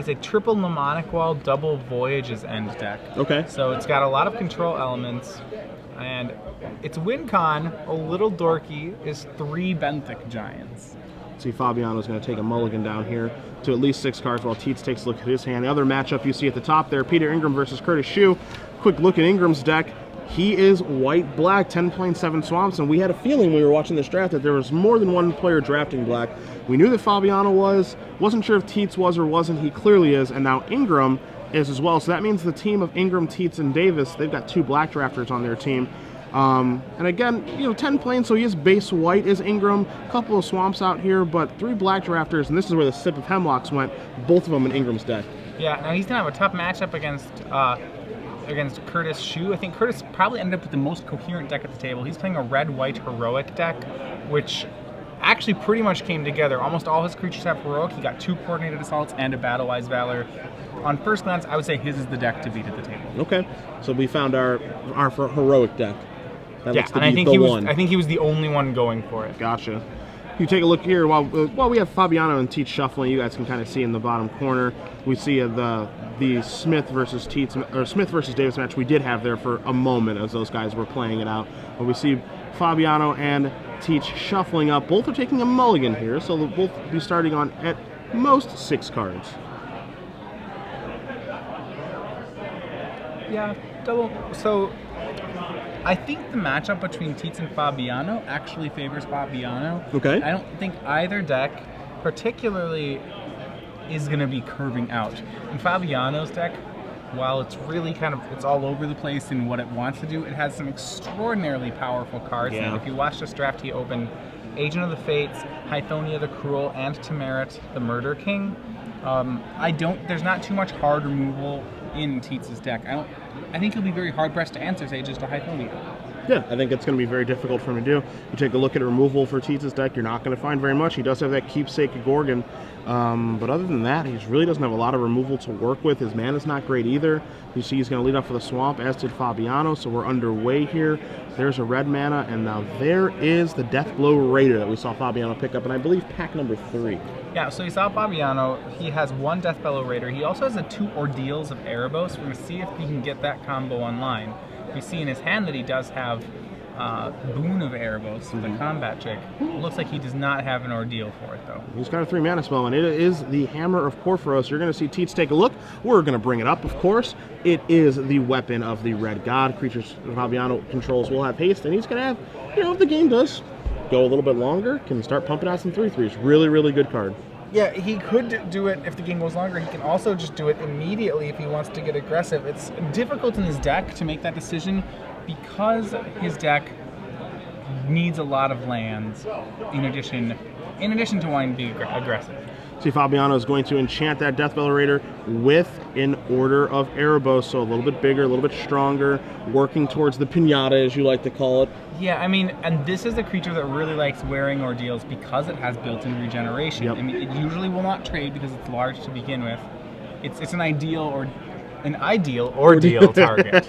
It's a triple mnemonic wall, double Voyage's End deck. Okay. So it's got a lot of control elements, and its win con, a little dorky, is 3 Benthic Giants. See, Fabiano's going to take a mulligan down here to at least 6 cards while Tietze takes a look at his hand. The other matchup you see at the top there, Peter Ingram versus Curtis Sheu. Quick look at Ingram's deck. He is white-black, 10.7 swamps, and we had a feeling when we were watching this draft that there was more than one player drafting black. We knew that Fabiano wasn't sure if Tietze was or wasn't. He clearly is, and now Ingram is as well. So that means the team of Ingram, Tietze, and Davis, they've got 2 black drafters on their team. And again, 10 planes, so he is base white is Ingram, a couple of swamps out here, but 3 black drafters, and this is where the sip of Hemlocks went, both of them in Ingram's deck. Yeah, now he's going to have a tough matchup against Curtis Sheu. I think Curtis probably ended up with the most coherent deck at the table. He's playing a red-white heroic deck, which actually pretty much came together. Almost all his creatures have heroic. He got 2 coordinated assaults and a battle-wise valor. On first glance, I would say his is the deck to beat at the table. Okay, so we found our heroic deck. That yeah, looks to and be I think he was the only one going for it. Gotcha. You take a look here while we have Fabiano and Tietze shuffling. You guys can kind of see in the bottom corner. We see the Smith versus Tietze or Smith versus Davis match we did have there for a moment as those guys were playing it out. But we see Fabiano and Tietze shuffling up. Both are taking a mulligan here, so they'll both be starting on at most 6 cards. Yeah, double. So I think the matchup between Tietze and Fabiano actually favors Fabiano. Okay. I don't think either deck particularly is going to be curving out. In Fabiano's deck, while it's really it's all over the place in what it wants to do, it has some extraordinarily powerful cards. Yeah. And if you watch this draft, he opened Agent of the Fates, Hythonia the Cruel, and Temerit the Murder King. There's not too much hard removal in Tietze's deck. I think he'll be very hard-pressed to answer Sages to Hythonia. Yeah, I think it's going to be very difficult for him to do. You take a look at removal for Tietze's deck, you're not going to find very much. He does have that Keepsake Gorgon, but other than that, he really doesn't have a lot of removal to work with. His mana's not great either. You see he's going to lead off with a swamp, as did Fabiano, so we're underway here. There's a red mana, and now there is the Deathblow Raider that we saw Fabiano pick up, and I believe pack number 3. Yeah, so you saw Fabiano. He has 1 Deathblow Raider. He also has 2 Ordeals of Erebos. We're going to see if he can get that combo online. We see in his hand that he does have Boon of Erebos, the combat chick. Looks like he does not have an Ordeal for it, though. He's got a 3 mana spell, and it is the Hammer of Porphyros. You're going to see Tietze take a look. We're going to bring it up, of course. It is the weapon of the Red God. Creatures Fabiano controls will have haste, and he's going to have, if the game does go a little bit longer, can start pumping out some 3/3s. Really, really good card. Yeah, he could do it if the game goes longer. He can also just do it immediately if he wants to get aggressive. It's difficult in his deck to make that decision because his deck needs a lot of lands in addition to wanting to be aggressive. See, Fabiano is going to enchant that Deathblow Raider with an Order of Erebos, so a little bit bigger, a little bit stronger, working towards the Pinata, as you like to call it. Yeah, I mean, and this is a creature that really likes wearing Ordeals because it has built-in regeneration. Yep. I mean, it usually will not trade because it's large to begin with. It's an ideal ordeal target.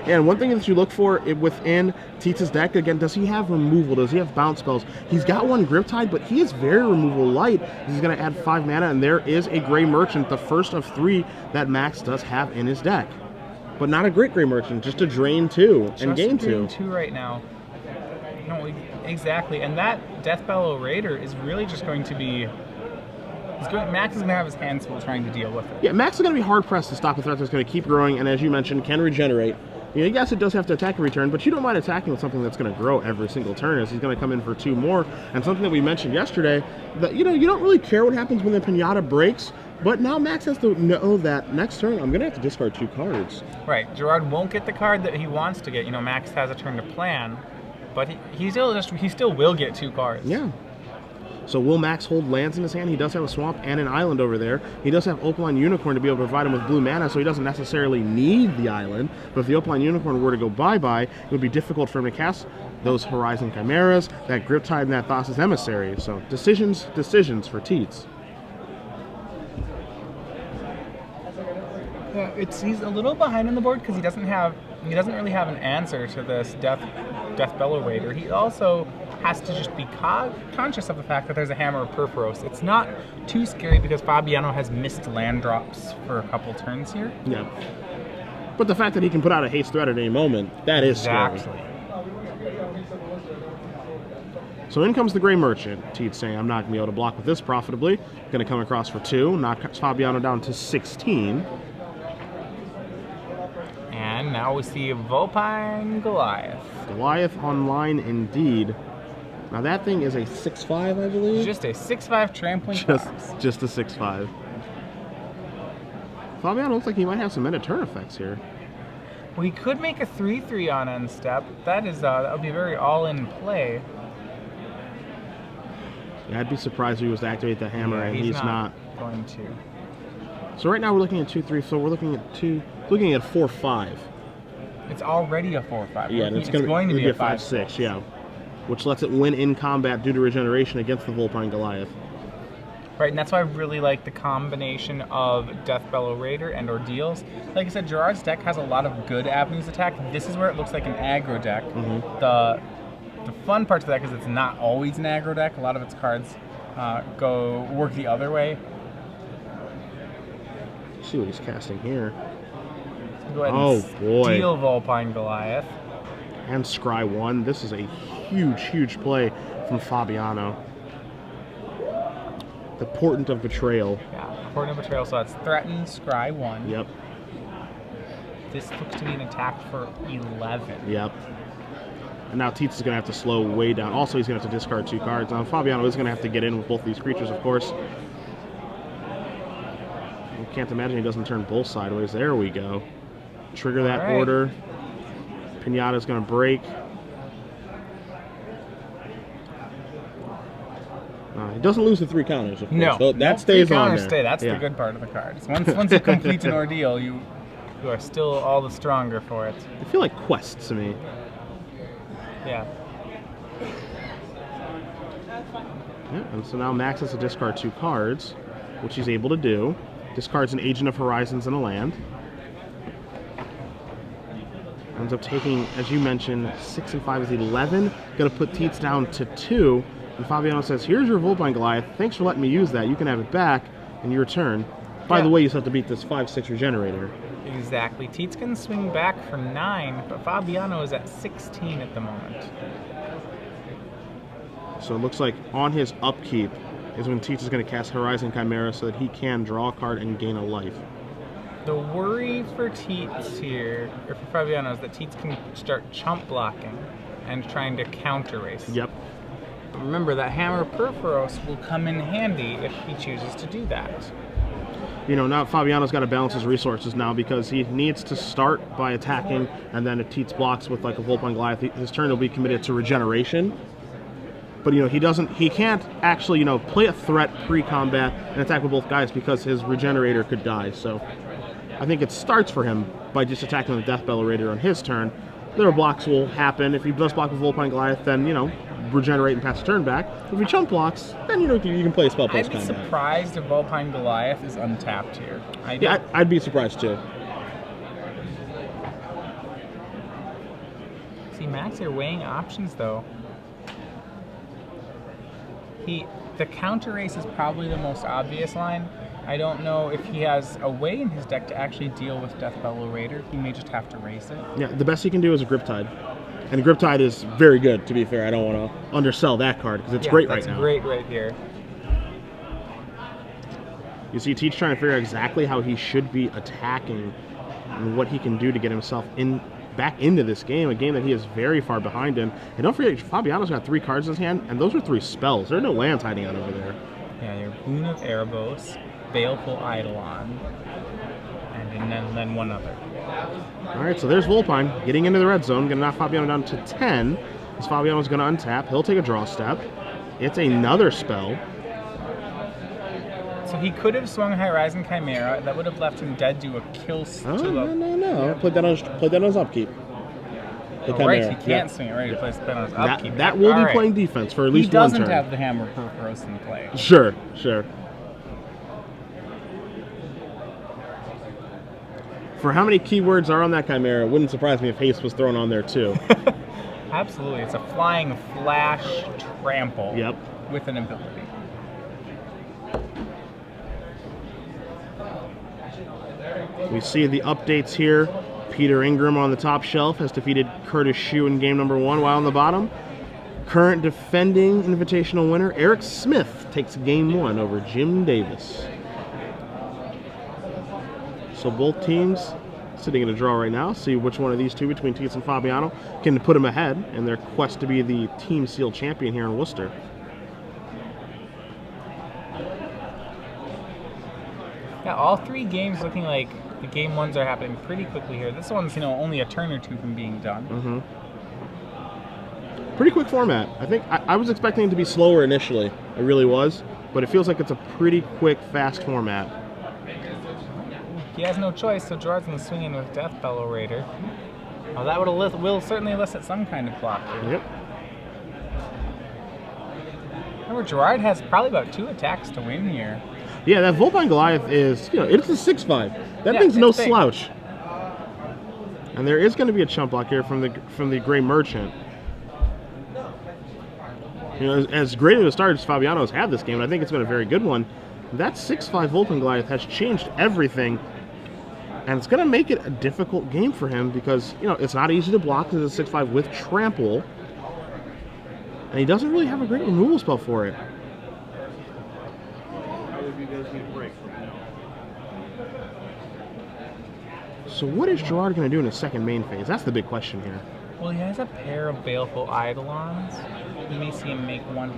Yeah, and one thing that you look for within Tietze's deck, again, does he have removal? Does he have bounce spells? He's got 1 Griptide, but he is very removal light. He's going to add 5 mana, and there is a Gray Merchant, the first of 3 that Max does have in his deck. But not a great Gray Merchant, just a drain 2 and gain 2. Drain 2 right now. No, exactly. And that Deathblow Raider is really just going to be... Max is going to have his hands full trying to deal with it. Yeah, Max is going to be hard-pressed to stop a threat that's going to keep growing, and as you mentioned, can regenerate. Yes, it does have to attack a return, but you don't mind attacking with something that's going to grow every single turn, as he's going to come in for 2 more. And something that we mentioned yesterday, that you don't really care what happens when the Pinata breaks, but now Max has to know that next turn I'm going to have to discard 2 cards. Right. Gerard won't get the card that he wants to get. Max has a turn to plan, but he still will get 2 cards. Yeah. So will Max hold lands in his hand? He does have a swamp and an island over there. He does have Opaline Unicorn to be able to provide him with blue mana, so he doesn't necessarily need the island. But if the Opaline Unicorn were to go bye-bye, it would be difficult for him to cast those Horizon Chimeras, that Griptide, and that Thassa's Emissary. So decisions for Tietze. Yeah, he's a little behind on the board because he doesn't really have an answer to this Deathblow Raider. He also has to just be conscious of the fact that there's a Hammer of Purphoros. It's not too scary because Fabiano has missed land drops for a couple turns here. Yeah. But the fact that he can put out a haste threat at any moment, that is scary. So in comes the Gray Merchant. Tietze saying, I'm not going to be able to block with this profitably. Going to come across for 2. Knocks Fabiano down to 16. And now we see Vulpine Goliath. Goliath online indeed. Now that thing is a 6'5", I believe? Just a 6'5" trampling fox. Just a 6'5". Fabiano looks like he might have some end-of-turn effects here. Well, he could make a 3/3 on end step. That would be very all-in play. Yeah, I'd be surprised if he was to activate the hammer, and he's not going to. So right now we're looking at 2-3, so we're looking at 4-5. It's already a 4/5. Yeah, and it's going to be a 5/6. Yeah, which lets it win in combat due to regeneration against the Vulpine Goliath. Right, and that's why I really like the combination of Deathbellow Raider and Ordeals. Like I said, Gerard's deck has a lot of good avenues attack. This is where it looks like an aggro deck. The fun part to that is it's not always an aggro deck. A lot of its cards work the other way. Let's see what he's casting here. So go ahead and boy. Steal Vulpine Goliath. And Scry 1. This is a huge, huge play from Fabiano. The Portent of Betrayal. Yeah, Portent of Betrayal. So that's Threaten, Scry 1. Yep. This looks to be an attack for 11. Yep. And now Tietze is going to have to slow way down. Also, he's going to have to discard 2 cards. Now, Fabiano is going to have to get in with both these creatures, of course. I can't imagine he doesn't turn both sideways. There we go. Trigger that order. Pinata's going to break. He doesn't lose the 3 counters, of course. No, so that stays on there. That's the good part of the cards. Once you complete an ordeal, you are still all the stronger for it. They feel like quests to me. Yeah. And so now Max has to discard 2 cards, which he's able to do. Discards an Agent of Horizons and a land. Ends up taking, as you mentioned, 6 and 5 is 11. Going to put Tietze down to 2. And Fabiano says, here's your Vulpine Goliath. Thanks for letting me use that. You can have it back in your turn. By the way, you still have to beat this 5/6 regenerator. Exactly. Tietze can swing back for 9, but Fabiano is at 16 at the moment. So it looks like on his upkeep is when Tietze is going to cast Horizon Chimera so that he can draw a card and gain a life. The worry for Tietze here, or for Fabiano, is that Tietze can start chump blocking and trying to counter race. Yep. But remember, that Hammer of Purphoros will come in handy if he chooses to do that. You know, now Fabiano's got to balance his resources now because he needs to start by attacking, and then if Tietze blocks with like a Vulpine Goliath, his turn will be committed to regeneration. But you know, he can't actually, you know, play a threat pre-combat and attack with both guys because his regenerator could die. So I think it starts for him by just attacking the Deathbellow Raider on his turn. Little blocks will happen. If he does block with Vulpine Goliath, then, you know, regenerate and pass the turn back. If he chump blocks, then, you know, you can play a spell post-combat. I'd be surprised if Vulpine Goliath is untapped here. I'd be surprised too. See, Max, you're weighing options, though. The counter race is probably the most obvious line. I don't know if he has a way in his deck to actually deal with Deathbellow Raider. He may just have to race it. Yeah, the best he can do is a Griptide. And Griptide is very good, to be fair. I don't want to undersell that card because it's great right now. That's great right here. You see Tietze trying to figure out exactly how he should be attacking and what he can do to get himself back into this game, a game that he is very far behind in. And don't forget, Fabiano's got 3 cards in his hand, and those are 3 spells. There are no lands hiding out over there. Yeah, your Boon of Erebos, Baleful Eidolon, and then one other. All right, so there's Vulpine getting into the red zone, going to knock Fabiano down to 10. As Fabiano's going to untap, he'll take a draw step. It's another spell. So he could have swung Horizon Chimera. That would have left him dead to a kill. No. Played that on his upkeep. Right, he can't swing it. Right, he plays that on his upkeep. That will be playing defense for at least one turn. He doesn't have the Hammer of Purphoros in play. Sure. For how many keywords are on that Chimera, it wouldn't surprise me if haste was thrown on there too. Absolutely. It's a flying flash trample Yep. with an ability. We see the updates here. Peter Ingram on the top shelf has defeated Curtis Sheu in game number 1, while on the bottom, current defending invitational winner Eric Smith takes game 1 over Jim Davis. So both teams sitting in a draw right now. See which one of these two between Tietze and Fabiano can put them ahead in their quest to be the Team Seal champion here in Worcester. Yeah, all 3 games looking like the game 1s are happening pretty quickly here. This one's, only a turn or 2 from being done. Pretty quick format. I think I was expecting it to be slower initially. I really was. But it feels like it's a pretty quick, fast format. He has no choice, so Gerard's going to swing in with Death Bellow Raider. Well, that will certainly elicit some kind of block here. Yep. Remember, Gerard has probably about 2 attacks to win here. Yeah, that Vulpine Goliath is, it's a 6-5. That thing's no slouch. And there is going to be a chump block here from the Gray Merchant. As great of a start as Fabiano has had this game, and I think it's been a very good one, that 6-5 Vulpine Goliath has changed everything. And it's going to make it a difficult game for him because, it's not easy to block because it's a 6-5 with Trample. And he doesn't really have a great removal spell for it. So what is Gerard going to do in his second main phase? That's the big question here. Well, he has a pair of Baleful Eidolons. You may see him make one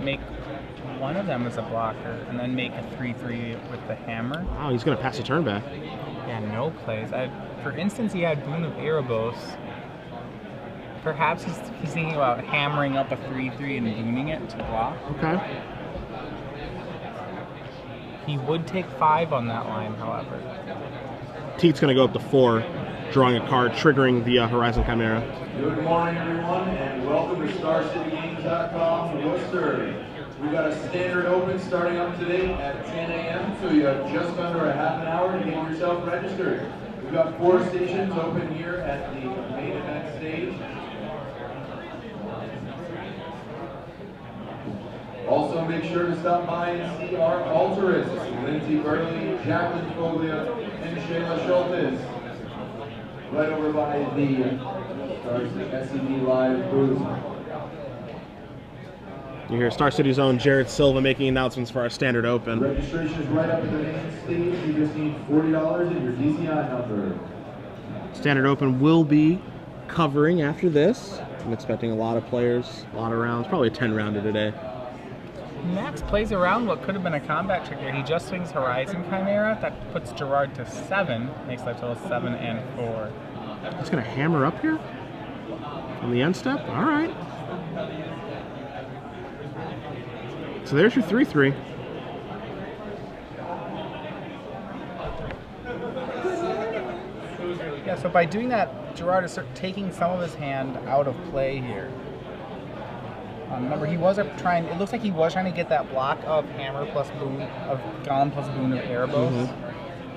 of them as a blocker, and then make a 3/3 with the hammer. Wow, he's going to pass a turn back. Yeah, no plays. For instance, he had Boon of Erebos. Perhaps he's thinking about hammering up a 3/3 and booning it to block. Okay. He would take 5 on that line, however. Tietze going to go up to 4, drawing a card, triggering the Horizon Chimera. Good morning, everyone, and welcome to StarCityGames.com Worcester. We've got a standard open starting up today at 10 a.m., so you have just under a half an hour to get yourself registered. We've got 4 stations open here at the main event stage. Also, make sure to stop by and see our altarists, Lindsay Burley, Jacqueline Foglia, and Shayla Schultes. Right over by the SCG Live booth. You hear Star City's own Jared Silva making announcements for our standard open. Registration is right up at the main stage. You just need $40 and your DCI number. Standard open will be covering after this. I'm expecting a lot of players, a lot of rounds, probably a 10-rounder today. Max plays around what could have been a combat trigger. He just swings Horizon Chimera. That puts Gerard to 7. Makes life total 7 and 4. He's going to hammer up here on the end step. All right. So there's your 3/3. Yeah, so by doing that, Gerard is taking some of his hand out of play here. Remember, he was trying. It looks like he was trying to get that block of hammer plus boon of Golem plus boon of Erebos.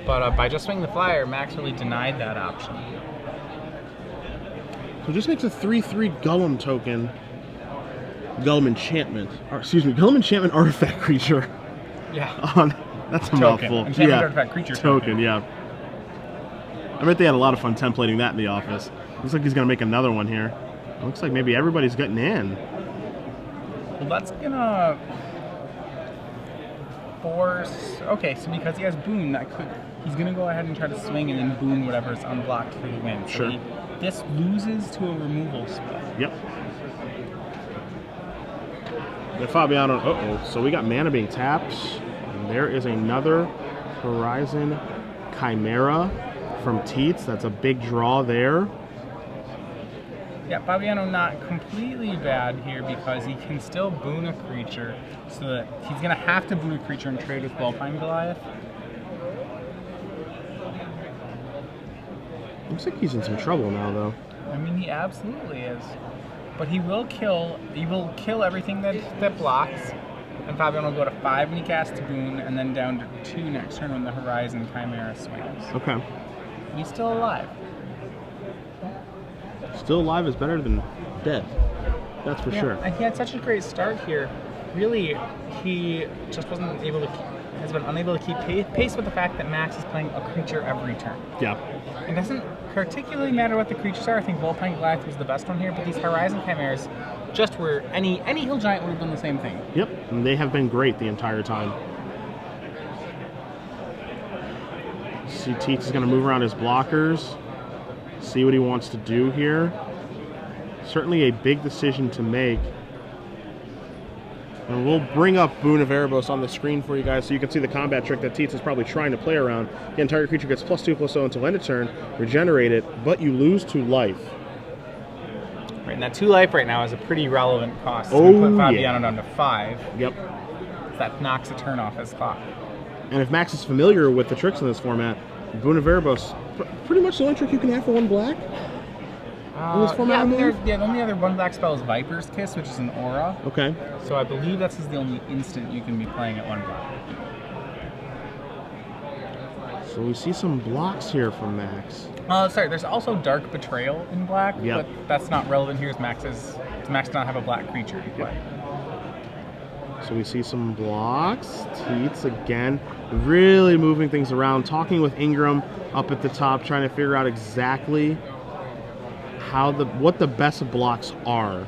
But by just swinging the flyer, Max really denied that option. So just makes a 3/3 Golem token. Golem enchantment. Or, excuse me, Golem enchantment artifact creature. Yeah. That's a Token. mouthful. Enchantment artifact creature token. Yeah. I bet they had a lot of fun templating that in the office. Looks like he's going to make another one here. It looks like maybe everybody's getting in. Well, that's gonna force. Okay, so because he has boon, he's gonna go ahead and try to swing and then boon whatever's unblocked for the win. So Sure. This loses to a removal spell. Yep. And Fabiano. So we got mana being tapped. And there is another Horizon Chimera from Tietze. That's a big draw there. Yeah, Fabiano not completely bad here because he can still boon a creature, so that he's going to have to boon a creature and trade with Vulpine Goliath. Looks like he's in some trouble now, though. I mean, he absolutely is. But he will kill everything that blocks, and Fabiano will go to 5 when he casts boon, and then down to 2 next turn when the Horizon Chimera swings. Okay. He's still alive. Still alive is better than dead. That's for sure. And he had such a great start here. Really, he just wasn't able to. Has been unable to keep pace with the fact that Max is playing a creature every turn. Yeah. It doesn't particularly matter what the creatures are. I think Volpine Goliath was the best one here, but these Horizon Chimeras just were any Hill Giant would have done the same thing. Yep, and they have been great the entire time. See, Tietze is going to move around his blockers, see what he wants to do here. Certainly a big decision to make. And we'll bring up Boon of Erebos on the screen for you guys so you can see the combat trick that Tietze is probably trying to play around. Again, target creature gets +2/+0 until end of turn, regenerate it, but you lose 2 life. Right, and that 2 life right now is a pretty relevant cost. Oh, we put Fabiano down to 5. Yep. That knocks a turn off his clock. And if Max is familiar with the tricks in this format, Boon of Erebos, pretty much the only trick you can have for 1 black. In this format, the only other 1 black spell is Viper's Kiss, which is an aura. Okay. So I believe that's the only instant you can be playing at 1 black. So we see some blocks here from Max. Sorry, there's also Dark Betrayal in black, Yep. but that's not relevant here as Max does not have a black creature to play. So we see some blocks. Tietze again, really moving things around, talking with Ingram up at the top, trying to figure out exactly what the best blocks are.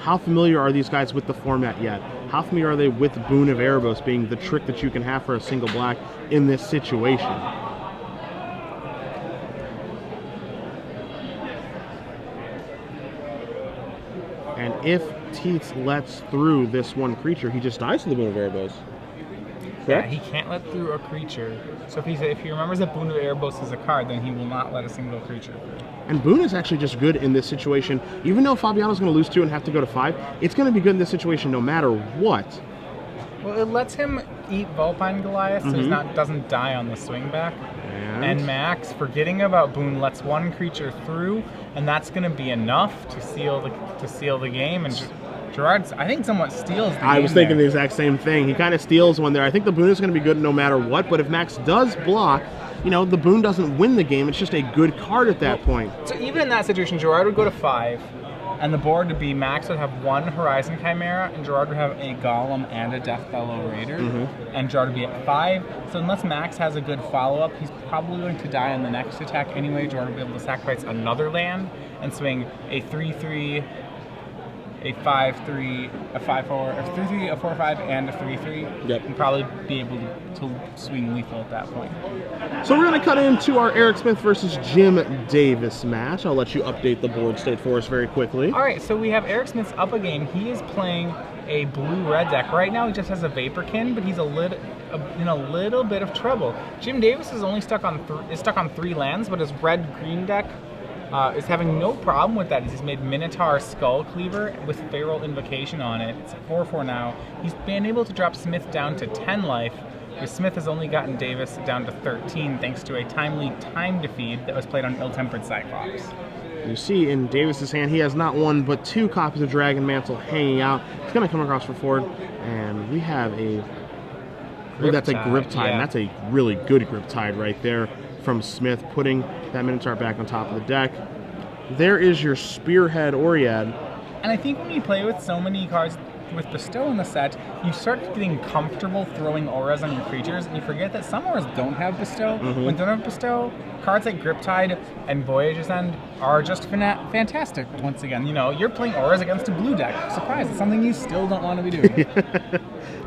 How familiar are these guys with the format yet? How familiar are they with Boon of Erebos being the trick that you can have for a single black in this situation? And if Tietze lets through this 1 creature, he just dies to the Boon of Erebos. Yeah, he can't let through a creature. So if he remembers that Boon of Erebos is a card, then he will not let a single creature through. And Boon is actually just good in this situation. Even though Fabiano's going to lose 2 and have to go to 5, it's going to be good in this situation no matter what. Well, it lets him eat Volpine Goliath, so he doesn't die on the swing back. And Max, forgetting about Boon, lets 1 creature through, and that's going to be enough to seal the game. And Gerard, I think, somewhat steals the game. I was thinking the exact same thing. He kind of steals one there. I think the Boon is going to be good no matter what, but if Max does block, the Boon doesn't win the game. It's just a good card at that point. So even in that situation, Gerard would go to 5, and the board would be Max would have 1 Horizon Chimera, and Gerard would have a Golem and a Deathbellow Raider, and Gerard would be at 5. So unless Max has a good follow-up, he's probably going to die on the next attack anyway. Gerard will be able to sacrifice another land and swing a 3/3, a 5/3, a 5/4, a 3/3, a 4/5, and a 3/3. Yep. And probably be able to swing lethal at that point. So we're going to cut into our Eric Smith versus Jim Davis match. I'll let you update the board state for us very quickly. All right, so we have Eric Smith's up a game. He is playing a blue-red deck. Right now he just has a Vaporkin, but he's in a little bit of trouble. Jim Davis is only stuck on 3 lands, but his red-green deck is having no problem with that. He's made Minotaur Skull Cleaver with Feral Invocation on it. It's 4/4 now. He's been able to drop Smith down to 10 life, where Smith has only gotten Davis down to 13 thanks to a timely time defeat that was played on Ill-Tempered Cyclops. You see in Davis's hand, he has not 1 but 2 copies of Dragon Mantle hanging out. It's going to come across for forward, and we have that's a Grip Tide, and that's a really good Grip Tide right there from Smith, putting that Minotaur back on top of the deck. There is your Spearhead Oread. And I think when you play with so many cards with Bestow in the set, you start getting comfortable throwing auras on your creatures, and you forget that some auras don't have Bestow. When they don't have Bestow, cards like Griptide and Voyage's End are just fantastic. Once again, you're playing auras against a blue deck. Surprise, it's something you still don't want to be doing.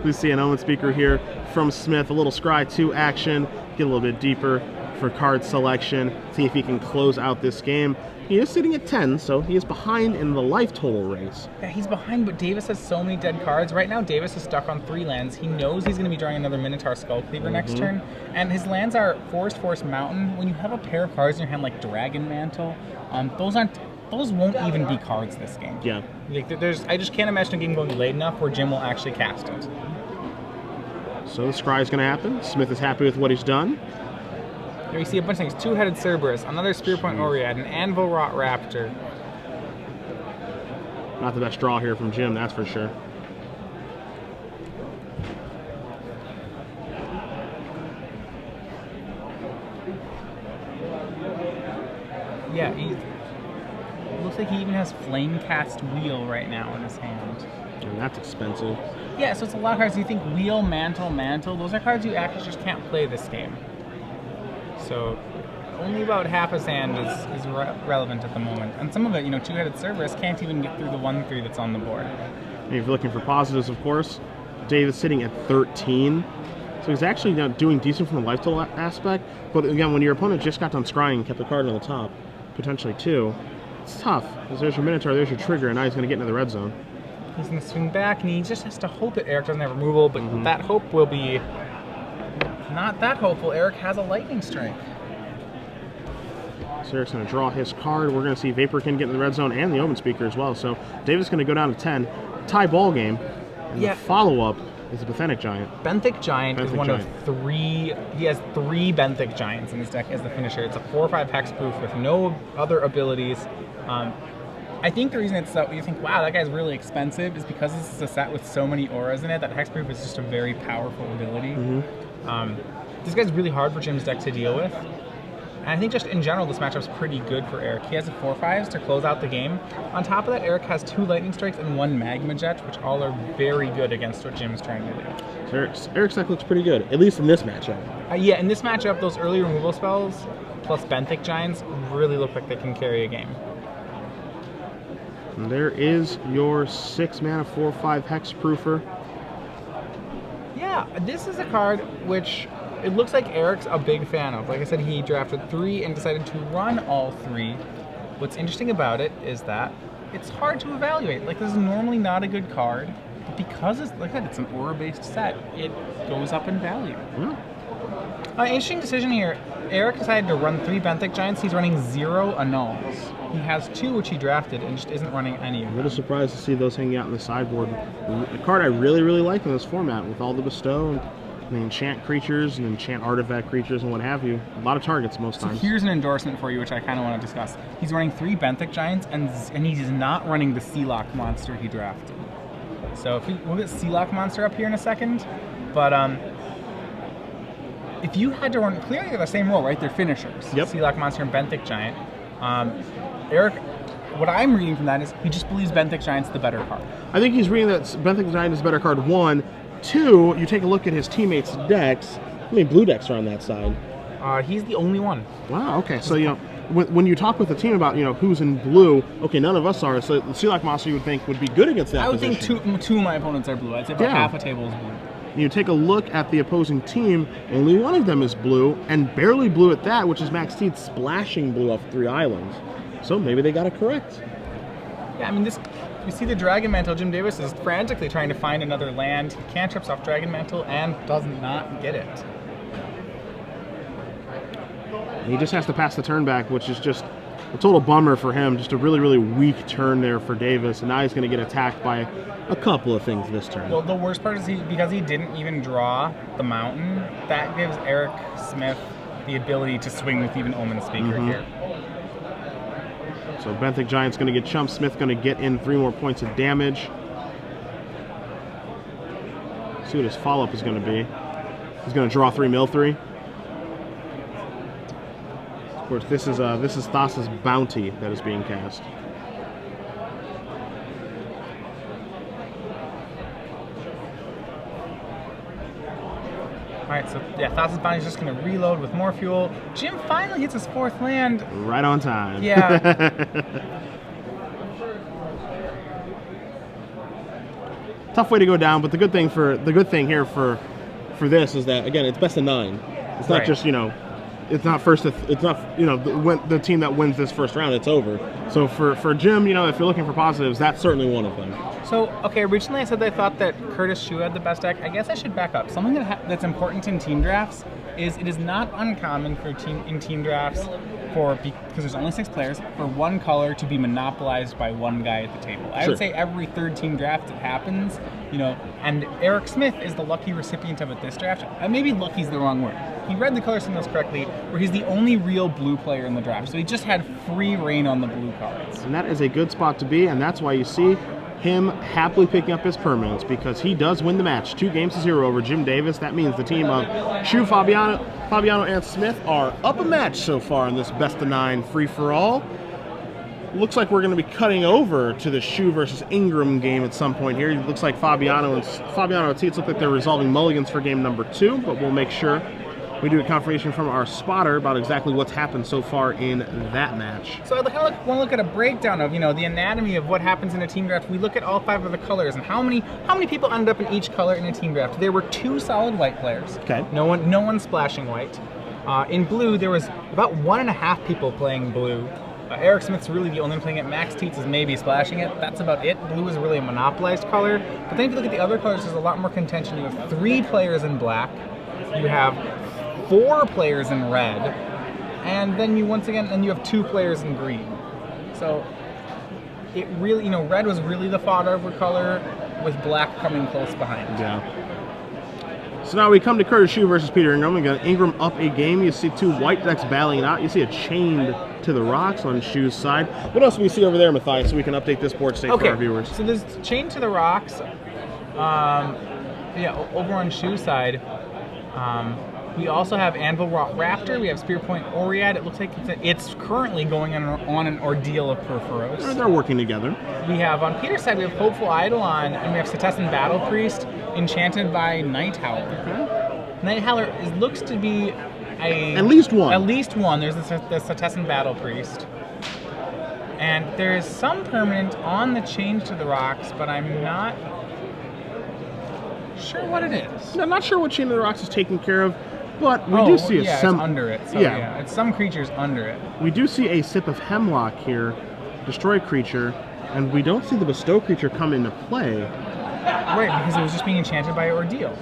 We see an Omen Speaker here from Smith, a little Scry 2 action, get a little bit deeper for card selection, see if he can close out this game. He is sitting at 10, so he is behind in the life total race. Yeah, he's behind, but Davis has so many dead cards. Right now, Davis is stuck on 3 lands. He knows he's going to be drawing another Minotaur Skull Cleaver next turn, and his lands are Forest Mountain. When you have a pair of cards in your hand like Dragon Mantle, those won't even be cards this game. Yeah. I just can't imagine a game going late enough where Jim will actually cast it. So the Scry is going to happen. Smith is happy with what he's done. Here you see a bunch of things. 2-headed Cerberus, another Spearpoint Oread, an Anvil Rot Raptor. Not the best draw here from Jim, that's for sure. Yeah, looks like he even has Flame Cast Wheel right now in his hand. And that's expensive. Yeah, so it's a lot of cards. You think Wheel, Mantle, those are cards you actually just can't play this game. So only about half his hand is relevant at the moment. And some of it, Two-Headed Cerberus can't even get through the 1/3 that's on the board. And if you're looking for positives, of course, Davis sitting at 13. So he's actually doing decent from a life total aspect. But again, when your opponent just got done scrying and kept a card on the top, potentially 2, it's tough. Because there's your Minotaur, there's your trigger, and now he's going to get into the red zone. He's going to swing back, and he just has to hope that Eric doesn't have removal, but that hope will be not that hopeful. Eric has a Lightning Strike. So Eric's going to draw his card. We're going to see Vaporkin get in the red zone and the Omen Speaker as well. So Davis is going to go down to 10. Tie ball game. And the follow-up is the Benthic Giant. Benthic Giant is one Giant. of 3. He has 3 Benthic Giants in his deck as the finisher. It's a 4/5 hexproof with no other abilities. I think the reason it's so, you think, wow, that guy's really expensive, is because this is a set with so many auras in it that hexproof is just a very powerful ability. This guy's really hard for Jim's deck to deal with. And I think just in general, this matchup's pretty good for Eric. He has a 4/5s to close out the game. On top of that, Eric has 2 Lightning Strikes and 1 Magma Jet, which all are very good against what Jim's trying to do. So Eric's deck looks pretty good, at least in this matchup. Yeah, in this matchup, those early removal spells plus Benthic Giants really look like they can carry a game. And there is your 6-mana 4/5 hexproofer. Yeah, this is a card which it looks like Eric's a big fan of. Like I said, he drafted 3 and decided to run all 3. What's interesting about it is that it's hard to evaluate. Like, this is normally not a good card, but because it's like that, it's an aura-based set, it goes up in value. Interesting decision here. Eric decided to run 3 Benthic Giants. He's running 0 Annuls. He has 2 which he drafted and just isn't running any of them. A little surprised to see those hanging out in the sideboard. A card I really, really like in this format with all the bestow and the enchant creatures and enchant artifact creatures and what have you. A lot of targets most times. So here's an endorsement for you, which I kind of want to discuss. He's running 3 Benthic Giants, and he's not running the Sealock monster he drafted. So we'll get Sealock monster up here in a second, but if you had to run, clearly they're the same role, right? They're finishers. Yep. Sealock monster and Benthic Giant. Eric, what I'm reading from that is he just believes Benthic Giant's the better card. I think he's reading that Benthic Giant is a better card, 1. 2, you take a look at his teammates' decks. How many blue decks are on that side? He's the only one. Wow, okay. So, when you talk with the team about, who's in blue, okay, none of us are. So the Sealock monster you would think would be good against that I would position. think two of my opponents are blue. I'd say about half a table is blue. You take a look at the opposing team, only one of them is blue, and barely blue at that, which is Max Teed splashing blue off 3 islands. So maybe they got it correct. Yeah, I mean, you see the Dragon Mantle. Jim Davis is frantically trying to find another land. He cantrips off Dragon Mantle and does not get it. He just has to pass the turn back, which is just a total bummer for him. Just a really, really weak turn there for Davis, and now he's going to get attacked by a couple of things this turn. Well, the worst part is because he didn't even draw the mountain, that gives Eric Smith the ability to swing with even Omen Speaker here. So Benthic Giant's going to get chumped. Smith going to get in 3 more points of damage. See what his follow-up is going to be. He's going to draw 3 mill 3. Of course, this is Thassa's Bounty that is being cast. Alright, so yeah, Thassa's Bounty is just going to reload with more fuel. Jim finally hits his 4th land. Right on time. Yeah. Tough way to go down, but the good thing here for this is that, again, it's best of 9. It's not just, it's not the team that wins this first round, it's over. So for Jim, if you're looking for positives, that's certainly one of them. So, okay, originally I said I thought that Curtis Sheu had the best deck. I guess I should back up. Something that's important in team drafts is it is not uncommon for team drafts because there's only 6 players, for one color to be monopolized by one guy at the table. I would say every 3rd team draft it happens, and Eric Smith is the lucky recipient of it this draft. Maybe lucky's the wrong word. He read the color signals correctly, where he's the only real blue player in the draft. So he just had free reign on the blue cards. And that is a good spot to be, and that's why you see him happily picking up his permanents, because he does win the match 2-0 over Jim Davis. That means the team of Sheu, Fabiano, and Smith are up a match so far in this best of 9 free-for-all. looks like we're going to be cutting over to the Sheu versus Ingram game at some point here. It looks like Fabiano and Tietze look like they're resolving mulligans for game number 2, but we'll make sure we do a confirmation from our spotter about exactly what's happened so far in that match. So I want to look at a breakdown of, the anatomy of what happens in a team draft. We look at all 5 of the colors and how many people ended up in each color in a team draft. There were 2 solid white players. Okay. No one splashing white. In blue, there was about 1.5 people playing blue. Eric Smith's really the only one playing it. Max Tietze is maybe splashing it. That's about it. Blue is really a monopolized color. But then if you look at the other colors, there's a lot more contention. You have 3 players in black. You have 4 players in red. And then you have 2 players in green. So it really, red was really the fought over color with black coming close behind. Yeah. So now we come to Curtis Sheu versus Peter Ingram. We got Ingram up a game. You see 2 white decks battling it out. You see a chained to the rocks on Sheu's side. What else do we see over there, Matthias, so we can update this board state for our viewers? So there's chained to the rocks. Over on Sheu's side, we also have Anvil Rot Raptor. We have Spear Point Oriad. It looks like it's currently going on an ordeal of Perforos. They're working together. We have on Peter's side, we have Hopeful Eidolon, and we have Setessan Battle Priest, enchanted by Night Howler. Okay. Night Howler looks to be at least one. At least one. There's the Setessan Battle Priest. And there is some permanent on the Change to the Rocks, but I'm not sure what it is. I'm not sure what Chain to the Rocks is taking care of, but we do see it's under it. So it's some creatures under it. We do see a Sip of Hemlock here, destroy creature, and we don't see the Bestow creature come into play. Right, because it was just being enchanted by Ordeal.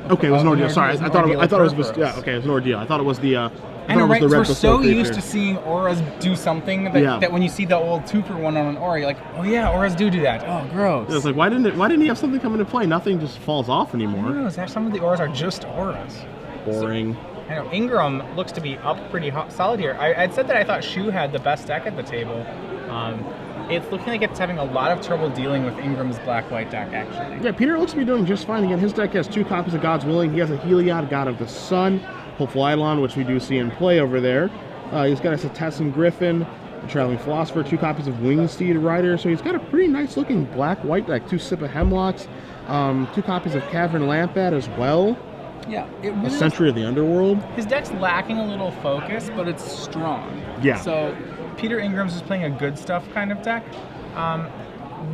Okay, it was an Ordeal. Sorry, I thought it was okay, it was an Ordeal. I thought it was the I know, right? We're so used to seeing auras do something that when you see the old 2-for-1 on an aura, you're like, oh yeah, auras do that. Oh, gross. Yeah, it's like, why didn't he have something come into play? Nothing just falls off anymore. No, some of the auras are just auras. Boring. I know Ingram looks to be up pretty solid here. I'd said that I thought Sheu had the best deck at the table. It's looking like it's having a lot of trouble dealing with Ingram's black-white deck, actually. Yeah, Peter looks to be doing just fine. Again, his deck has 2 copies of God's Willing. He has a Heliod, God of the Sun, Hopeful Eidolon, which we do see in play over there. He's got a Setessan Griffin, a Traveling Philosopher, 2 copies of Wingsteed Rider. So he's got a pretty nice-looking black-white deck. 2 Sip of Hemlocks, 2 copies of Cavern Lampat as well. Yeah, it really a Sentry of the Underworld. His deck's lacking a little focus, but it's strong. Yeah. So Peter Ingram's is playing a good stuff kind of deck.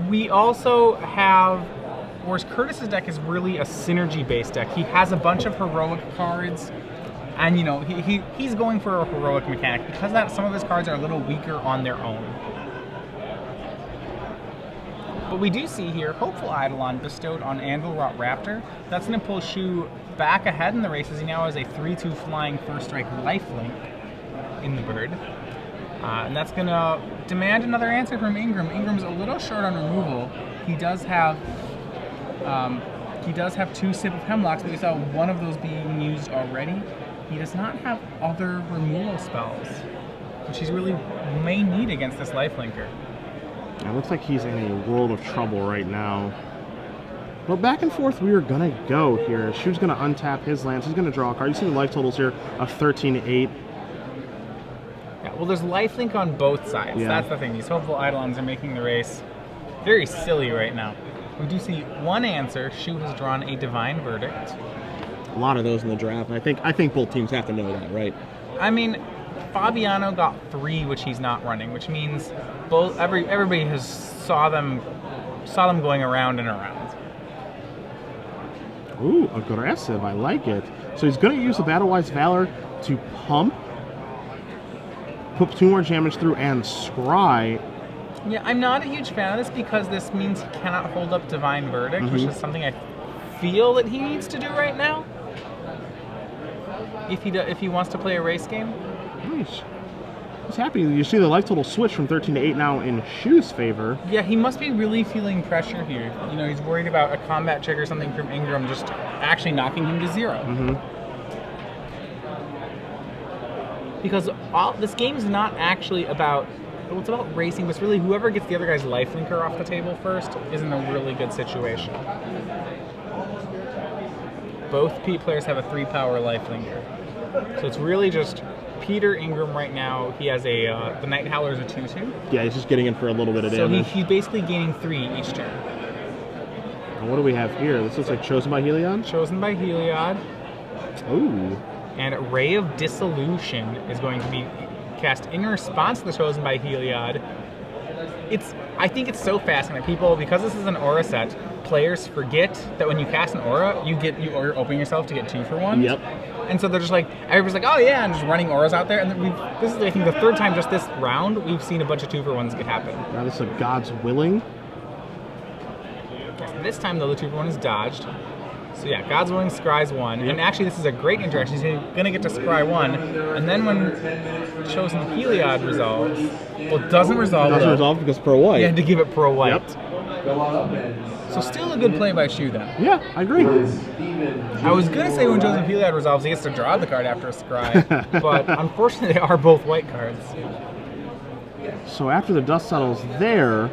We also have, whereas Curtis's deck is really a synergy-based deck. He has a bunch of heroic cards, and he's going for a heroic mechanic because some of his cards are a little weaker on their own. But we do see here Hopeful Eidolon bestowed on Anvil Rot Raptor. That's going to pull Sheu back ahead in the race as he now has a 3/2 flying first strike lifelink in the bird. And that's going to demand another answer from Ingram. Ingram's a little short on removal. He does have 2 Sip of Hemlocks, but we saw one of those being used already. He does not have other removal spells, which he really may need against this lifelinker. It looks like he's in a world of trouble right now. But back and forth we are going to go here. Sheu's going to untap his lands. He's going to draw a card. You see the life totals here of 13-8. Yeah, well, there's lifelink on both sides. Yeah. That's the thing. These Hopeful Eidolons are making the race very silly right now. We do see one answer. Sheu has drawn a Divine Verdict. A lot of those in the draft. I think both teams have to know that, right? I mean, Fabiano got 3, which he's not running, which means everybody has saw them going around and around. Ooh, aggressive. I like it. So he's going to use the Battle-Wise Valor to pump, put 2 more damage through, and scry. Yeah, I'm not a huge fan of this because this means he cannot hold up Divine Verdict, which is something I feel that he needs to do right now. If he wants to play a race game. Nice. He's happy. You see the life total switch from 13-8 now in Sheu's favor. Yeah, he must be really feeling pressure here. He's worried about a combat trick or something from Ingram just actually knocking him to 0. Because this game is not actually about... Well, it's about racing, but it's really whoever gets the other guy's lifelinker off the table first is in a really good situation. Both players have a 3-power lifelinker. So it's really just Peter Ingram right now, he has a the Night Howler is a 2/2. Yeah, he's just getting in for a little bit of So damage. he's basically gaining 3 each turn. And what do we have here? This looks like Chosen by Heliod. Chosen by Heliod. Ooh. And Ray of Dissolution is going to be cast in response to the Chosen by Heliod. I think it's so fascinating. People, because this is an aura set, players forget that when you cast an aura, you're opening yourself to get 2 for 1. Yep. And so they're just like, everybody's like, oh yeah, and just running auras out there. And then this is, I think, the 3rd time just this round we've seen a bunch of 2 for 1s get happen. Now this is a God's Willing. Yes, this time, though, the 2 for 1 is dodged. So yeah, God's Willing scries 1. Yep. And actually, this is a great interaction. He's going to get to scry 1. And then when Chosen Heliod resolves, well, it doesn't resolve. Doesn't resolve because pro white. You had to give it pro white. Yep. So still a good play by Sheu then. Yeah, I agree. I was going to say when Chosen Heliod resolves, he gets to draw the card after a scry. But unfortunately, they are both white cards. So after the dust settles there,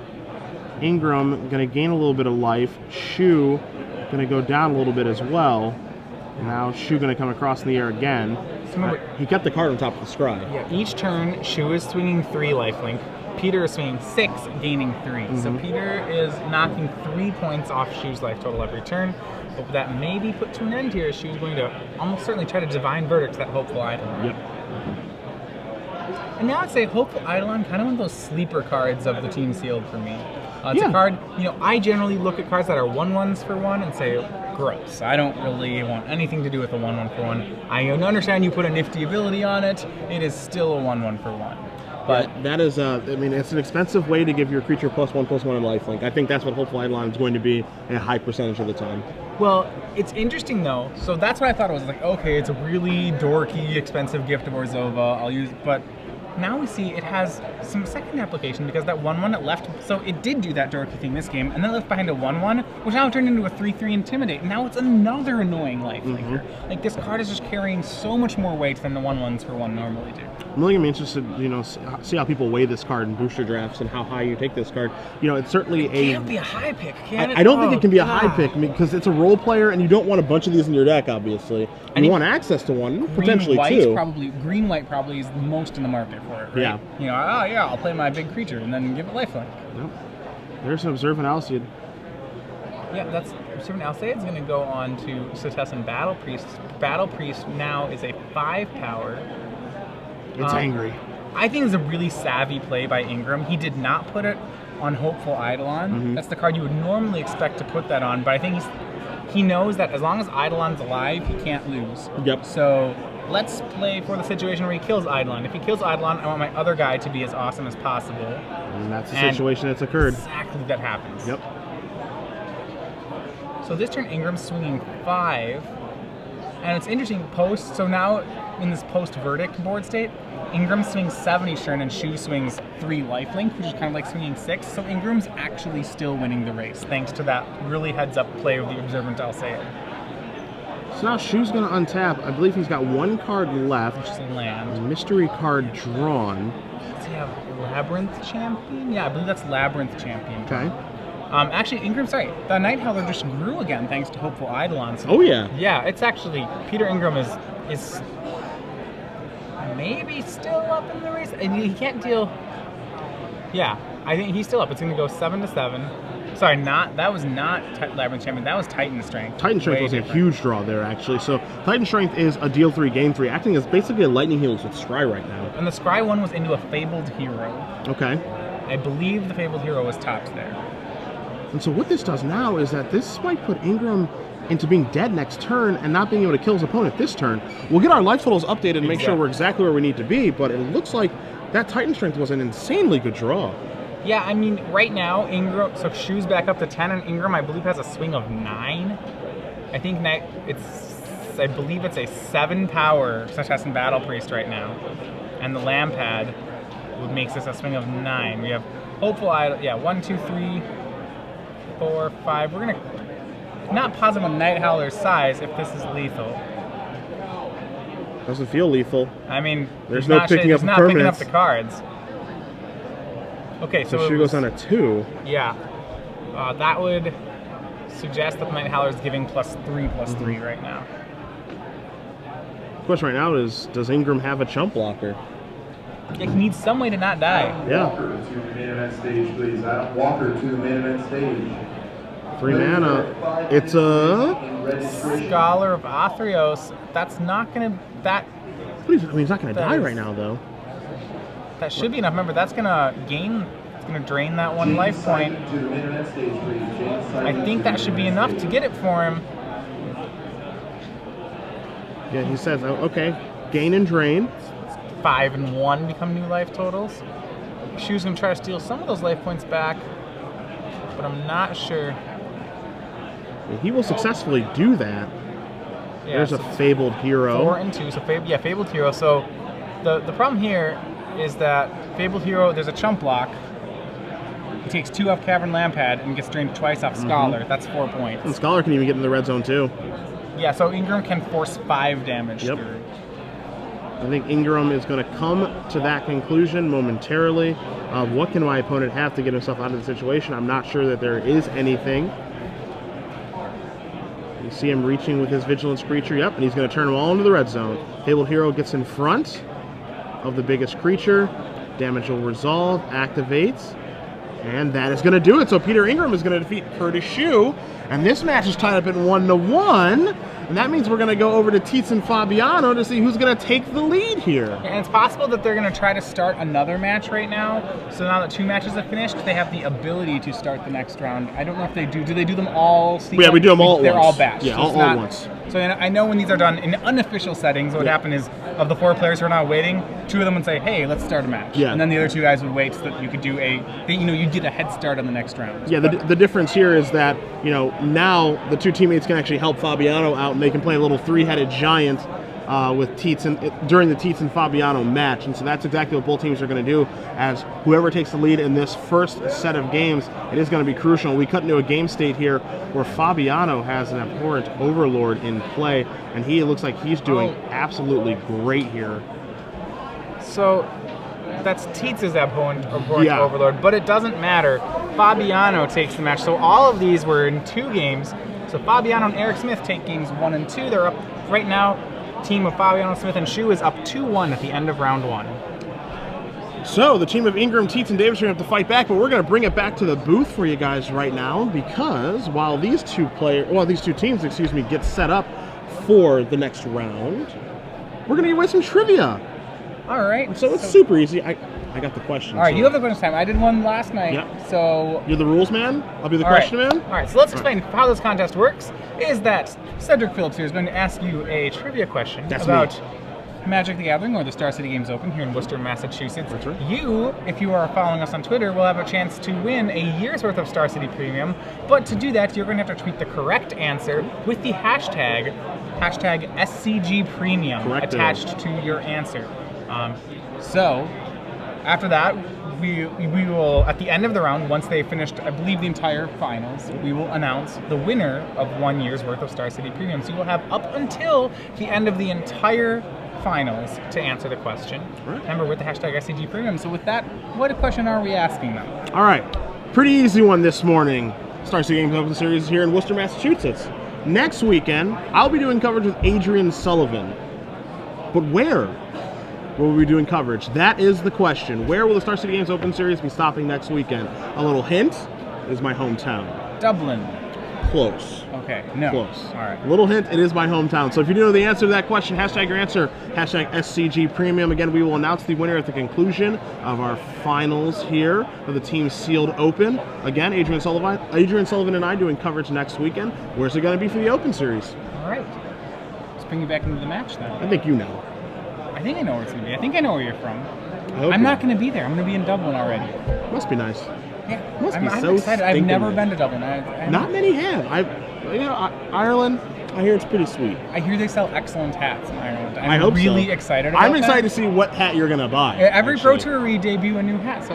Ingram going to gain a little bit of life. Sheu going to go down a little bit as well. Now Sheu going to come across in the air again. He kept the card on top of the scry. Yeah, each turn, Sheu is swinging 3 lifelink. Peter is swinging 6, gaining 3. So Peter is knocking 3 points off Sheu's life total every turn. But that maybe put to an end here. Sheu's going to almost certainly try to Divine Verdict that Hopeful Eidolon. Yep. And now I'd say Hopeful Eidolon, kind of one of those sleeper cards of the Team Sealed for me. It's a card, I generally look at cards that are 1/1s for 1 and say, gross. I don't really want anything to do with a 1/1 for 1. I understand you put a nifty ability on it. It is still a 1/1 for 1. But yeah, that is, it's an expensive way to give your creature +1/+1 in lifelink. I think that's what Hopeful Eidolon is going to be a high percentage of the time. Well, it's interesting though. So that's what I thought it was like. Okay, it's a really dorky, expensive gift of Orzhova. I'll use, but now we see it has some second application because that 1/1 it left. So it did do that dorky thing this game, and then it left behind a 1/1, which now turned into a 3/3 Intimidate. And now it's another annoying lifelinker. Like this card is just carrying so much more weight than the 1/1s for 1 normally do. I'm really interested, see how people weigh this card in booster drafts and how high you take this card. It's certainly it can't be a high pick, can it? I don't think it can be a high pick because it's a role player and you don't want a bunch of these in your deck, obviously. And you want access to one, potentially two. Green-white probably is the most in the market for it, right? Yeah. I'll play my big creature and then give it lifelink. Yep. There's an Observant Alseid. Yeah, that's Observant Alseid is going to go on to Setessan Battle Priest. Battle Priest now is a 5-power. It's angry. I think it's a really savvy play by Ingram. He did not put it on Hopeful Eidolon. That's the card you would normally expect to put that on, but I think he knows that as long as Eidolon's alive, he can't lose. Yep. So let's play for the situation where he kills Eidolon. If he kills Eidolon, I want my other guy to be as awesome as possible. And that's the situation that's occurred. Exactly that happens. Yep. So this turn, Ingram's swinging 5. And it's interesting, so now in this post-verdict board state, Ingram swings 7 each turn and Sheu swings 3 lifelink, which is kind of like swinging 6. So Ingram's actually still winning the race, thanks to that really heads-up play of the Observant Alseid. So now Sheu's going to untap. I believe he's got 1 card left. Which is land. Mystery card drawn. Does he have Labyrinth Champion? Yeah, I believe that's Labyrinth Champion. Okay. Actually, Ingram, the Night Howler just grew again thanks to Hopeful Eidolon. So yeah, it's actually, Peter Ingram is maybe still up in the race. And he can't deal. Yeah, I think he's still up. It's going to go 7-7. Sorry, that was not Labyrinth Champion. That was Titan Strength. Titan Strength was a huge draw there, actually. So Titan Strength is a deal 3, gain 3, acting as basically a Lightning Helix with Scry right now. And the Scry one was into a Fabled Hero. Okay. I believe the Fabled Hero was topped there. And so what this does now is that this might put Ingram into being dead next turn and not being able to kill his opponent this turn. We'll get our life totals updated and make sure we're exactly where we need to be, but it looks like that Titan Strength was an insanely good draw. Yeah, I mean, right now, Ingram, so Sheu's back up to 10, and Ingram, I believe, has a swing of 9. I think I believe it's a 7-power Setessan Battle Priest right now. And the Lampad makes this a swing of 9. We have Hopeful Idol, 1, 2, 3, 4, 5. We're gonna not pause him on Night Howler's size if this is lethal. Doesn't feel lethal. I mean, there's no picking up permanents. Picking up the cards. Okay, so Sheu goes on a 2. Yeah, that would suggest that the Night Howler is giving +3/+3 right now. question right now is, does Ingram have a chump blocker? He needs some way to not die. Yeah. Walker to the main event stage, please. Adam Walker to the main event stage. 3 mana. It's a... Scholar of Athreos. That's not going to... He's not going to die right now, though. That should be enough. Remember, that's going to gain... It's going to drain that 1 life point. I think that should be enough to get it for him. Yeah, he says, okay, gain and drain. 5 and 1 become new life totals. Sheu's going to try to steal some of those life points back, but I'm not sure. He will successfully do that. Yeah, There's a Fabled Hero. 4 and 2, so Fabled Hero. So the problem here is that Fabled Hero, there's a chump block. He takes 2 off Cavern Lampad and gets drained twice off Scholar. That's 4 points. And Scholar can even get in the red zone, too. Yeah, so Ingram can force 5 damage through. I think Ingram is going to come to that conclusion momentarily. What can my opponent have to get himself out of the situation? I'm not sure that there is anything. You see him reaching with his Vigilance Creature. Yep, and he's going to turn them all into the red zone. Fabled Hero gets in front of the biggest creature. Damage will resolve, activates, and that is going to do it. So Peter Ingram is going to defeat Curtis Sheu, and this match is tied up at 1-1. And that means we're going to go over to Tietze and Fabiano to see who's going to take the lead here. And it's possible that they're going to try to start another match right now. So now that 2 matches have finished, they have the ability to start the next round. I don't know if they do. Do they do them all? Yeah, we do them all at once. They're all batched. Yeah, so all at once. So I know when these are done in unofficial settings, what would happen is, of the 4 players who are now waiting, 2 of them would say, hey, let's start a match. Yeah. And then the other 2 guys would wait so that you could do you'd get a head start on the next round. Yeah, the difference here is that, now the 2 teammates can actually help Fabiano out, and they can play a little 3-headed giant with Tietze during the Tietze and Fabiano match. And so that's exactly what both teams are going to do, as whoever takes the lead in this first set of games, it is going to be crucial. We cut into a game state here where Fabiano has an Abhorrent Overlord in play, and he looks like he's doing absolutely great here. So that's Tietze's Abhorrent Overlord, but it doesn't matter. Fabiano takes the match. So all of these were in 2 games. So Fabiano and Eric Smith take games 1 and 2. They're up right now. Team of Fabiano, Smith, and Sheu is up 2-1 at the end of round 1. So the team of Ingram, Tietze, and Davis are going to have to fight back, but we're going to bring it back to the booth for you guys right now, because while these two teams get set up for the next round, we're going to give away some trivia. All right. So it's super easy. I got the question. All right, you have the question time. I did one last night. Yep. So you're the rules man. I'll be the question man. All right. So let's explain how this contest works. Is that Cedric Phillips here is going to ask you a trivia question about Magic the Gathering or the Star City Games Open here in Worcester, Massachusetts. That's right. You, if you are following us on Twitter, will have a chance to win a year's worth of Star City Premium. But to do that, you're going to have to tweet the correct answer with the hashtag SCG Premium attached to your answer. So after that, we will, at the end of the round, once they've finished, I believe, the entire finals, we will announce the winner of 1 year's worth of Star City Premium. So you will have up until the end of the entire finals to answer the question. Right. Remember, with the hashtag SCG Premium. So with that, what question are we asking them? All right. Pretty easy one this morning. Star City Games Open Series here in Worcester, Massachusetts. Next weekend, I'll be doing coverage with Adrian Sullivan. But where will we be doing coverage? That is the question. Where will the Star City Games Open Series be stopping next weekend? A little hint is my hometown. Dublin. Close. Okay, no. Close. All right. A little hint, it is my hometown. So if you do know the answer to that question, hashtag your answer, hashtag SCG Premium. Again, we will announce the winner at the conclusion of our finals here of the Team Sealed Open. Again, Adrian Sullivan and I doing coverage next weekend. Where's it going to be for the Open Series? All right. Let's bring you back into the match then. I think you know. I think I know where it's going to be. I think I know where you're from. I'm not going to be there. I'm going to be in Dublin already. Must be nice. Yeah. Must be I'm so excited. I've never nice. been to Dublin. Not many have. Ireland, I hear it's pretty sweet. I hear they sell excellent hats in Ireland. I hope really so. excited about I'm excited that. to see what hat you're going to buy. Every Pro Tour we debut a new hat, so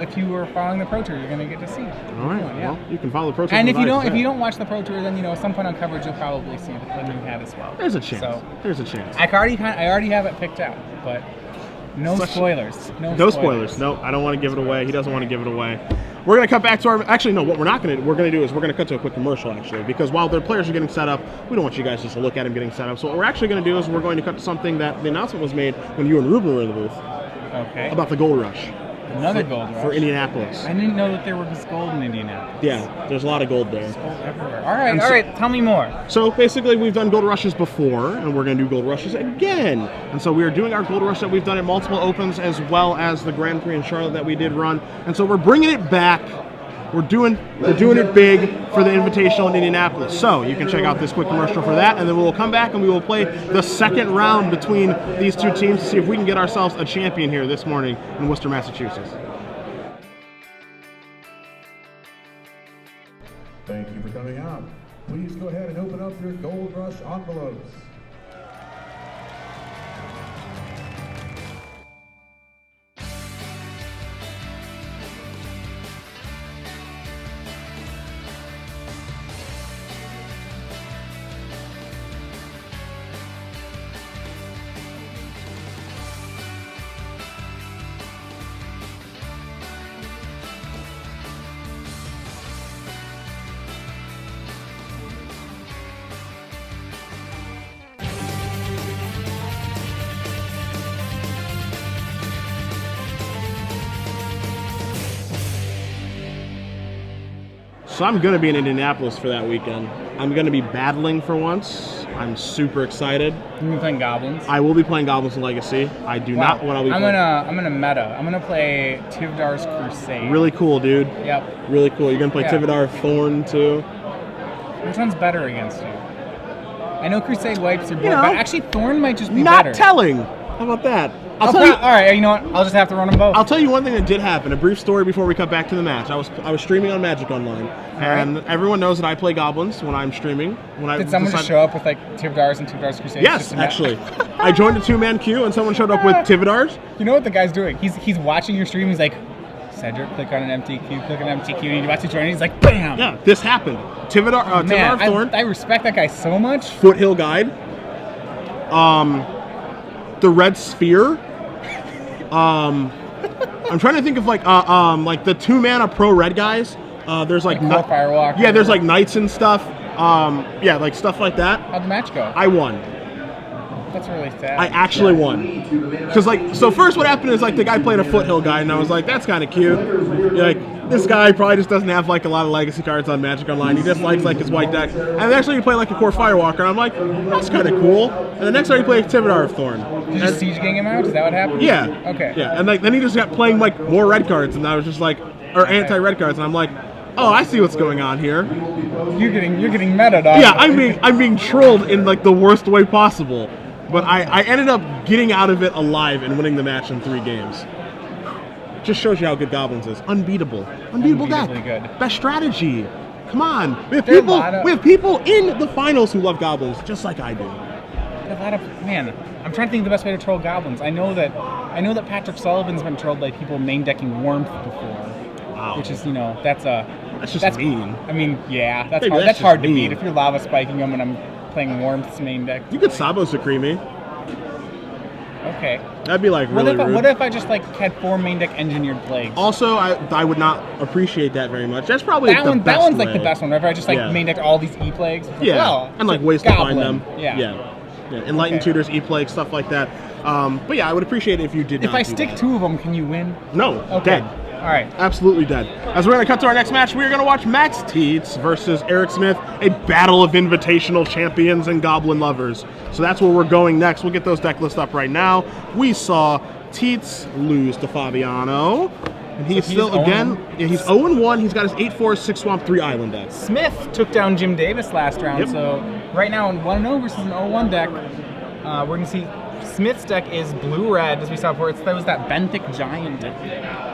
if you were following the Pro Tour, you're going to get to see it. All right. Yeah. Well, you can follow the Pro Tour. And if you don't watch the Pro Tour, then at some point on coverage you'll probably see the new hat as well. There's a chance. So, there's a chance. I already have it picked out, but no spoilers. No spoilers. No, I don't want to give it away. He doesn't want to give it away. we're going to cut back to our... Actually, no, what we're not going to do, we're going to do is we're going to cut to a quick commercial, actually, because while the players are getting set up, we don't want you guys just to look at them getting set up. So what we're actually going to do is we're going to cut to something that the announcement was made when you and Ruben were in the booth. Okay. About the gold rush. Another gold rush. For Indianapolis. I didn't know that there was gold in Indianapolis. Yeah, there's a lot of gold there. There's gold everywhere. All right, tell me more. So basically, we've done gold rushes before, and we're going to do gold rushes again. And so we are doing our gold rush that we've done at multiple opens, as well as the Grand Prix in Charlotte that we did run. And so we're bringing it back. We're doing it big for the Invitational in Indianapolis. So you can check out this quick commercial for that, and then we will come back and we will play the second round between these two teams to see if we can get ourselves a champion here this morning in Worcester, Massachusetts. Thank you for coming out. Please go ahead and open up your Gold Rush envelopes. So I'm going to be in Indianapolis for that weekend. I'm going to be battling for once. I'm super excited. You're playing Goblins? I will be playing Goblins in Legacy. I do not what I'll be playing. I'm gonna meta. I'm gonna play Tivdar's Crusade. Really cool, dude. Yep. Really cool. You're going to play Tivdar Thorn too? Which one's better against you? I know Crusade wipes your board, but actually Thorn might just be not better. telling. How about that? I'll tell you. All right, you know what? I'll just have to run them both. I'll tell you one thing that did happen. A brief story before we cut back to the match. I was streaming on Magic Online, and everyone knows that I play Goblins when I'm streaming. Did someone just show up with like Tivdars and Tivdar's Crusade? Yes, actually. I joined a 2-man queue, and someone showed up with Tivdars. You know what the guy's doing? He's watching your stream. He's like, Cedric, click on an empty queue, click on an empty queue, and he watches you join. And he's like, bam! Yeah, this happened. Tivdar Thorn. I respect that guy so much. Foothill Guide. The Red Sphere. I'm trying to think of like the 2-mana pro red guys. There's like Firewalk. Yeah, there's like knights and stuff. Yeah, like stuff like that. How'd the match go? I won. That's really sad. I actually won. Because like, so first what happened is like the guy played a Foothill guy, and I was like, that's kind of cute. Like, this guy probably just doesn't have like a lot of legacy cards on Magic Online. He just likes like his white deck. And then actually he played like a core Firewalker, and I'm like, that's kind of cool. And the next time he played Tivdar Thorn. Did you siege gang him out? Is that what happened? Yeah. Okay. Yeah, and like then he just got playing like more red cards, and I was just like, or anti-red cards, and I'm like, oh, I see what's going on here. You're getting meta, dog. Yeah, I'm being trolled in like the worst way possible. But I ended up getting out of it alive and winning the match in 3 games. Just shows you how good Goblins is. Unbeatable deck. Good. Best strategy. Come on. We have people in the finals who love Goblins, just like I do. Man, I'm trying to think of the best way to troll Goblins. I know that Patrick Sullivan's been trolled by people main decking Warmth before. Wow. Which is, that's just mean. I mean, yeah, that's Maybe hard. That's hard to mean. beat if you're lava spiking them when I'm playing Warmth's main deck. You could Sabos Decree me. Okay. That'd be like really rude. What if I just like had 4 main deck engineered plagues? Also, I would not appreciate that very much. That's probably that one's like the best one. Whenever I just like main deck all these E-plagues. Yeah, and like ways to find them. Yeah. Enlightened Tutors, E-plague, stuff like that. But yeah, I would appreciate it if you did. If I stick 2 of them, can you win? No. Okay. Dead. All right. Absolutely dead. As we're going to cut to our next match, we're going to watch Max Tietze versus Eric Smith, a battle of invitational champions and goblin lovers. So that's where we're going next. We'll get those deck lists up right now. We saw Tietze lose to Fabiano. And he's he's 0-1. He's got his 8-4, 6-swamp, 3 island deck. Smith took down Jim Davis last round. Yep. So right now, 1-0 versus an 0-1 deck. We're going to see Smith's deck is blue-red, as we saw before. That was that Benthic Giant deck.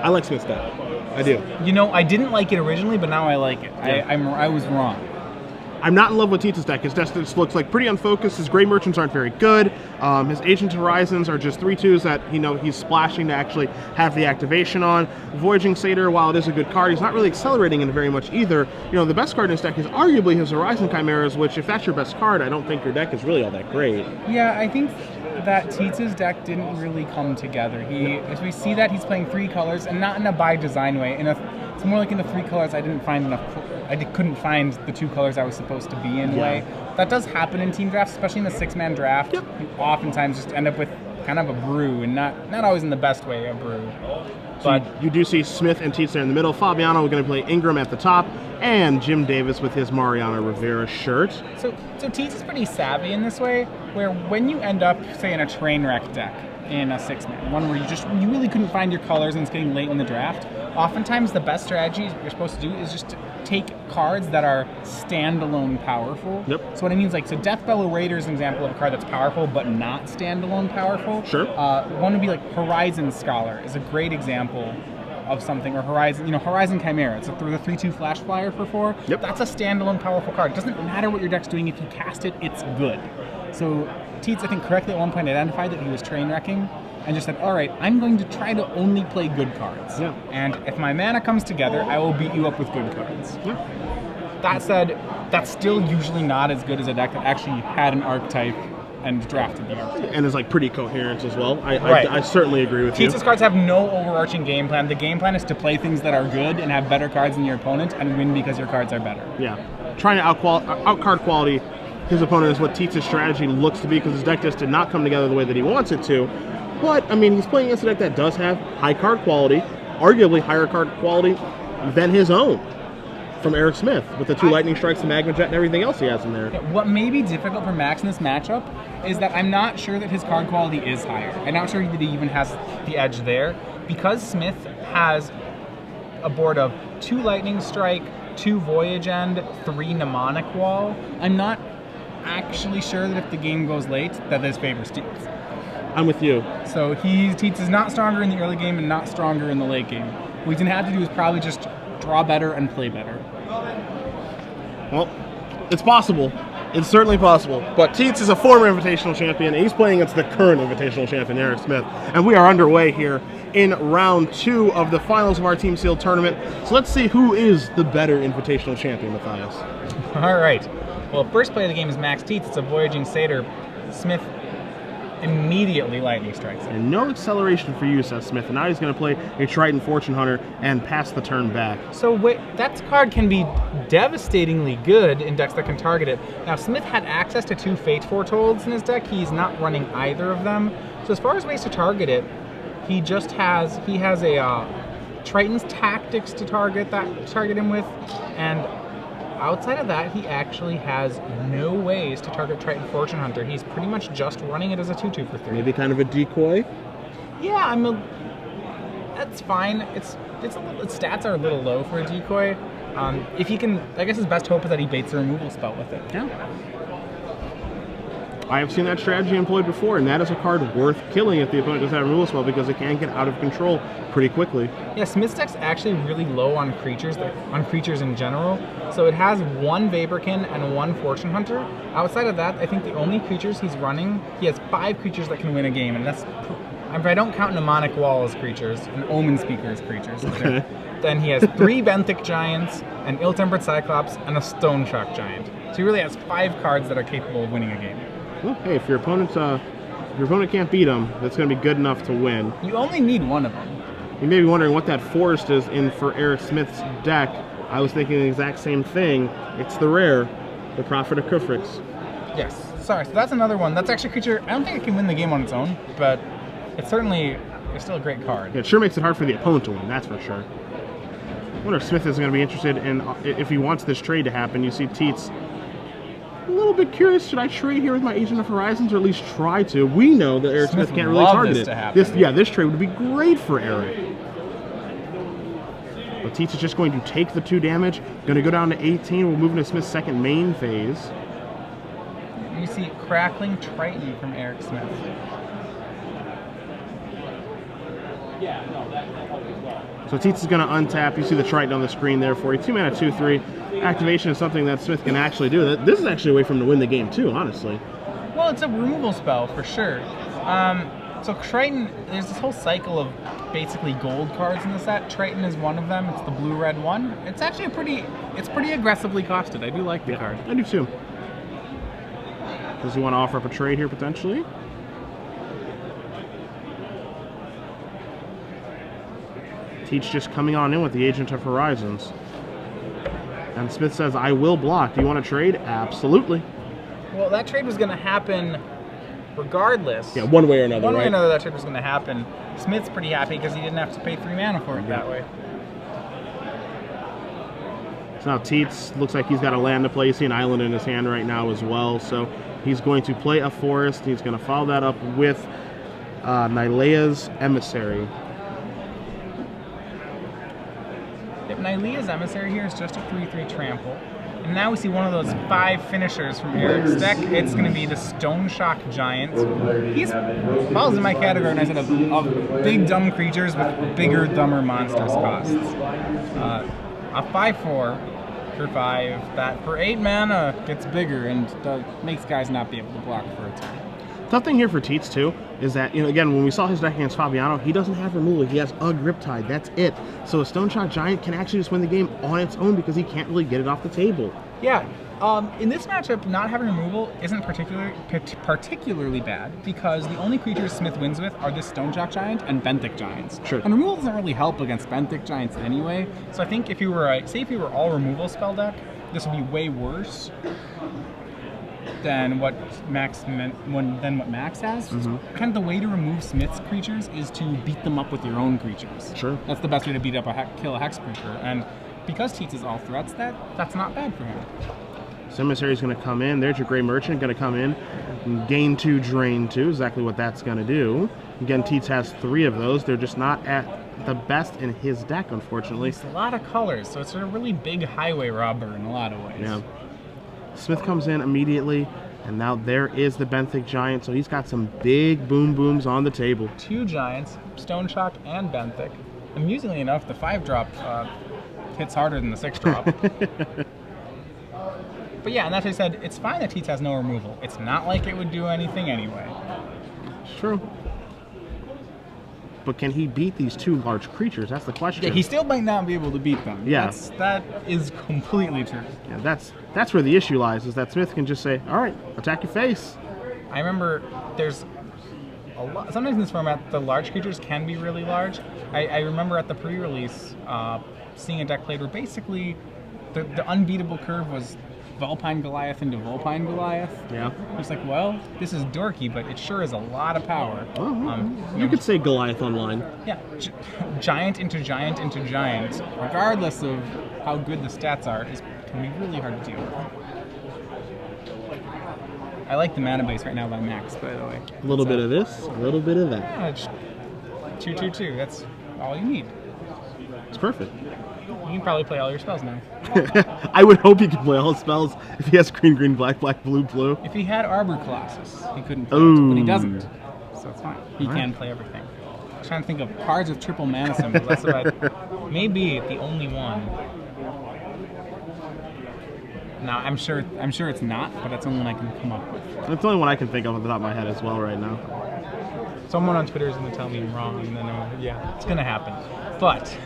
I like Smith's deck. I do. I didn't like it originally, but now I like it. Yeah. I was wrong. I'm not in love with Tietze's deck. His deck just looks like pretty unfocused. His Gray Merchants aren't very good. His Ancient Horizons are just 3/2s that he's splashing to actually have the activation on. Voyaging Satyr, while it is a good card, he's not really accelerating it very much either. The best card in his deck is arguably his Horizon Chimeras, which if that's your best card, I don't think your deck is really all that great. Yeah, I think that Tietze's deck didn't really come together. As we see that he's playing 3 colors, and not in a by design way, in a It's more like in the 3 colors. I didn't find enough. Couldn't find the 2 colors I was supposed to be in. Yeah. Way that does happen in team drafts, especially in the 6-man draft. Yep. You oftentimes just end up with kind of a brew, and not always in the best way a brew. So But you do see Smith and Tietze in the middle. Fabiano is going to play Ingram at the top, and Jim Davis with his Mariano Rivera shirt. So Tietze is pretty savvy in this way, where when you end up, say, in a train wreck deck in a 6-man, one where you really couldn't find your colors and it's getting late in the draft, oftentimes the best strategy you're supposed to do is just to take cards that are standalone powerful. Yep. So what I mean is so Deathbellow Raider is an example of a card that's powerful but not standalone powerful. Sure. One would be like Horizon Scholar is a great example of something, or Horizon Chimera. It's a 3/2 flash flyer for 4. Yep. That's a standalone powerful card. It doesn't matter what your deck's doing. If you cast it, it's good. So Tietze, I think, correctly at one point identified that he was train wrecking and just said, all right, I'm going to try to only play good cards. Yeah. And if my mana comes together, I will beat you up with good cards. Yeah. That said, that's still usually not as good as a deck that actually had an archetype and drafted the archetype. And is like pretty coherent as well. Right. I certainly agree with you. Tietze's cards have no overarching game plan. The game plan is to play things that are good and have better cards than your opponent and win because your cards are better. Yeah. Trying to outcard quality his opponent is what Tietze's strategy looks to be, because his deck just did not come together the way that he wants it to. But, I mean, he's playing against a deck that does have high card quality, arguably higher card quality than his own from Eric Smith, with the 2 Lightning Strikes, the Magma Jet, and everything else he has in there. What may be difficult for Max in this matchup is that I'm not sure that his card quality is higher. I'm not sure that he even has the edge there. Because Smith has a board of 2 Lightning Strike, 2 Voyage End, 3 Mnemonic Wall, I'm not actually sure that if the game goes late, that this favors Tietze. I'm with you. So Tietze is not stronger in the early game and not stronger in the late game. What he's going to have to do is probably just draw better and play better. Well, it's possible. It's certainly possible. But Tietze is a former Invitational champion, and he's playing against the current Invitational champion, Eric Smith. And we are underway here in round 2 of the finals of our Team Seal tournament. So let's see who is the better Invitational champion, Matthias. All right. Well, first play of the game is Max Tietze. It's a Voyaging Satyr. Smith immediately Lightning Strikes him. And no acceleration for you, says Smith. And now he's going to play a Triton Fortune Hunter and pass the turn back. So wait, that card can be devastatingly good in decks that can target it. Now, Smith had access to 2 Fate Foretold's in his deck. He's not running either of them. So as far as ways to target it, he has a Triton's Tactics to target him with, and outside of that, he actually has no ways to target Triton Fortune Hunter. He's pretty much just running it as a 2/2 for 3. Maybe kind of a decoy? Yeah, that's fine. Its stats are a little low for a decoy. If he can, I guess his best hope is that he baits a removal spell with it. Yeah. I have seen that strategy employed before, and that is a card worth killing if the opponent doesn't have a removal spell, because it can get out of control pretty quickly. Yeah, Smith's deck's actually really low on creatures in general. So it has 1 Vaporkin and 1 Fortune Hunter. Outside of that, I think the only creatures he's running, he has 5 creatures that can win a game, and that's, if I don't count Mnemonic Wall as creatures and Omen Speaker as creatures. Okay. Then he has 3 Benthic Giants, an Ill-Tempered Cyclops, and a Stone Shock Giant. So he really has 5 cards that are capable of winning a game. Well, hey, if your opponent can't beat him, that's going to be good enough to win. You only need 1 of them. You may be wondering what that forest is in for Eric Smith's deck. I was thinking the exact same thing. It's the rare, the Prophet of Kufrix. Yes. Sorry, so that's another one. That's actually a creature, I don't think it can win the game on its own, but it's still a great card. Yeah, it sure makes it hard for the opponent to win, that's for sure. I wonder if Smith is going to be interested in, if he wants this trade to happen. You see Tietze a little bit curious, should I trade here with my Agent of Horizons, or at least try to? We know that Eric Smith can't really target this it. To happen. This trade would be great for Eric. But Tietze is just going to take the 2 damage, going to go down to 18. We'll move into Smith's second main phase. You see Crackling Triton from Eric Smith. So Tietze is going to untap. You see the Triton on the screen there for you. 2 mana, 2/3. Activation is something that Smith can actually do. This is actually a way for him to win the game too, honestly. Well, it's a removal spell for sure. So Triton, there's this whole cycle of basically gold cards in the set. Triton is one of them. It's the blue-red one. It's actually it's pretty aggressively costed. I do like the card. I do too. Does he want to offer up a trade here potentially? Tietze just coming on in with the Agent of Horizons. And Smith says, I will block. Do you want to trade? Absolutely. Well, that trade was going to happen regardless. Yeah, one way or another, One way right? or another, that trade was going to happen. Smith's pretty happy because he didn't have to pay 3 mana for it that way. So now Tietze looks like he's got a land to play. You see an island in his hand right now as well. So he's going to play a forest. He's going to follow that up with Nylea's Emissary. Yep, Nylea's Emissary here is just a 3/3 trample. And now we see one of those 5 finishers from Eric's deck. It's going to be the Stone Shock Giant. He falls in my category, and I said of big dumb creatures with bigger, dumber monsters costs. A 5/4 for 5 that for 8 mana gets bigger and makes guys not be able to block for a turn. Tough thing here for Tietze too is that, you know, again, when we saw his deck against Fabiano, he doesn't have removal. He has Ugg Riptide. That's it. So a Stone Shock Giant can actually just win the game on its own because he can't really get it off the table. Yeah. In this matchup, not having removal isn't particularly bad because the only creatures Smith wins with are this Stone Shock Giant and Benthic Giants. Sure. And removal doesn't really help against Benthic Giants anyway. So I think if you were if you were all removal spell deck, this would be way worse than what Max has. Kind of the way to remove Smith's creatures is to beat them up with your own creatures. Sure. That's the best way to beat up kill a Hex creature. And because Tietze is all threats, that's not bad for him. Emissary is going to come in. There's your Gray Merchant going to come in. Gain 2, drain 2. Exactly what that's going to do. Again, Tietze has 3 of those. They're just not at the best in his deck, unfortunately. It's a lot of colors, so it's a really big highway robber in a lot of ways. Yeah. Smith comes in immediately, and now there is the Benthic Giant. So he's got some big booms on the table. 2 giants, Stone Shock and Benthic. Amusingly enough, the 5-drop hits harder than the 6-drop. But yeah, and that's what I said, it's fine that Tietze has no removal. It's not like it would do anything anyway. True. But can he beat these 2 large creatures? That's the question. Yeah, he still might not be able to beat them. Yeah. That is completely true. Yeah, that's where the issue lies, is that Smith can just say, all right, attack your face. I remember there's a lot, sometimes in this format, the large creatures can be really large. I remember at the pre-release seeing a deck played where basically the unbeatable curve was Vulpine Goliath into Vulpine Goliath. Yeah. It's like, well, this is dorky, but it sure is a lot of power. You could say Goliath online. Yeah, giant into giant into giant, regardless of how good the stats are, can be really hard to deal with. I like the mana base right now by Max, by the way. A little bit of this, a little bit of that. Yeah, it's 2/2/2. That's all you need. It's perfect. You can probably play all your spells now. I would hope he could play all his spells if he has green, black, blue. If he had Arbor Colossus, he couldn't play it, but he doesn't. So it's fine. He can play everything. I was trying to think of cards with triple mana symbols. That's about maybe the only one. Now I'm sure it's not, but that's the only one I can come up with. That's the only one I can think of off the top of my head as well right now. Someone on Twitter is going to tell me I'm wrong, and then yeah, it's going to happen. But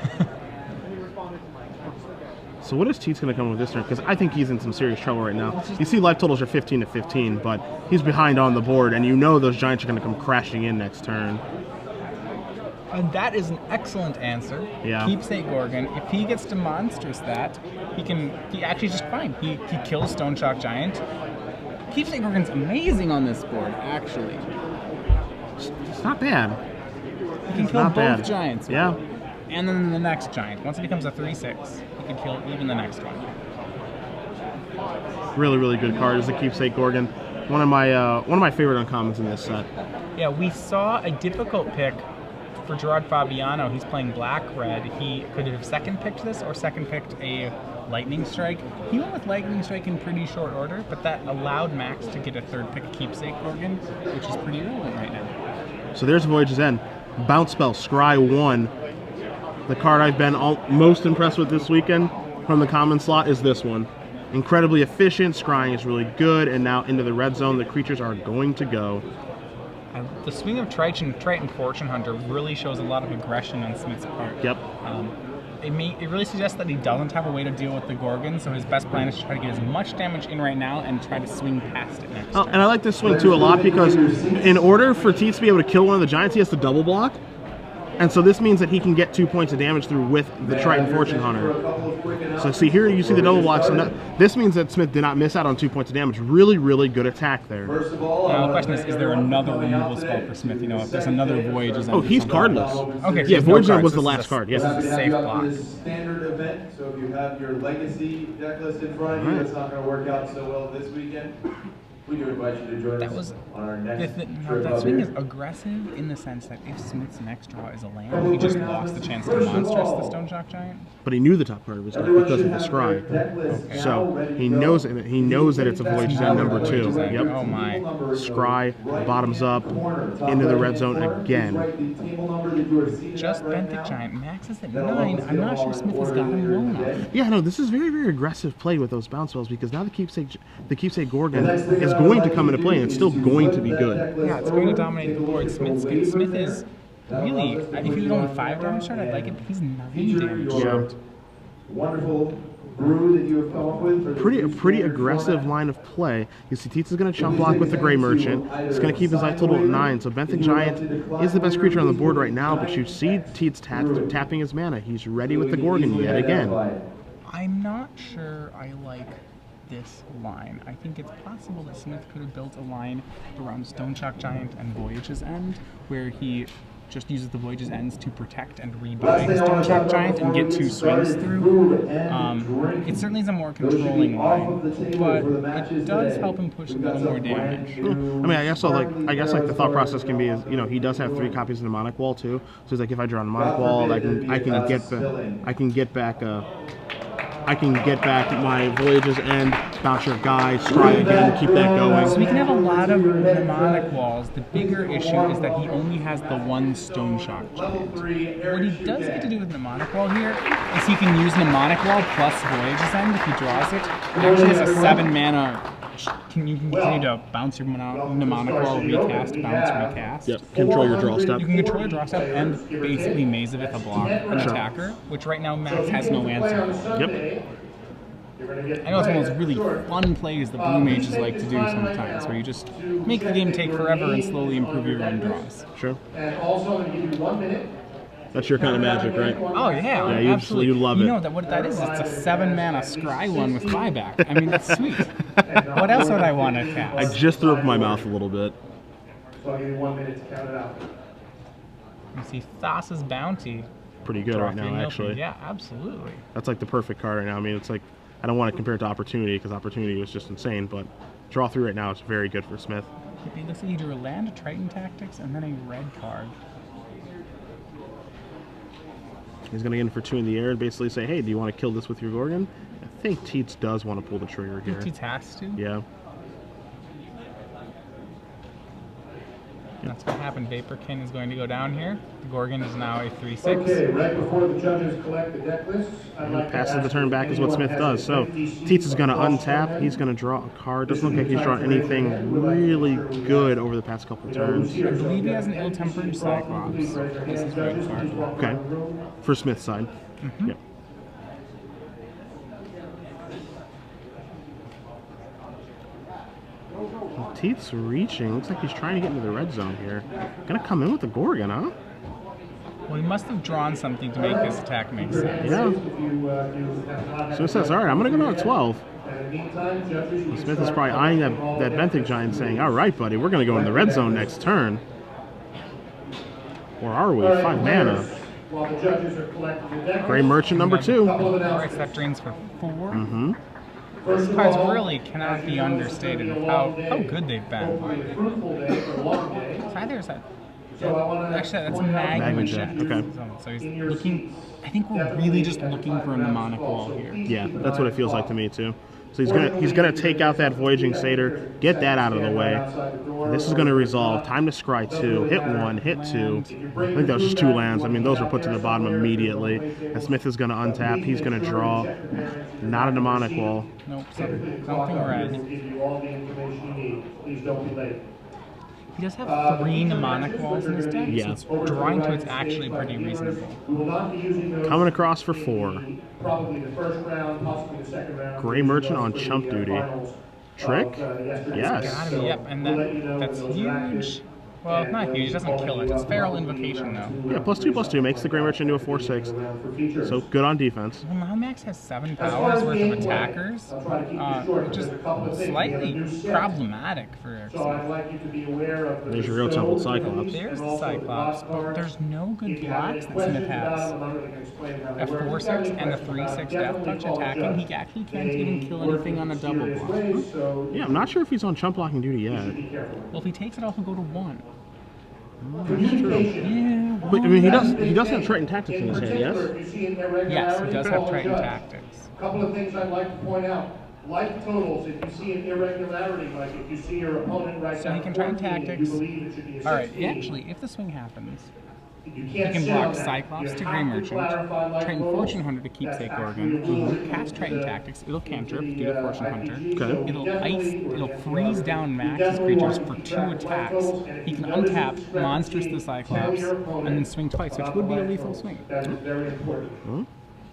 so what is Tietze going to come with this turn? Because I think he's in some serious trouble right now. You see life totals are 15 to 15, but he's behind on the board, and you know those giants are going to come crashing in next turn. And that is an excellent answer. Yeah. Keepsake Gorgon. If he gets to monstrous that, he actually just fine. He kills Stone Shock Giant. Keepsake Gorgon's amazing on this board, actually. It's not bad. He can kill both giants. Yeah. And then the next giant. Once it becomes a 3/6, he can kill even the next one. Really, really good card is the Keepsake Gorgon. One of my favorite uncommons in this set. Yeah, we saw a difficult pick for Gerard Fabiano. He's playing black-red. He could have second-picked this or second-picked a Lightning Strike. He went with Lightning Strike in pretty short order, but that allowed Max to get a third pick Keepsake Gorgon, which is pretty relevant right now. So there's Voyage's End. Bounce Spell, Scry 1. The card I've been most impressed with this weekend from the common slot is this one. Incredibly efficient, scrying is really good, and now into the red zone, the creatures are going to go. The swing of Triton Fortune Hunter really shows a lot of aggression on Smith's part. Yep. It really suggests that he doesn't have a way to deal with the Gorgon, so his best plan is to try to get as much damage in right now and try to swing past it next turn. And I like this swing too a lot because in order for Tietze to be able to kill one of the giants, he has to double block. And so this means that he can get 2 points of damage through with the Triton Fortune Hunter. So see here, you see the double block. So this means that Smith did not miss out on 2 points of damage. Really, really good attack there. Now the question is there another removal spell for Smith? You know, if there's another Voyage's End. Oh, he's cardless. Okay, so yeah, Voyage's End End was the last card. This Yeah. is a safe block. This standard event, so if you have your legacy deck list in front of you, that's not going to work out so well this weekend. We do invite you to join us on our next trip that up swing here. is aggressive in the sense that if Smith's next draw is a land, he just lost the chance to monstrous the Stone Shock Giant. But he knew the top card was deck because of the scry. Okay. So he knows it. He knows that it's a Voyage's End number 2. Voyage's End. Yep. Oh my. Scry, bottoms up, into the red zone again. Just Benthic Giant maxes at 9. I'm not sure Smith has got him low enough. Yeah, no, this is very, very aggressive play with those bounce spells because now the keepsake Gorgon is going to come into play and it's still going to be good. Yeah, it's going to dominate the board. Smith is really, if he was only 5 damage short, I'd like it, but he's 9 damage short. Wonderful brew that you have come up with. For Pretty aggressive line of play. You see Tietze is going to chump block with the Gray Merchant. He's going to keep his life total at 9. So Benthic Giant is the best creature on the board right now, but you see Tietze tapping his mana. He's ready with the Gorgon yet again. I'm not sure I like this line. I think it's possible that Smith could have built a line around Stone Shock Giant and Voyage's End, where he just uses the Voyage's Ends to protect and rebuy his Stone Shock Giant and get 2 swings through. It certainly is a more controlling line, but it does help him push a little more damage. I mean, I guess the thought process can be is, you know, he does have 3 copies of the Mnemonic Wall too. So he's like, if I draw a Mnemonic Wall, I can get back my Voyage's End, bounce your guy, scry again, keep that going. So we can have a lot of mnemonic walls. The bigger issue is that he only has the 1 Stone Shock Giant. What he does get to do with mnemonic wall here is he can use mnemonic wall plus Voyage's End if he draws it. It actually has a 7 mana. You can continue to bounce your mnemonic wall, recast, bounce, recast. Yep, control your draw step. You can control your draw step and basically maze of it a block, an attacker, which right now Max has no answer for. Yep. I know it's one of those really fun plays that Blue Mages like to do sometimes, where you just make the game take forever and slowly improve your own draws. Sure. And also, I'm going to give you 1 minute. That's your kind of magic, right? Oh yeah, Yeah, absolutely. you love it. You know that what that is? It's a 7 mana scry one with buyback. I mean, that's sweet. What else would I want to cast? I just threw up my mouth a little bit. So I'll give you 1 minute to count it out. You see Thassa's Bounty. Pretty good right now, actually. Yeah, absolutely. That's like the perfect card right now. I mean, it's like, I don't want to compare it to Opportunity because Opportunity was just insane, but draw 3 right now is very good for Smith. It looks like he drew a land, a Triton Tactics, and then a red card. He's going to get in for 2 in the air and basically say, hey, do you want to kill this with your Gorgon? I think Tietze does want to pull the trigger here. Tietze has to? Yeah. That's what happened. Vaporkin is going to go down here. The Gorgon is now a 3/6. Okay, right before the judges collect the deck lists, I'd like to Passes ask the turn back is what Smith does. So Tietze is going to untap. He's going to draw a card. Doesn't look like he's drawn anything really good over the past couple of turns. I believe he has an ill-tempered Cyclops. This is red card. Okay. For Smith's side. Mm-hmm. Yep. Tietze reaching. Looks like he's trying to get into the red zone here. Gonna come in with the Gorgon, huh? Well, he must have drawn something to make this attack make sense. Yeah. So it says, all right, I'm gonna go down to 12. Smith is probably eyeing that Benthic Giant saying, all right, buddy, we're gonna go in the red zone next turn. Or are we? 5 mana. Gray Merchant number 2. Alright, so that drains for 4. Mm-hmm. These cards really cannot be understated of how good they've been. So either is that... Actually, that's a Magma Jet. Okay. So he's looking... I think we're really just looking for a mnemonic wall here. Yeah, that's what it feels like to me too. So he's gonna take out that Voyaging Satyr, get that out of the way. This is gonna resolve. Time to scry 2. Hit 1, hit 2. I think that was just 2 lands. I mean, those were put to the bottom immediately. And Smith is gonna untap. He's gonna draw. Not a mnemonic wall. Nope, something red. He does have 3 mnemonic walls in his deck, Yeah. so drawing to it's actually pretty reasonable. Coming across for 4. Gray Merchant on chump duty. Trick? Yes. Gotta be, yep, and that's huge. Well, not huge. It doesn't kill it. It's Feral Invocation, though. Yeah, +2/+2 makes the Grey Merchant into a 4/6. So good on defense. Well, now Max has 7 powers worth of attackers, which is slightly problematic for Eric Smith. There's your real Temple Cyclops. There's the Cyclops, but there's no good blocks that Smith has. A 4/6 and a 3/6 Death Touch attacking, he actually can't even kill anything on a double block. Yeah, I'm not sure if he's on chump blocking duty yet. Well, if he takes it off, he'll go to 1. That's true. Yeah. But I mean, he does have Triton Tactics in his hand, yes? Yes, he does have Triton Tactics. A couple of things I'd like to point out. Life totals, if you see an irregularity, like if you see your opponent right So now, he can Triton 14, Tactics. you believe it should be a Alright, 16. actually, if the swing happens, You he can block Cyclops to Grey Merchant, Triton Fortune Hunter to Keepsake Organ, cast Triton Tactics, it'll cantrip due to Fortune Hunter, it'll freeze down Max's creatures for 2 attacks, he can untap Monstrous the Cyclops, and then swing twice, which would be a lethal swing. That is very important. Well,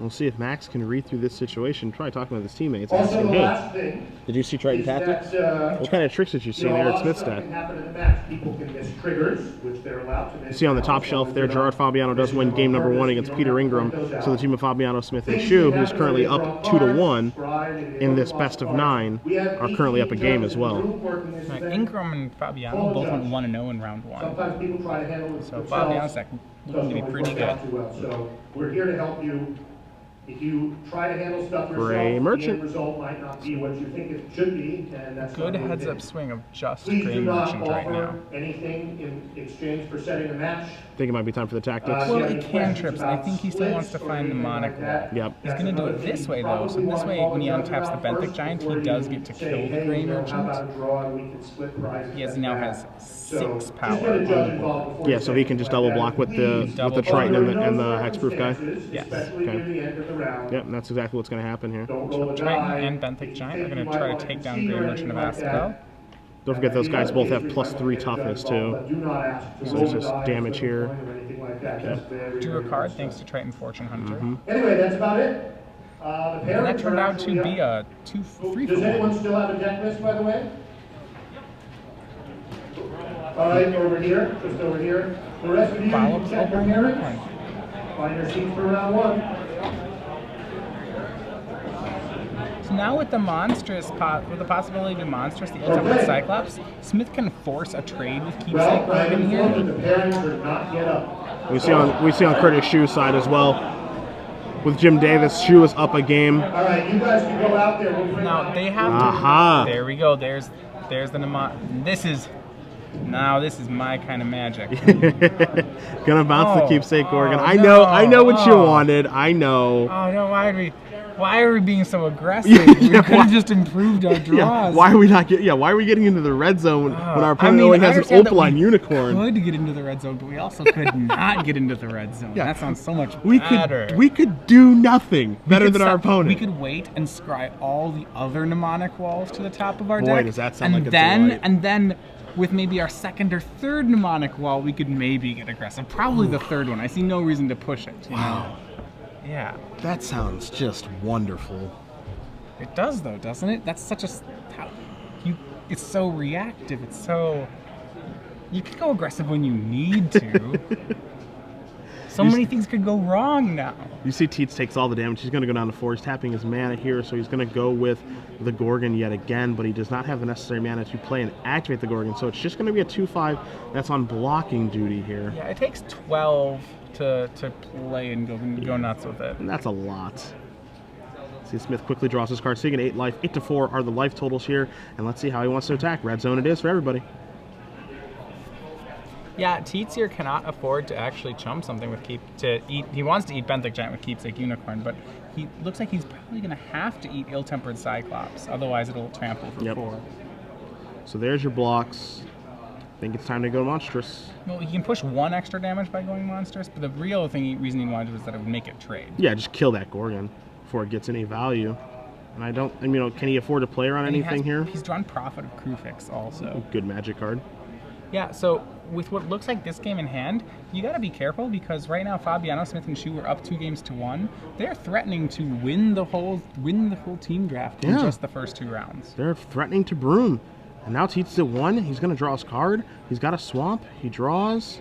we'll see if Max can read through this situation. Try talking with his teammates. Also, Asking, the hey, last thing did you see Triton is that, Tactics? What kind of tricks did you see in Eric Smith's deck? can happen in the match. People can miss triggers, which they're allowed to miss. See on the top shelf there, Gerard Fabiano does win game number 1 against Peter Ingram. So the team of Fabiano, Smith, and Sheu, who's currently up 2-1 in this best of 9, are currently up a game as well. Right, Ingram and Fabiano both went 1-0 in round 1. Sometimes people try to handle it So Fabiano's deck looking to be pretty good. So we're here to help you. If you try to handle stuff yourself, Grey Merchant. the end result might not be what you think it should be, and that's Good not what heads it up is. swing of just Please Grey do not Merchant right now. offer anything in exchange for setting a match. I think it might be time for the tactics. Well, it cantrips, and I think he still wants to find the Mnemonic Wall. Yep. He's going to do it this way, though. So this way, when he untaps the Benthic Giant, he does get to kill the Grey Merchant. He now has 6 power. Yeah, so he can just double block with the Triton and the Hexproof guy. Yes. Okay. Yep, that's exactly what's going to happen here. Triton and Benthic Giant are going to try to take down Grey Merchant of Asphodel. Don't forget those guys both have +3 toughness too. So there's just damage here. Drew a card thanks to Triton Fortune Hunter. Anyway, that's about it. And that turned out to be a 2-3 Does for anyone 1. still have a deck list, by the way? All right, over here, just over here. The rest of you, Follow-ups check your over in parents. Find your seats for round 1. So now with the monstrous, with the possibility of the monstrous, the ultimate Cyclops, Smith can force a trade with Keepsake Well, I Organ informed here. that the parents did not get up. We see on Curtis Sheu's side as well. With Jim Davis, Sheu is up a game. All right, you guys can go out there. We'll bring Now they have to. Aha! There we go. There's the mnemonic. This is my kind of magic. Gonna bounce the Oh, Keepsake Organ. oh, I know what you no. wanted. I know. Oh no! Why are we being so aggressive? We could have just improved our draws. Yeah, why are we not why are we getting into the red zone when our opponent only has an understand that Opaline we Unicorn? could get into the red zone, but we also could not get into the red zone. Yeah. That sounds so much We better. could do nothing better could than our stop- opponent. We could wait and scry all the other mnemonic walls to the top of our Boy, deck. does that sound and like a then, delight. And then, with maybe our second or third mnemonic wall, we could maybe get aggressive. Probably the third one. I see no reason to push it. You know? Yeah. That sounds just wonderful. It does, though, doesn't it? That's such a... It's so reactive. It's so... You can go aggressive when you need to. So many things could go wrong now. You see Tietze takes all the damage. He's going to go down to 4. He's tapping his mana here, so he's going to go with the Gorgon yet again, but he does not have the necessary mana to play and activate the Gorgon, so it's just going to be a 2/5 that's on blocking duty here. Yeah, it takes 12 to play and go nuts with it. And that's a lot. See, Smith quickly draws his card. So you get 8 life. 8 to 4 are the life totals here, and let's see how he wants to attack. Red zone it is for everybody. Yeah, Tietze here cannot afford to actually chump something with he wants to eat Benthic Giant with Keepsake Unicorn, but he looks like he's probably going to have to eat Ill-Tempered Cyclops, otherwise it'll trample for 4. So there's your blocks. I think it's time to go monstrous. Well, he can push 1 extra damage by going monstrous, but the real reason he wanted was that it would make it trade. Yeah, just kill that Gorgon before it gets any value. And can he afford to play around anything here? He's drawn Prophet of Krufix also. Good magic card. Yeah, so with what looks like this game in hand, you got to be careful because right now Fabiano, Smith, and Sheu are up 2-1. They're threatening to win the whole team draft in just the first 2 rounds. They're threatening to broom. And now Tietze at 1. He's going to draw his card. He's got a swamp. He draws.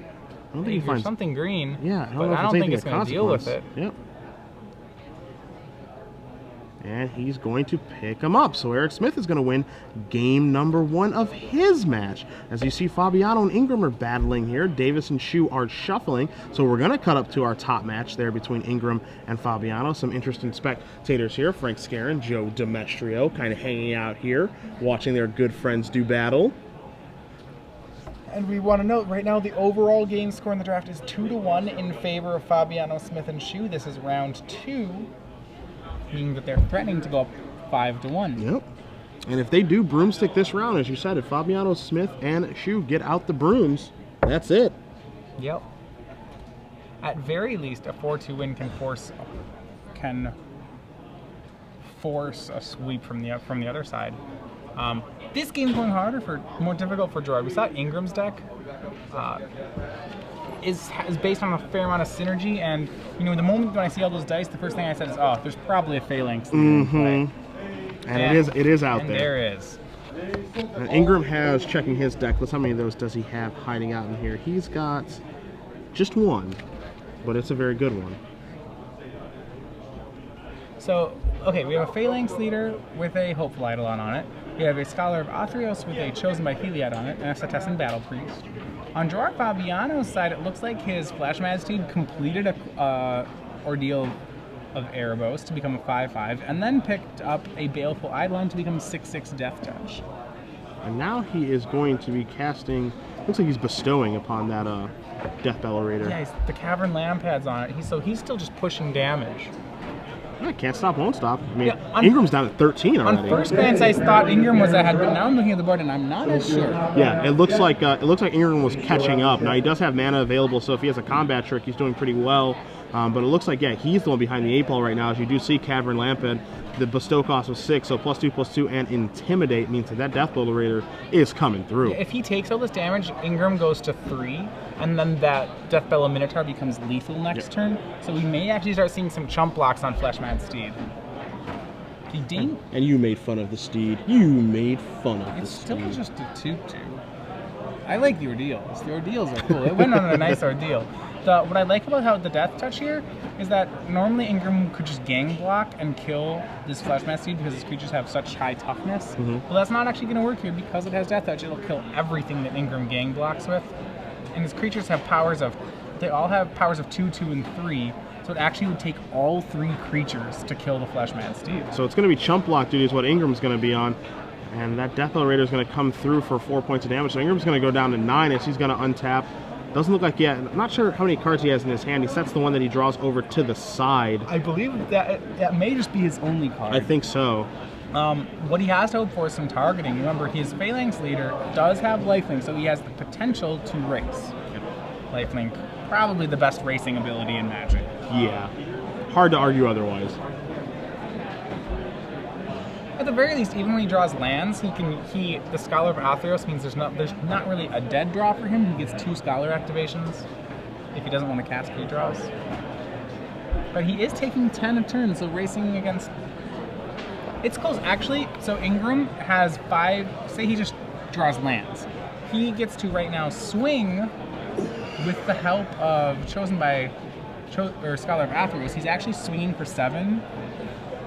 I don't think he finds something green. Yeah, but I don't think it's going to deal with it. Yep. And he's going to pick him up. So Eric Smith is going to win game number 1 of his match. As you see, Fabiano and Ingram are battling here. Davis and Sheu are shuffling. So we're going to cut up to our top match there between Ingram and Fabiano. Some interesting spectators here. Frank Scarron, Joe Demetrio kind of hanging out here, watching their good friends do battle. And we want to note right now the overall game score in the draft is 2-1 in favor of Fabiano, Smith, and Sheu. This is round 2. Meaning that they're threatening to go up 5-1. Yep. And if they do broomstick this round, as you said, if Fabiano, Smith, and Sheu get out the brooms, that's it. Yep. At very least, a 4-2 win can force a sweep from the other side. This game's going more difficult for Gerard. We saw Ingram's deck is based on a fair amount of synergy, and the moment when I see all those dice, the first thing I said is, "Oh, there's probably a phalanx in play." And it is out there. There is. And Ingram has checking his deck. Let's how many of those does he have hiding out in here? He's got just 1, but it's a very good one. So, okay, we have a Phalanx Leader with a Hopeful Eidolon on it. We have a Scholar of Athreos with a Chosen by Heliod on it, and a Setessan Battle Priest. On Gerard Fabiano's side, it looks like his Flash Majesty completed a ordeal of Erebos to become a 5/5, and then picked up a Baleful Eidolon to become 6/6 Death Touch. And now he is going to be casting, looks like he's bestowing upon that Death Bellorator. Yeah, the Cavern Lampads on it, so he's still just pushing damage. Yeah, can't stop, won't stop. I mean, Yeah, Ingram's down at 13 already. On first glance, I thought Ingram was ahead, but now I'm looking at the board and I'm not as sure. Yeah, it looks like Ingram was catching up. Now he does have mana available, so if he has a combat trick, he's doing pretty well. But it looks like he's the one behind the 8 ball right now. As you do see, Cavern Lampad, the bestow cost was 6, so +2/+2 and Intimidate means that Death Bellorator is coming through. If he takes all this damage, Ingram goes to 3, and then that Death Bellow Minotaur becomes lethal next turn. So we may actually start seeing some chump blocks on Flesh Mad Steed. He ding. And you made fun of the steed. You made fun of the steed. It's still just a tutu. I like the ordeals. The ordeals are cool. It went on a nice ordeal. What I like about how the Death Touch here is that normally Ingram could just gang block and kill this Flesh Mad Steed because his creatures have such high toughness. But that's not actually going to work here because it has Death Touch. It'll kill everything that Ingram gang blocks with. And his creatures have they all have powers of 2, 2, and 3. So it actually would take all 3 creatures to kill the Flesh Mad Steed. So it's going to be chump block duty is what Ingram's going to be on. And that Death Bellorator is going to come through for 4 points of damage. So Ingram's going to go down to 9 as he's going to untap. Doesn't look like yet. I'm not sure how many cards he has in his hand. He sets the one that he draws over to the side. I believe that may just be his only card. I think so. What he has to hope for is some targeting. Remember, his Phalanx Leader does have Lifelink, so he has the potential to race. Lifelink, probably the best racing ability in Magic. Yeah. Hard to argue otherwise. At the very least, even when he draws lands, the Scholar of Athreos means there's not really a dead draw for him. He gets 2 Scholar activations if he doesn't want to cast redraws. But he is taking 10 a turn, so racing against... It's close, actually. So Ingram has 5... Say he just draws lands. He gets to, right now, swing with the help of Scholar of Athreos. He's actually swinging for 7.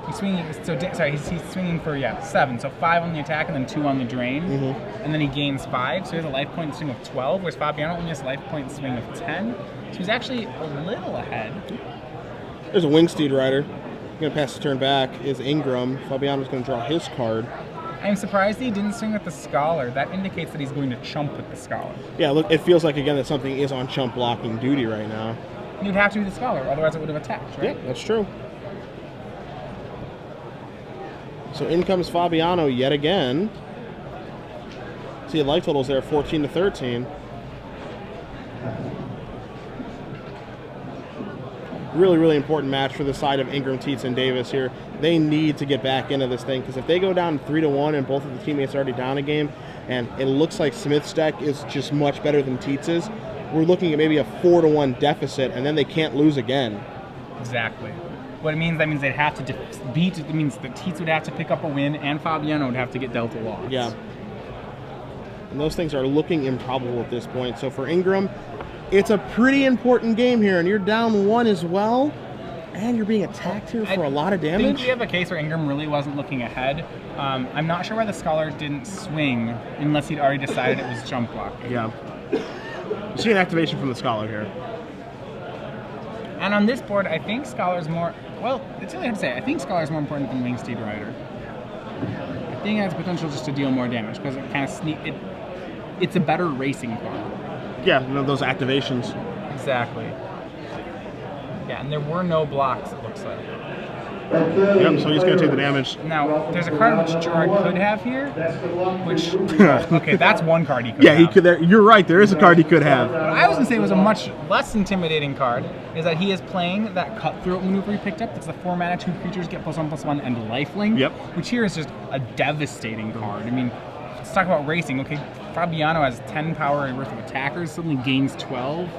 He's swinging for 7. So 5 on the attack and then 2 on the drain. And then he gains 5. So he has a life point swing of 12, whereas Fabiano only has a life point swing of 10. So he's actually a little ahead. There's a Wingsteed Rider. Going to pass the turn back is Ingram. Fabiano's going to draw his card. I'm surprised he didn't swing with the Scholar. That indicates that he's going to chump with the Scholar. Yeah, look, it feels like, again, that something is on chump blocking duty right now. You'd have to be the Scholar, otherwise it would have attacked, right? Yeah, that's true. So in comes Fabiano yet again. See, life totals there, 14 to 13. Really, really important match for the side of Ingram, Tietze, and Davis here. They need to get back into this thing because if they go down 3-1 and both of the teammates are already down a game, and it looks like Smith's deck is just much better than Tietze's, we're looking at maybe a 4-1 deficit, and then they can't lose again. Exactly. What it means, that means they'd have to beat. It means that Tietze would have to pick up a win, and Fabiano would have to get dealt a loss. Yeah. And those things are looking improbable at this point. So for Ingram, it's a pretty important game here, and you're down 1 as well. And you're being attacked here for a lot of damage. I think we have a case where Ingram really wasn't looking ahead. I'm not sure why the Scholar didn't swing unless he'd already decided it was jump blocking. Yeah. You see an activation from the Scholar here. And on this board, I think Scholar's more, well, it's really hard to say. I think Scholar's more important than Wingsteed Rider. I think it has potential just to deal more damage because it kind of it's a better racing card. Yeah, those activations. Exactly. Yeah, and there were no blocks, it looks like. Yep, so he's going to take the damage. Now, there's a card which Gerard could have here, which, okay, that's one card he could have. Yeah, he could. You're right, there is a card he could have. What I was going to say was a much less intimidating card, is that he is playing that Cutthroat maneuver he picked up. That's the 4 mana, 2 creatures get +1/+1 and lifelink. Yep. Which here is just a devastating card. I mean, let's talk about racing. Okay, Fabiano has 10 power worth of attackers, suddenly gains 12.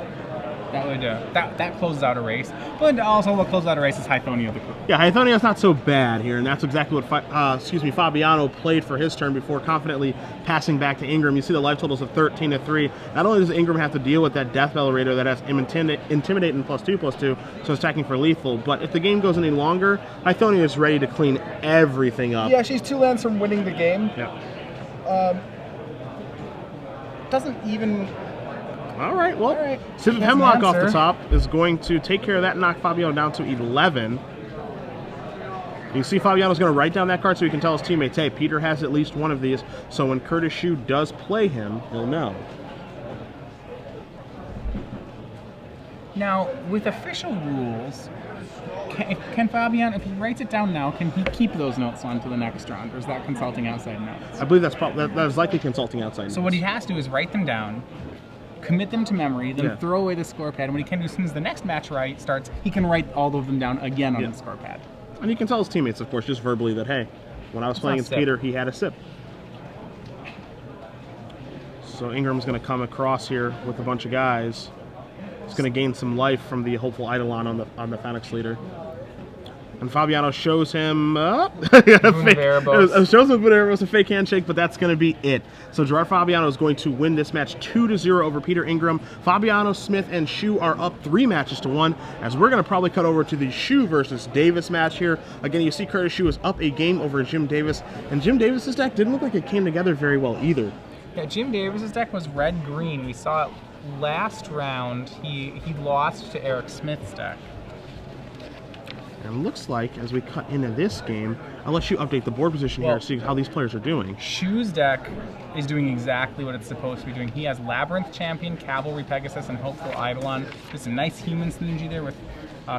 That would that closes out a race. But also what closes out a race is Hythonio the Cool. Yeah, Hythonia's not so bad here, and that's exactly what Fabiano played for his turn before confidently passing back to Ingram. You see the life totals of 13-3. Not only does Ingram have to deal with that Death Accelerator that has Intimidate and +2/+2, so it's attacking for lethal, but if the game goes any longer, Hythonia is ready to clean everything up. Yeah, she's 2 lands from winning the game. Yeah. Doesn't even... All right, well, right. Sip of Hemlock off the top is going to take care of that and knock Fabiano down to 11. You see Fabiano's going to write down that card so he can tell his teammates, hey, Peter has at least one of these, so when Curtis Sheu does play him, he'll know. Now, with official rules, can Fabiano, if he writes it down now, can he keep those notes on to the next round, or is that consulting outside notes? I believe that is likely consulting outside notes. So what he has to do is write them down, commit them to memory, then throw away the score pad. And what he can do as soon as the next match starts, he can write all of them down again on the score pad. And he can tell his teammates, of course, just verbally that, hey, when I was playing against Peter, he had a sip. So Ingram's going to come across here with a bunch of guys. He's going to gain some life from the hopeful Eidolon on the Phoenix leader. And Fabiano shows him shows him a fake handshake, but that's going to be it. So Gerard Fabiano is going to win this match 2-0 over Peter Ingram. Fabiano, Smith, and Sheu are up 3 matches to 1, as we're going to probably cut over to the Sheu versus Davis match here. Again, you see Curtis Sheu is up a game over Jim Davis, and Jim Davis's deck didn't look like it came together very well either. Yeah, Jim Davis's deck was red-green. We saw it last round. He lost to Eric Smith's deck. And looks like, as we cut into this game, I'll let you update the board position here to see how these players are doing. Sheu's deck is doing exactly what it's supposed to be doing. He has Labyrinth Champion, Cavalry Pegasus, and Hopeful Eidolon. There's a nice human synergy there with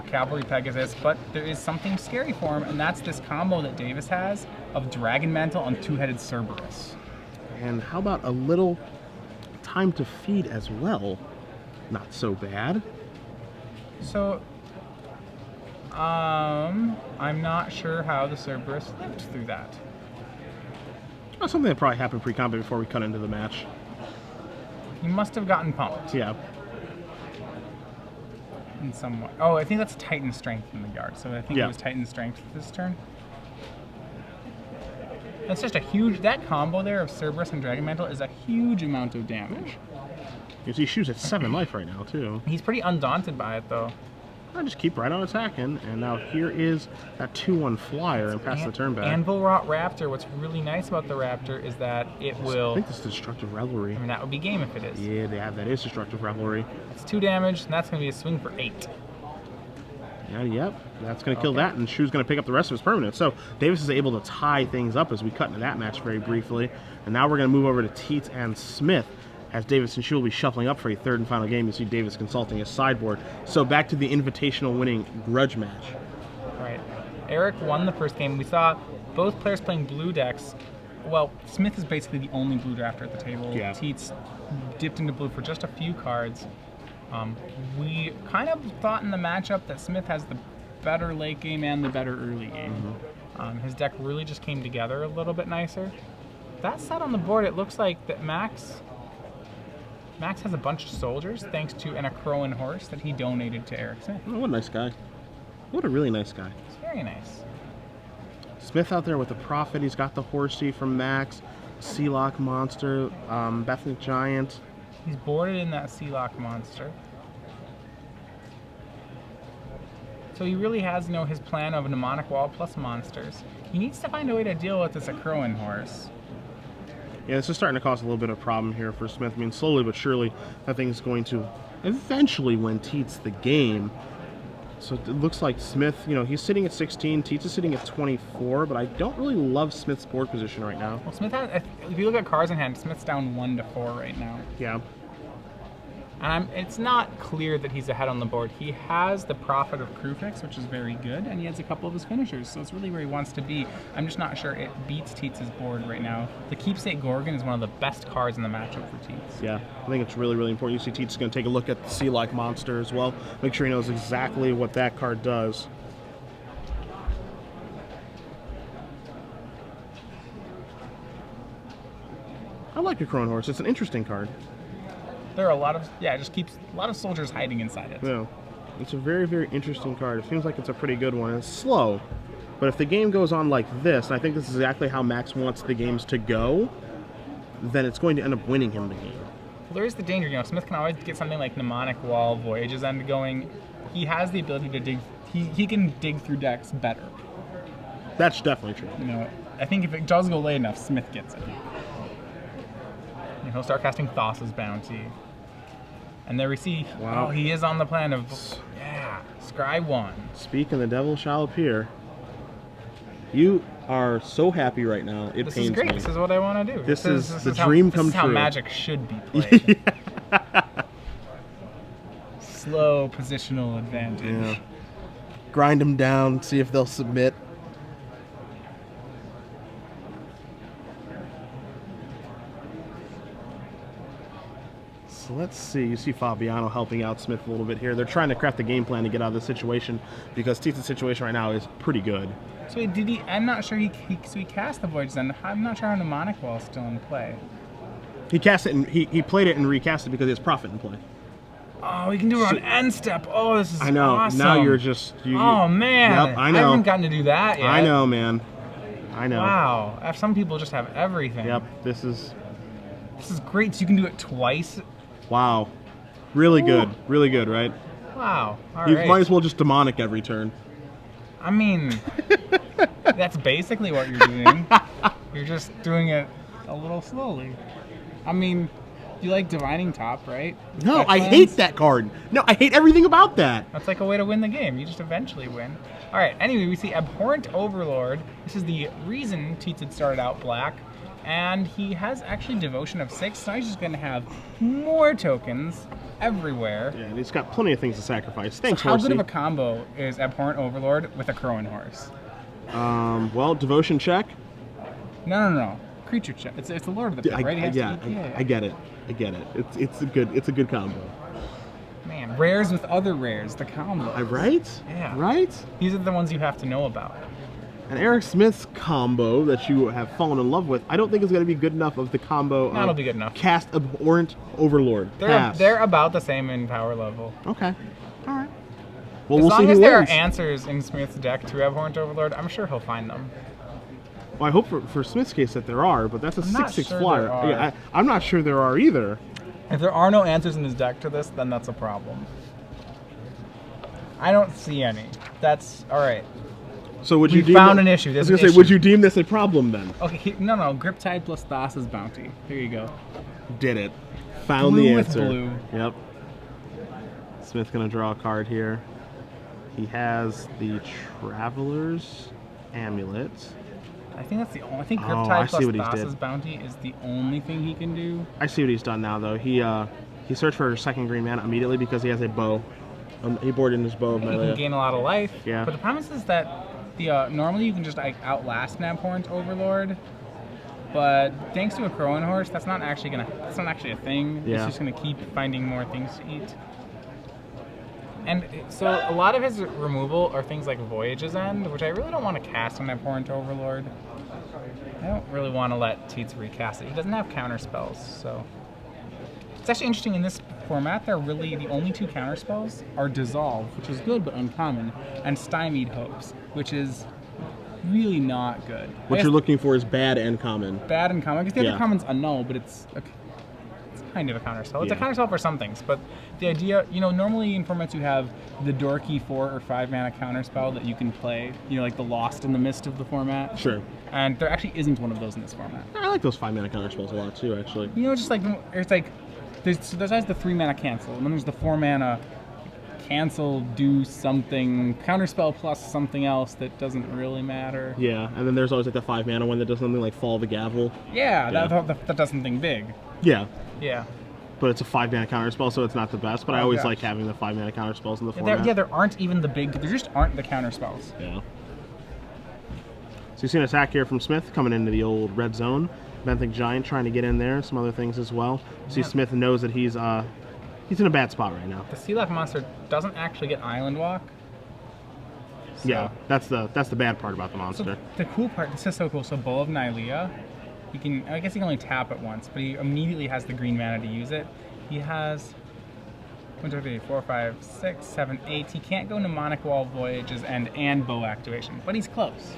Cavalry Pegasus, but there is something scary for him, and that's this combo that Davis has of Dragon Mantle on 2-headed Cerberus. And how about a little Time to Feed as well? Not so bad. So... I'm not sure how the Cerberus lived through that. Well, something that probably happened pre-combat before we cut into the match. He must have gotten pumped. Yeah. In some way. Oh, I think that's Titan Strength in the yard, so I think it was Titan Strength this turn. That's just a huge... That combo there of Cerberus and Dragon Mantle is a huge amount of damage. You see Sheu's at 7 life right now, too. He's pretty undaunted by it, though. I just keep right on attacking, and now here is that 2/1 flyer and pass the turn back. Anvil Rot Raptor, what's really nice about the Raptor is that it will... I think this is Destructive Revelry. I mean, that would be game if it is. Yeah, that is Destructive Revelry. It's 2 damage, and that's going to be a swing for 8. Yeah, yep, that's going to kill that, and Sheu's going to pick up the rest of his permanents. So Davis is able to tie things up as we cut into that match very briefly. And now we're going to move over to Tietze and Smith, as Davis and Sheu will be shuffling up for a third and final game. You see Davis consulting his sideboard. So back to the invitational winning grudge match. Right. Eric won the first game. We saw both players playing blue decks. Well, Smith is basically the only blue drafter at the table. Yeah. Tietze dipped into blue for just a few cards. We kind of thought in the matchup that Smith has the better late game and the better early game. His deck really just came together a little bit nicer. That said, on the board, it looks like that Max has a bunch of soldiers, thanks to a Crow and Horse that he donated to Eric Smith. Oh, what a nice guy. What a really nice guy. It's very nice. Smith out there with the Prophet. He's got the Horsey from Max. Sealock Monster, Bethany Giant. He's boarded in that Sealock Monster. So he really has, you know, his plan of a mnemonic wall plus monsters. He needs to find a way to deal with this Acroan horse. Yeah, this is starting to cause a little bit of a problem here for Smith. I mean, slowly but surely, that thing is going to eventually win Tietze the game. So it looks like Smith, you know, he's sitting at 16, Tietze is sitting at 24, but I don't really love Smith's board position right now. Well, Smith has, if you look at cards in hand, Smith's down 1-4 right now. Yeah. And it's not clear that he's ahead on the board. He has the Prophet of Krufix, which is very good, and he has a couple of his finishers, so it's really where he wants to be. I'm just not sure it beats Tietze's board right now. The Keepsake Gorgon is one of the best cards in the matchup for Tietze. Yeah, I think it's really, really important. You see Tietze's going to take a look at the Sea-like monster as well. Make sure he knows exactly what that card does. I like a Crone Horse. It's an interesting card. There are a lot of, yeah, it just keeps a lot of soldiers hiding inside it. Yeah, it's a very, very interesting card. It seems like it's a pretty good one. It's slow, but if the game goes on like this, and I think this is exactly how Max wants the games to go, then it's going to end up winning him the game. Well, there is the danger, you know, Smith can always get something like Mnemonic Wall, Voyage's End going. He has the ability to dig, he can dig through decks better. That's definitely true. You know, I think if it does go late enough, Smith gets it. And he'll start casting Thassa's Bounty. And there we see, wow. Oh, he is on the plan of, yeah, Scry 1. Speak and the devil shall appear. You are so happy right now. It This pains is great. me. This is what I want to do. This is the how, dream come This is how true. Magic should be played. Slow positional advantage. Yeah. Grind them down, see if they'll submit. So let's see. You see Fabiano helping out Smith a little bit here. They're trying to craft a game plan to get out of this situation because Tietze's situation right now is pretty good. So did he? I'm not sure so he cast the Voyage's End. I'm not sure how Mnemonic Wall is still in play. He cast it and he played it and recast it because he has Prophet in play. Oh, we can do it on end step. Oh, this is I know. awesome. Now you're just. Oh man. Yep, I know. I haven't gotten to do that yet. I know, man. I know. Wow. Some people just have everything. Yep. This is great. So you can do it twice. wow. Really Ooh. good. Really good, right? Wow. All You right. might as well just demonic every turn. I mean, that's basically what you're doing. You're just doing it a little slowly. I mean, you like Divining Top, right? No, Fetch I lands? hate that card. No, I hate everything about that. That's like a way to win the game. You just eventually win. All right. Anyway, we see Abhorrent Overlord. This is the reason Tietze started out black, and he has actually Devotion of 6. So he's just going to have more tokens everywhere. Yeah, and he's got plenty of things to sacrifice. Thanks, So how Horsey. good of a combo is Abhorrent Overlord with a Crowan Horse? Well, Devotion check. No. Creature check. It's the Lord of the Pit, right? He has to eat- I get it. I get it. It's a good combo. Man, rares with other rares, the combo. Right? Yeah. Right? These are the ones you have to know about. And Eric Smith's combo that you have fallen in love with, I don't think is going to be good enough of the combo. That'll be good enough. Cast Abhorrent Overlord. Pass. They're about the same in power level. Okay. All right. Well, As we'll long see who as there wins. are answers in Smith's deck to Abhorrent Overlord, I'm sure he'll find them. Well, I hope for Smith's case that there are, but that's a I'm not 6/6 sure flyer. there are. Yeah, I'm not sure there are either. If there are no answers in his deck to this, then that's a problem. I don't see any. That's all right. So would We you deem found it- an issue. I There's was gonna an say, would issue. you deem this a problem then? Okay, no, Griptide plus Thassa's Bounty. Here you go. Did it? Found Blue the with answer. blue. Yep. Smith's gonna draw a card here. He has the Traveler's Amulet. I think that's the only. I think Oh, Griptide I plus see what he did. Thassa's Bounty is the only thing he can do. I see what he's done now, though. He searched for a second green mana immediately because he has a bow. He boarded in his bow of He can melee. gain a lot of life. Yeah. But the problem is that the normally you can just like outlast an Abhorrent Overlord, but thanks to a Crowan Horse, that's not actually a thing. Yeah. It's just gonna keep finding more things to eat. And so a lot of his removal are things like Voyage's End, which I really don't want to cast on Abhorrent Overlord. I don't really want to let Tietze recast it. He doesn't have counter spells, so it's actually interesting in this format. They're really the only two counter spells are Dissolve, which is good but uncommon, and Stymied Hopes, which is really not good. What you're looking for is bad and common. Bad and common, because the Yeah. other common's a null, but it's kind of a counterspell. It's a Yeah. counterspell for some things, but the idea, normally in formats you have the dorky 4 or 5 mana counterspell that you can play, like the Lost in the Mist of the format. Sure. And there actually isn't one of those in this format. I like those 5 mana counterspells a lot too, actually. Just like, it's like, there's always the 3 mana cancel, and then there's the 4 mana cancel, do something, counterspell plus something else that doesn't really matter. Yeah, and then there's always like the 5 mana one that does something like Fall of the Gavel. Yeah, that does something big. Yeah. Yeah. But it's a 5 mana counterspell, so it's not the best. But I always like having the 5 mana counterspells in the format. There aren't even there just aren't the counterspells. Yeah. So you see an attack here from Smith coming into the old red zone. Benthic Giant trying to get in there, some other things as well. See, Smith knows that he's in a bad spot right now. The Sea Life monster doesn't actually get Island Walk. So, Yeah, that's the bad part about the monster. So the cool part, this is so cool. So Bowl of Nylea, I guess he can only tap it once, but he immediately has the green mana to use it. He has 1, 2, 3, 4, 5, 6, 7, 8. He can't go Mnemonic Wall Voyages and Bow activation, but he's close.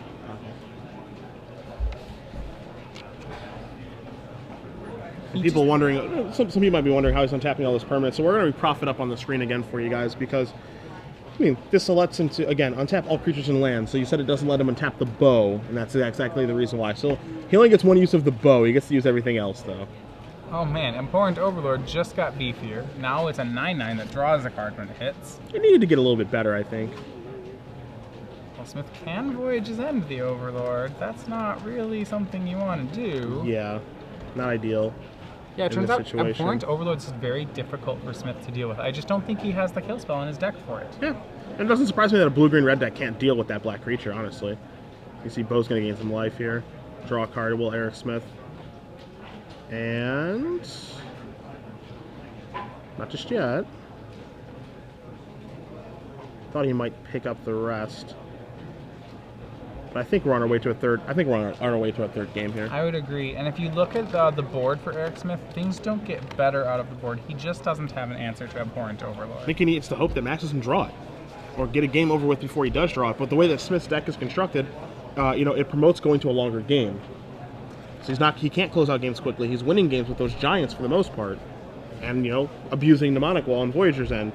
People wondering, some people might be wondering how he's untapping all this permanent. So we're going to profit up on the screen again for you guys because, this lets him to, again, untap all creatures in land. So you said it doesn't let him untap the bow, and that's exactly the reason why. So he only gets one use of the bow. He gets to use everything else, though. Oh man, Abhorrent Overlord just got beefier. Now it's a 9/9 that draws a card when it hits. It needed to get a little bit better, I think. Well, Smith can Voyage's End the Overlord. That's not really something you want to do. Yeah, not ideal. Yeah, it turns this out situation. Abhorrent Overlord is very difficult for Smith to deal with. I just don't think he has the kill spell in his deck for it. Yeah, and it doesn't surprise me that a blue-green-red deck can't deal with that black creature, honestly. You see Bo's going to gain some life here. Draw a card, will Eric Smith. And... not just yet. Thought he might pick up the rest. But I think we're on our way to a third. I think we're on our way to a third game here. I would agree. And if you look at the board for Eric Smith, things don't get better out of the board. He just doesn't have an answer to Abhorrent Overlord. I think he needs to hope that Max doesn't draw it, or get a game over with before he does draw it. But the way that Smith's deck is constructed, it promotes going to a longer game. So he can't close out games quickly. He's winning games with those giants for the most part, and abusing Mnemonic Wall and Voyager's End.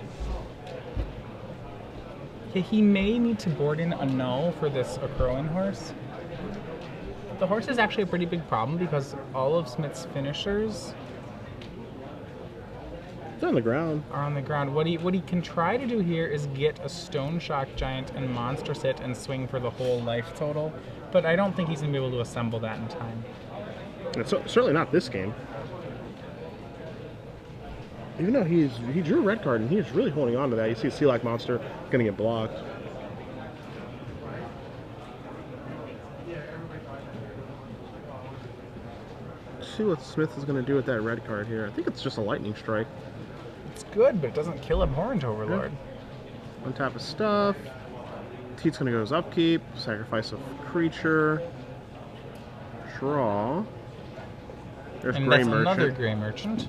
Okay, he may need to board in a null for this Acroan horse. The horse is actually a pretty big problem because all of Smith's finishers It's on the ground. are on the ground. What he can try to do here is get a Stone Shock Giant and Monster Sit and swing for the whole life total, but I don't think he's going to be able to assemble that in time. It's certainly not this game. Even though he drew a red card and he's really holding on to that. You see Sea Life Monster going to get blocked. Let's see what Smith is going to do with that red card here. I think it's just a lightning strike. It's good, but it doesn't kill Abhorrent Overlord. Untap his stuff. Tietze going to go his upkeep. Sacrifice a creature. Draw. There's And Gray that's Merchant. another Gray Merchant.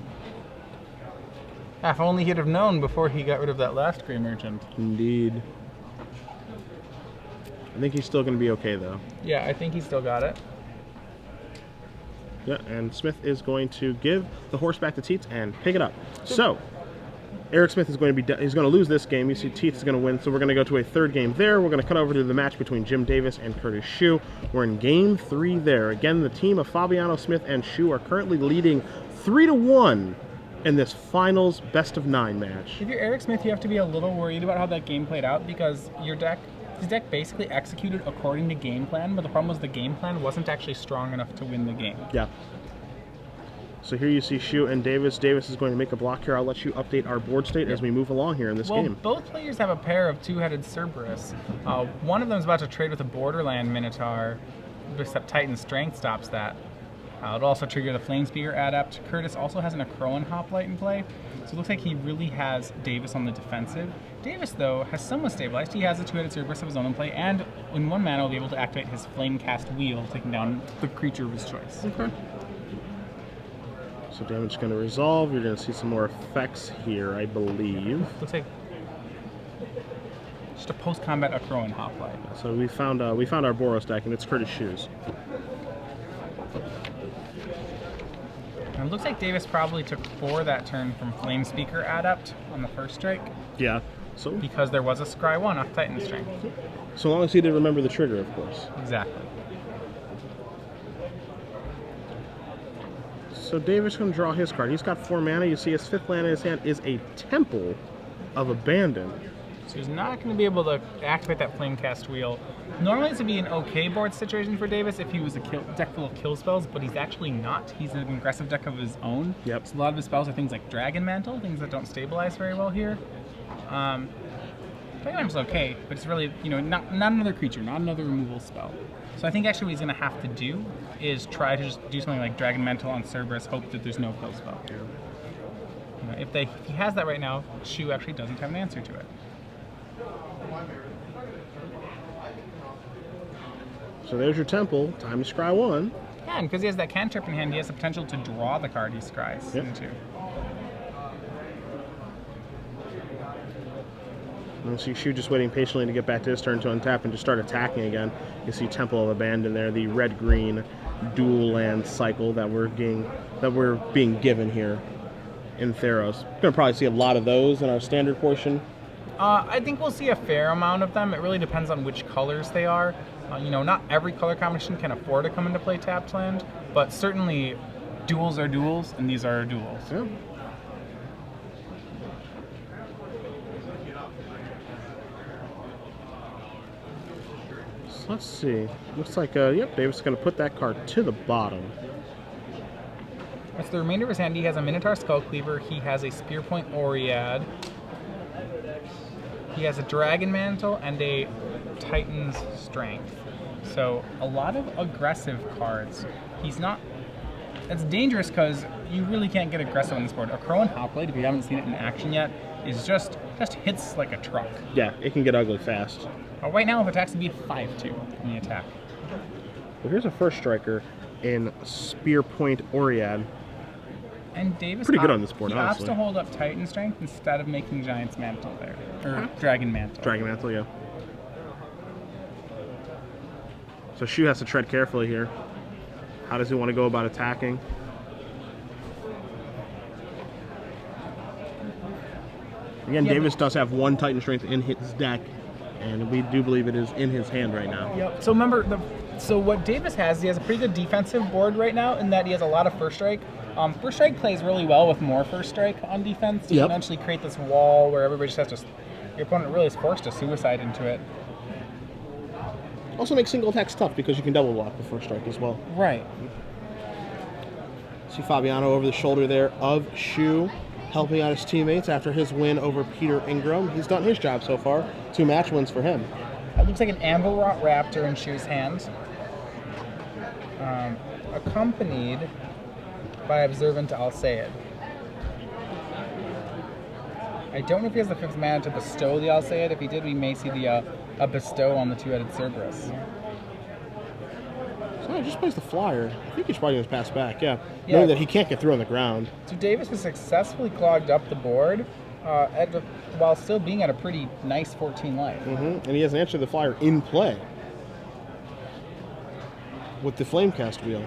If only he'd have known before he got rid of that last Gray Merchant. Indeed. I think he's still going to be okay, though. Yeah, I think he still got it. Yeah, and Smith is going to give the horse back to Tietze and pick it up. So, Eric Smith is going to he's going to lose this game. You see Tietze is going to win, so we're going to go to a third game there. We're going to cut over to the match between Jim Davis and Curtis Sheu. We're in game 3 there. Again, the team of Fabiano, Smith, and Sheu are currently leading 3-1 in this finals best-of-9 match. If you're Eric Smith, you have to be a little worried about how that game played out because his deck basically executed according to game plan, but the problem was the game plan wasn't actually strong enough to win the game. Yeah. So here you see Sheu and Davis. Davis is going to make a block here. I'll let you update our board state as we move along here in this game. Both players have a pair of two-headed Cerberus. One of them is about to trade with a Borderland Minotaur, except Titan Strength stops that. It'll also trigger the Flamespear Adept. Curtis also has an Acroan Hoplite in play, so it looks like he really has Davis on the defensive. Davis, though, has somewhat stabilized. He has a two-headed Cerberus of his own in play, and in 1 mana will be able to activate his Flamecast Wheel, taking down the creature of his choice. Okay. So damage is going to resolve. You're going to see some more effects here, I believe. Looks like just a post-combat Acro and Hoplite. So we found our Boros deck, and it's Curtis Sheu's. And it looks like Davis probably took 4 that turn from Flame Speaker Adept on the first strike. Yeah. So Because there was a Scry 1 off Titan Strength. so long as he did remember the trigger, of course. Exactly. So Davis going to draw his card. He's got 4 mana. You see his 5th land in his hand is a Temple of Abandon. So he's not going to be able to activate that Flamecast Wheel. Normally this would be an okay board situation for Davis if he was a deck full of kill spells, but he's actually not. He's an aggressive deck of his own. Yep. So a lot of his spells are things like Dragon Mantle, things that don't stabilize very well here. Dragon Mantle's okay, but it's really, not another creature, not another removal spell. So I think actually what he's going to have to do is try to just do something like Dragon Mantle on Cerberus, hope that there's no kill spell. If he has that right now, Sheu actually doesn't have an answer to it. So there's your Temple. Time to scry 1. Yeah, and because he has that cantrip in hand, he has the potential to draw the card he scries into. And see Sheu just waiting patiently to get back to his turn to untap and just start attacking again. You see Temple of Abandon there, the red-green dual land cycle that we're being given here in Theros. We're gonna probably see a lot of those in our standard portion. I think we'll see a fair amount of them. It really depends on which colors they are. Not every color combination can afford to come into play tapped land, but certainly duels are duels, and these are duels. Yeah. So let's see. Looks like, yep, Davis is going to put that card to the bottom. That's the remainder of his hand. He has a Minotaur Skullcleaver. He has a Spearpoint Oread. He has a Dragon Mantle and a Titan's Strength. So a lot of aggressive cards. He's not... That's dangerous because you really can't get aggressive on this board. A Crow and Hoplite, if you haven't seen it in action yet, is just hits like a truck. Yeah, it can get ugly fast. Right now, if attacks would be a 5-2 in the attack. Well, here's a first striker in Spearpoint Oread. And Davis pretty good on this board, he honestly. opts to hold up Titan Strength instead of making Giant's Mantle there. Or Dragon Mantle. Dragon Mantle, yeah. So Sheu has to tread carefully here. How does he want to go about attacking? Again, Yeah, Davis does have 1 Titan Strength in his deck, and we do believe it is in his hand right now. Yep. So remember, what Davis has, he has a pretty good defensive board right now in that he has a lot of First Strike. First Strike plays really well with more First Strike on defense. You can actually create this wall where everybody just has to... Your opponent really is forced to suicide into it. Also makes single attacks tough because you can double block the First Strike as well. Right. See Fabiano over the shoulder there of Sheu, helping out his teammates after his win over Peter Ingram. He's done his job so far. 2 match wins for him. That looks like an Anvilrot Raptor in Sheu's hands. Accompanied by Observant Alseid. I don't know if he has the 5th mana to bestow the Alseid. If he did, we may see a bestow on the 2-headed Cerberus. So he just plays the flyer. I think he's probably going to pass back, yeah. Knowing that he can't get through on the ground. So Davis has successfully clogged up the board while still being at a pretty nice 14 life. And he has an answer to the flyer in play with the Flamecast Wheel.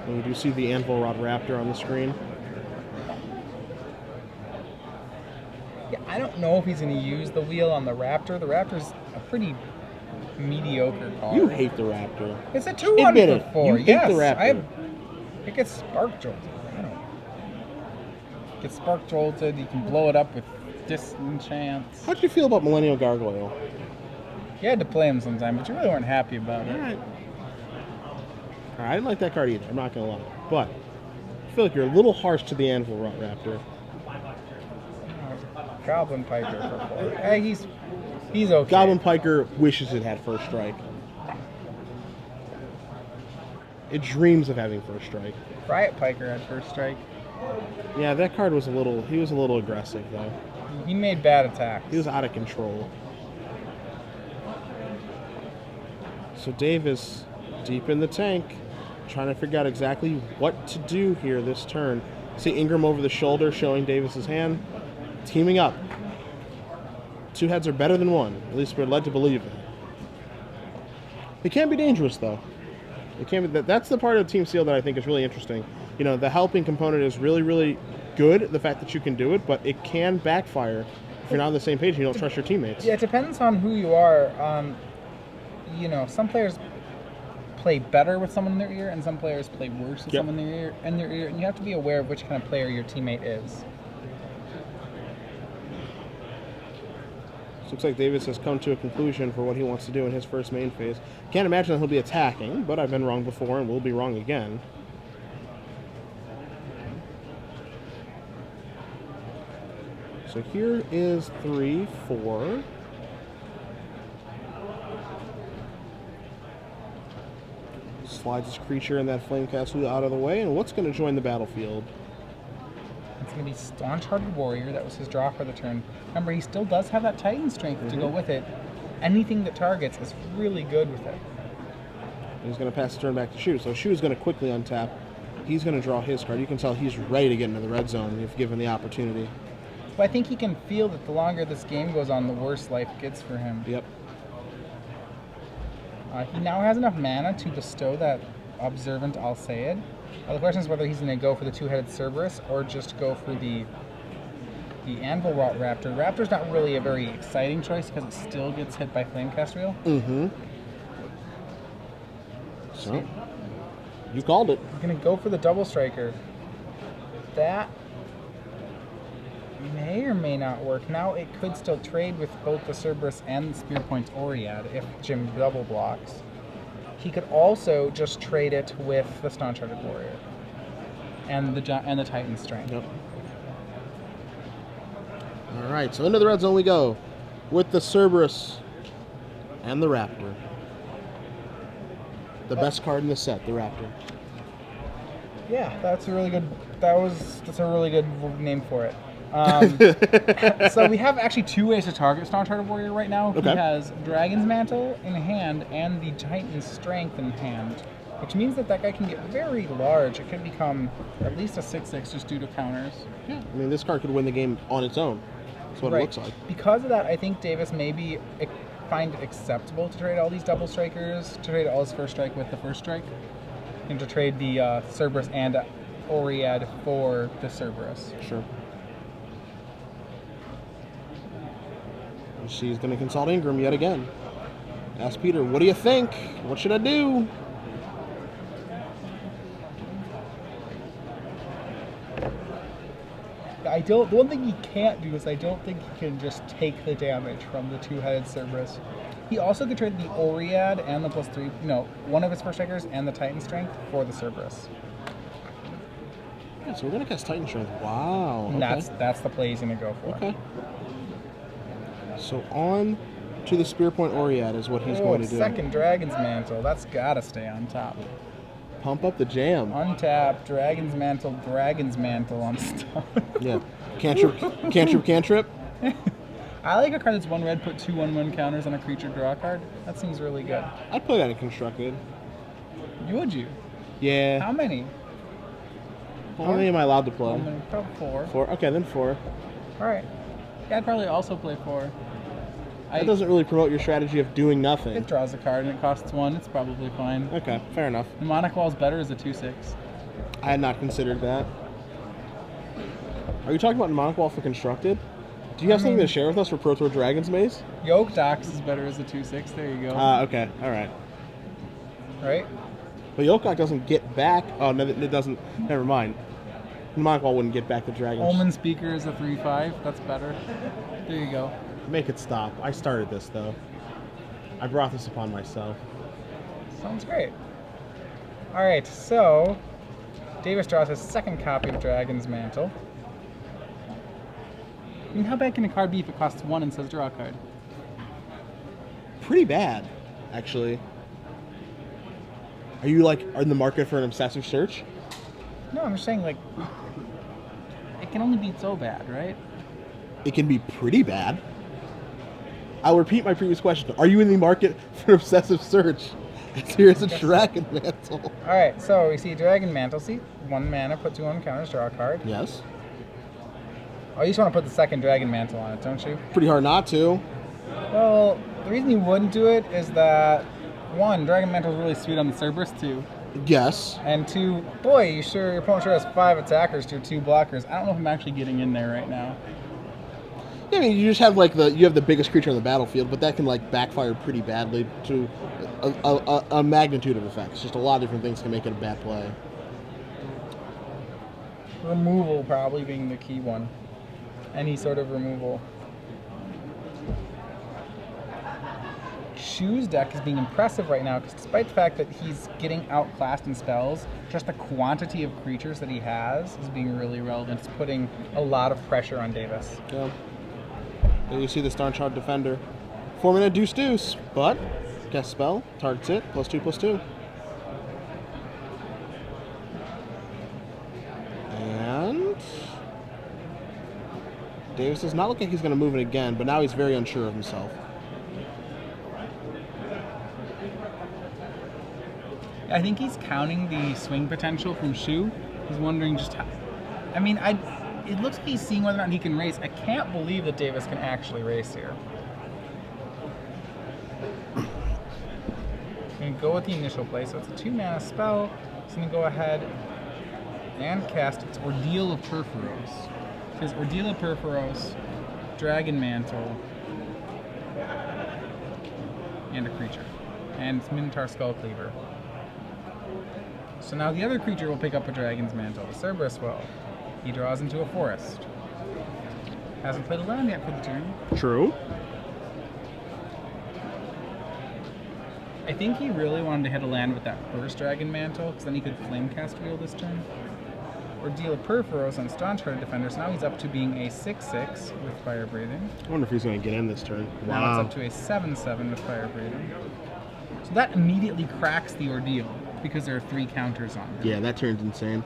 And we do see the Anvilrot Raptor on the screen. Yeah, I don't know if he's going to use the wheel on the Raptor. The Raptor's a pretty mediocre card. You hate the Raptor. It's a 2-1 for 4. You hate the Raptor. It gets spark jolted. I don't know. It gets spark jolted. You can blow it up with disenchants. How'd you feel about Millennial Gargoyle? You had to play him sometime, but you really weren't happy about it. Alright, I didn't like that card either, I'm not going to lie. But I feel like you're a little harsh to the Anvilrot Raptor. Goblin Piker for 4. Hey, he's okay. Goblin Piker wishes it had First Strike. It dreams of having First Strike. Riot Piker had First Strike. Yeah, that card was a little aggressive though. He made bad attacks. He was out of control. So Davis, deep in the tank, trying to figure out exactly what to do here this turn. See Ingram over the shoulder showing Davis's hand. teaming up. Two heads are better than one. At least we're led to believe that. It can be dangerous, though. It can be. That's the part of Team Seal that I think is really interesting. You know, the helping component is really, really good, the fact that you can do it, but it can backfire if you're not on the same page and you don't trust your teammates. Yeah, it depends on who you are. You know, some players play better with someone in their ear, and some players play worse with someone in their ear, and you have to be aware of which kind of player your teammate is. Looks like Davis has come to a conclusion for what he wants to do in his first main phase. Can't imagine that he'll be attacking, but I've been wrong before and will be wrong again. So here is 3, 4. Slides his creature in that flame castle out of the way, and what's going to join the battlefield? It's going to be Staunch-Hearted Warrior. That was his draw for the turn. Remember, he still does have that Titan strength to go with it. Anything that targets is really good with it. He's going to pass the turn back to Sheu. So Sheu is going to quickly untap. He's going to draw his card. You can tell he's ready to get into the red zone if given the opportunity. But I think he can feel that the longer this game goes on, the worse life gets for him. Yep. He now has enough mana to bestow that Observant Alseid. The question is whether he's going to go for the two-headed Cerberus or just go for the Anvil Rot Raptor. Raptor's not really a very exciting choice because it still gets hit by Flamecast Wheel. Mm-hmm. So, you called it. I'm going to go for the Double Striker. That may or may not work. Now it could still trade with both the Cerberus and the Spear Point Oread if Jim double blocks. He could also just trade it with the Staunch-Hearted Warrior and the Titan Strength. Yep. All right, so into the red zone we go with the Cerberus and the Raptor. The best card in the set, the Raptor. Yeah, that's a really good. That's a really good name for it. So we have actually two ways to target Staunch-Hearted Warrior right now. Okay. He has Dragon's Mantle in hand and the Titan's Strength in hand, which means that guy can get very large. It could become at least a 6/6 just due to counters. Yeah, I mean, this card could win the game on its own. That's what it looks like. Because of that, I think Davis maybe find it acceptable to trade all these double strikers, to trade all his first strike with the first strike, and to trade the Cerberus and Oread for the Cerberus. Sure. She's going to consult Ingram yet again. Ask Peter, what do you think? What should I do? The one thing he can't do is I don't think he can just take the damage from the two-headed Cerberus. He also could trade the Oread and the +3, one of his first strikers and the Titan Strength for the Cerberus. Yeah, so we're going to cast Titan Strength. Wow. And okay. that's the play he's going to go for. Okay. So on to the Spear Point Oread is what he's going to do. Second Dragon's Mantle. That's got to stay on top. Pump up the jam. Untap, Dragon's Mantle on stop. Yeah. Cantrip. I like a card that's 1 red, put 2 1/1 counters on a creature, draw a card. That seems really good. I'd play that in Constructed. Would you? Yeah. How many? 4? How many am I allowed to play? Probably 4. 4? Okay, then 4. Alright. Yeah, I'd probably also play 4. That doesn't really promote your strategy of doing nothing. It draws a card and it costs 1. It's probably fine. Okay, fair enough. Mnemonic Wall's better as a 2/6. I had not considered that. Are you talking about Mnemonic Wall for Constructed? Do you have something to share with us for Pro Tour Dragon's Maze? Yoke Dox is better as a 2/6. There you go. Okay. All right. Right? But Yokok doesn't get back. Oh, no, it doesn't. Never mind. Mnemonic Wall wouldn't get back the dragons. Omen Speaker is a 3/5. That's better. There you go. Make it stop. I started this, though. I brought this upon myself. Sounds great. Alright, so Davis draws his second copy of Dragon's Mantle. I mean, how bad can a card be if it costs 1 and says draw a card? Pretty bad, actually. Are you, in the market for an obsessive search? No, I'm just saying, it can only be so bad, right? It can be pretty bad. I'll repeat my previous question. Are you in the market for obsessive search? Here's a Dragon Mantle. Alright, so we see Dragon Mantle. See, 1 mana, put 2 on counters, draw a card. Yes. Oh, you just want to put the second Dragon Mantle on it, don't you? Pretty hard not to. Well, the reason you wouldn't do it is that, 1, Dragon Mantle is really sweet on the Cerberus, 2. Yes. And 2, boy, your opponent sure has 5 attackers to 2 blockers. I don't know if I'm actually getting in there right now. Yeah, I mean, you just have like you have the biggest creature on the battlefield, but that can like backfire pretty badly to a magnitude of effects. Just a lot of different things can make it a bad play. Removal probably being the key one. Any sort of removal. Sheu's deck is being impressive right now because despite the fact that he's getting outclassed in spells, just the quantity of creatures that he has is being really relevant. It's putting a lot of pressure on Davis. Yeah. And you see the Staunch-Hearted Defender. 4-mana Deuce, but cast spell, targets it, +2/+2. And Davis does not look like he's going to move it again, but now he's very unsure of himself. I think he's counting the swing potential from Sheu. He's wondering just how. I mean, it looks like he's seeing whether or not he can race. I can't believe that Davis can actually race here. I'm going to go with the initial play. So it's a 2-mana spell. It's going to go ahead and cast its Ordeal of Purphoros. It says Ordeal of Purphoros, Dragon Mantle, and a creature. And it's Minotaur Skullcleaver. So now the other creature will pick up a Dragon's Mantle. The Cerberus will. He draws into a forest. Hasn't played a land yet for the turn. True. I think he really wanted to hit a land with that first Dragon Mantle, because then he could Flamecast Wheel this turn. Or deal a Purphoros on Staunch-Hearted Defender, so now he's up to being a 6/6 with Fire Breathing. I wonder if he's going to get in this turn. Wow. Now it's up to a 7/7 with Fire Breathing. So that immediately cracks the Ordeal, because there are 3 counters on it. Yeah, that turn's insane.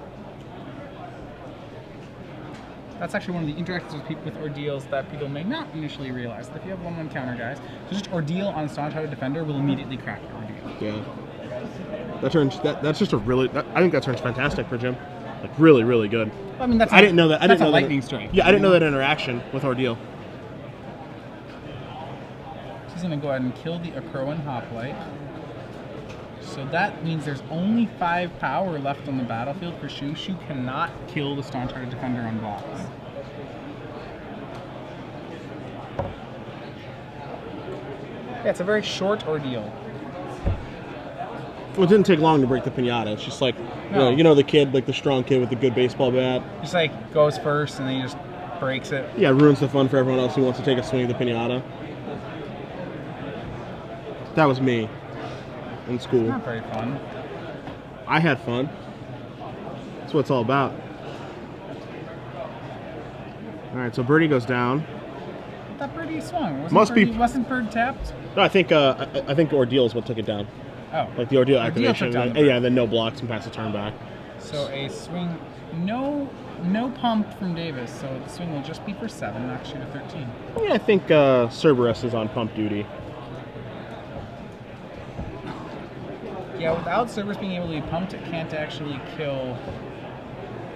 That's actually one of the interactions with Ordeals that people may not initially realize. That if you have 1/1 counter guys, so just Ordeal on Staunch-Hearted Defender will immediately crack your Ordeal. Yeah. That's just a really. I think that turn's fantastic for Jim. Like really, really good. I mean, I didn't know that. I didn't know lightning that, strike. Yeah, I didn't know that interaction with Ordeal. She's going to go ahead and kill the Akroan Hoplite. So that means there's only 5 power left on the battlefield for Sheu. Sheu cannot kill the Staunch-Hearted Defender on blocks. Yeah, it's a very short Ordeal. Well, it didn't take long to break the pinata. It's just like, No. you know the kid, like the strong kid with the good baseball bat. Just like goes first and then he just breaks it. Yeah, ruins the fun for everyone else who wants to take a swing at the pinata. That was me in school. Not very fun. I had fun. That's what it's all about. All right, so Birdie goes down. That birdie swung. Wasn't Bird tapped? No, I think Ordeal is what took it down. Oh. Like the Ordeal Ordeal activation. took down the Yeah, bird. then no blocks and pass the turn back. So a swing, no pump from Davis, so the swing will just be for 7, knocks you to 13. Yeah, I think Cerberus is on pump duty. Yeah, without Cerberus being able to be pumped, it can't actually kill.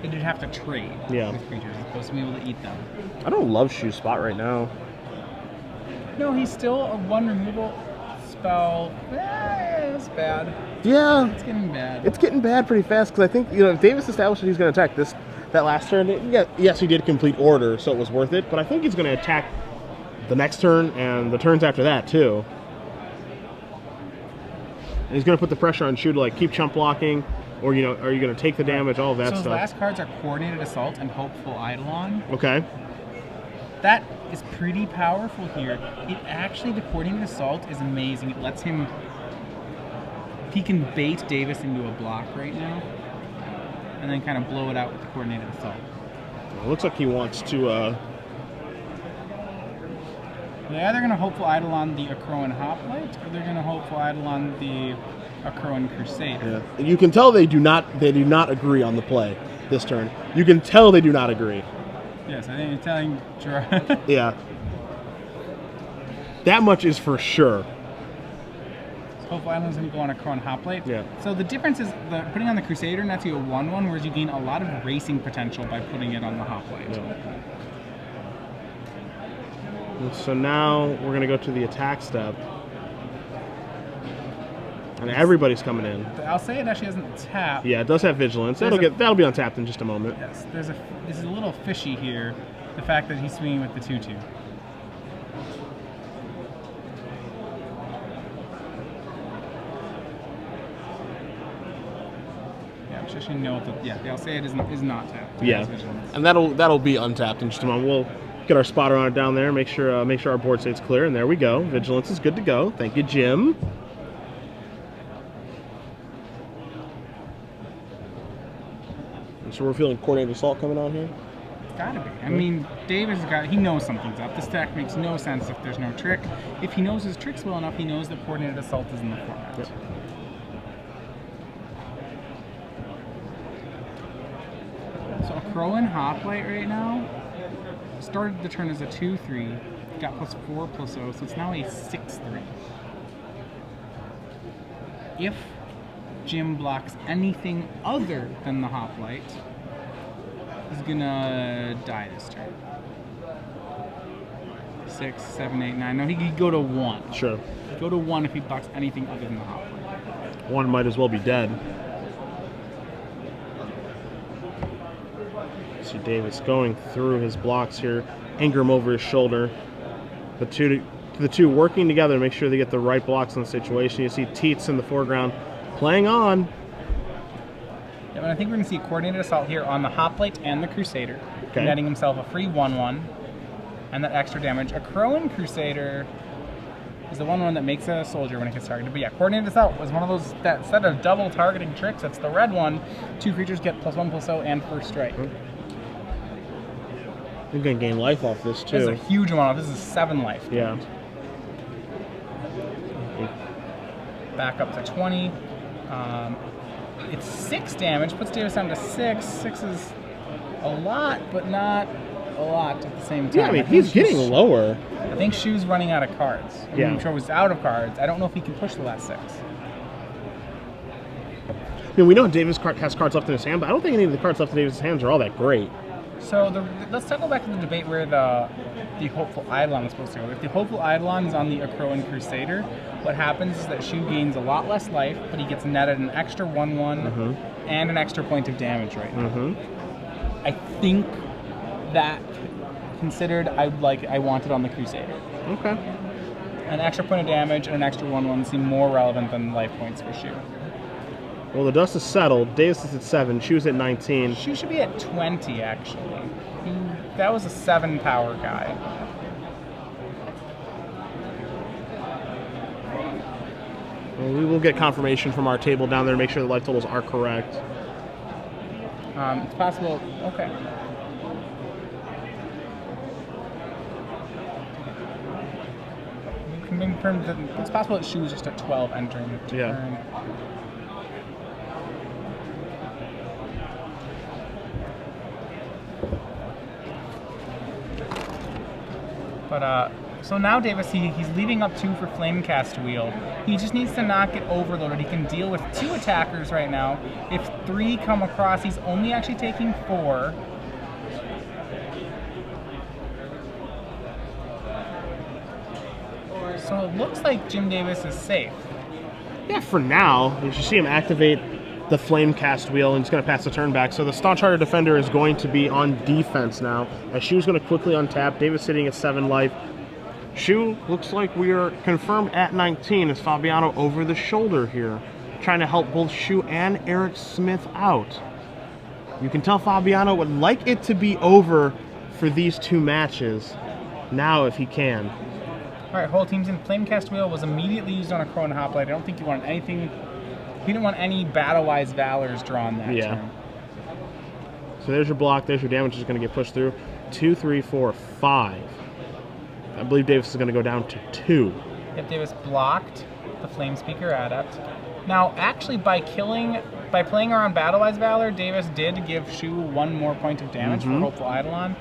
It'd have to trade with creatures as opposed to being able to eat them. I don't love Sheu's spot right now. No, he's still a 1 removal spell. It's bad. Yeah, It's getting bad. it's getting bad pretty fast because I think if Davis established that he's going to attack that last turn. Yes, he did complete order, so it was worth it. But I think he's going to attack the next turn and the turns after that too. And he's going to put the pressure on Sheu to like keep chump blocking, or are you going to take the damage, all of that So his stuff. last cards are Coordinated Assault and Hopeful Eidolon. Okay. That is pretty powerful here. The Coordinated Assault is amazing. It lets him. He can bait Davis into a block right now, and then kind of blow it out with the Coordinated Assault. It looks like he wants to. They're either going to Hopeful Eidolon the Akroan Hoplite, or they're going to Hopeful Eidolon the Akroan Crusader. Yeah. You can tell they do not agree on the play this turn. You can tell they do not agree. Yes, I think you're telling. Yeah. That much is for sure. Hopeful Eidolon's going to go on Akroan Hoplite. Yeah. So the difference is putting on the Crusader nets you a 1/1, whereas you gain a lot of racing potential by putting it on the Hoplite. Yeah. And so now we're going to go to the attack step. And everybody's coming in. I'll say it actually doesn't tap. Yeah, it does have vigilance. That'll be untapped in just a moment. Yes, this is a little fishy here. The fact that he's swinging with the 2/2. Yeah, just so you know I'll say it is not tapped. Yeah, and that'll be untapped in just a moment. We'll get our spotter on it down there. Make sure our board state's clear, and there we go. Vigilance is good to go. Thank you, Jim. So we're feeling coordinated assault coming on here? It's gotta be. I mean, he knows something's up. This deck makes no sense if there's no trick. If he knows his tricks well enough, he knows that coordinated assault is in the format. Yep. So a Crowan Hoplite right now started the turn as a 2/3, got +4/+0, so it's now a 6/3. If Jim blocks anything other than the Hoplite, he's gonna die this turn. 6, 7, 8, 9. No, he could go to 1. Sure. Go to 1 if he blocks anything other than the Hoplite. One might as well be dead. See Davis going through his blocks here. Ingram over his shoulder. The two working together to make sure they get the right blocks in the situation. You see Tietze in the foreground playing on. Yeah, but I think we're going to see a coordinated assault here on the Hoplite and the Crusader, okay, netting himself a free 1/1 and that extra damage. A Crowan Crusader is the 1/1 that makes a soldier when it gets targeted. But yeah, coordinated assault was one of those, that set of double targeting tricks. It's the red one. 2 creatures get +1/+0 and first strike. You're going to gain life off this too. This is a huge amount. This is 7 life. Yeah. Back up to 20. It's 6 damage, puts Davis down to 6. 6 is a lot, but not a lot at the same time. Yeah, I mean, he's getting lower. I think Sheu's running out of cards. Yeah. I'm sure he's out of cards. I don't know if he can push the last 6. I mean, we know Davis has cards left in his hand, but I don't think any of the cards left in Davis' hands are all that great. So let's go back to the debate where the Hopeful Eidolon was supposed to go. If the Hopeful Eidolon is on the Crowan Crusader, what happens is that Sheu gains a lot less life, but he gets netted an extra 1/1 and an extra point of damage right now. I think that considered, I want it on the Crusader. Okay. An extra point of damage and an extra 1/1 seem more relevant than life points for Sheu. Well, the dust is settled. Davis is at 7. Sheu's at 19. Sheu should be at 20, actually. That was a 7 power guy. Well, we will get confirmation from our table down there to make sure the life totals are correct. It's possible. Okay. You can confirm that it's possible that Sheu was just at 12 entering the turn. Yeah. But so now Davis, he's leaving up 2 for Flamecast Wheel. He just needs to not get overloaded. He can deal with 2 attackers right now. If 3 come across, he's only actually taking 4. So it looks like Jim Davis is safe. Yeah, for now. You should see him activate the Flamecast Wheel, and he's going to pass the turn back. So the Staunch-Hearted Defender is going to be on defense now. As Sheu's going to quickly untap. Davis sitting at 7 life. Sheu looks like we are confirmed at 19 as Fabiano over the shoulder here, trying to help both Sheu and Eric Smith out. You can tell Fabiano would like it to be over for these 2 matches now if he can. All right, whole team's in. Flamecast Wheel was immediately used on a Crowan Hoplite. I don't think you wanted anything. He didn't want any Battle-Wise Valors drawn that turn. So there's your block. There's your damage is going to get pushed through. 2, 3, 4, 5. I believe Davis is going to go down to 2. If Davis blocked the Flamespeaker Adept. Now, actually, by playing around Battle-Wise Valor, Davis did give Sheu 1 more point of damage for Hopeful Eidolon.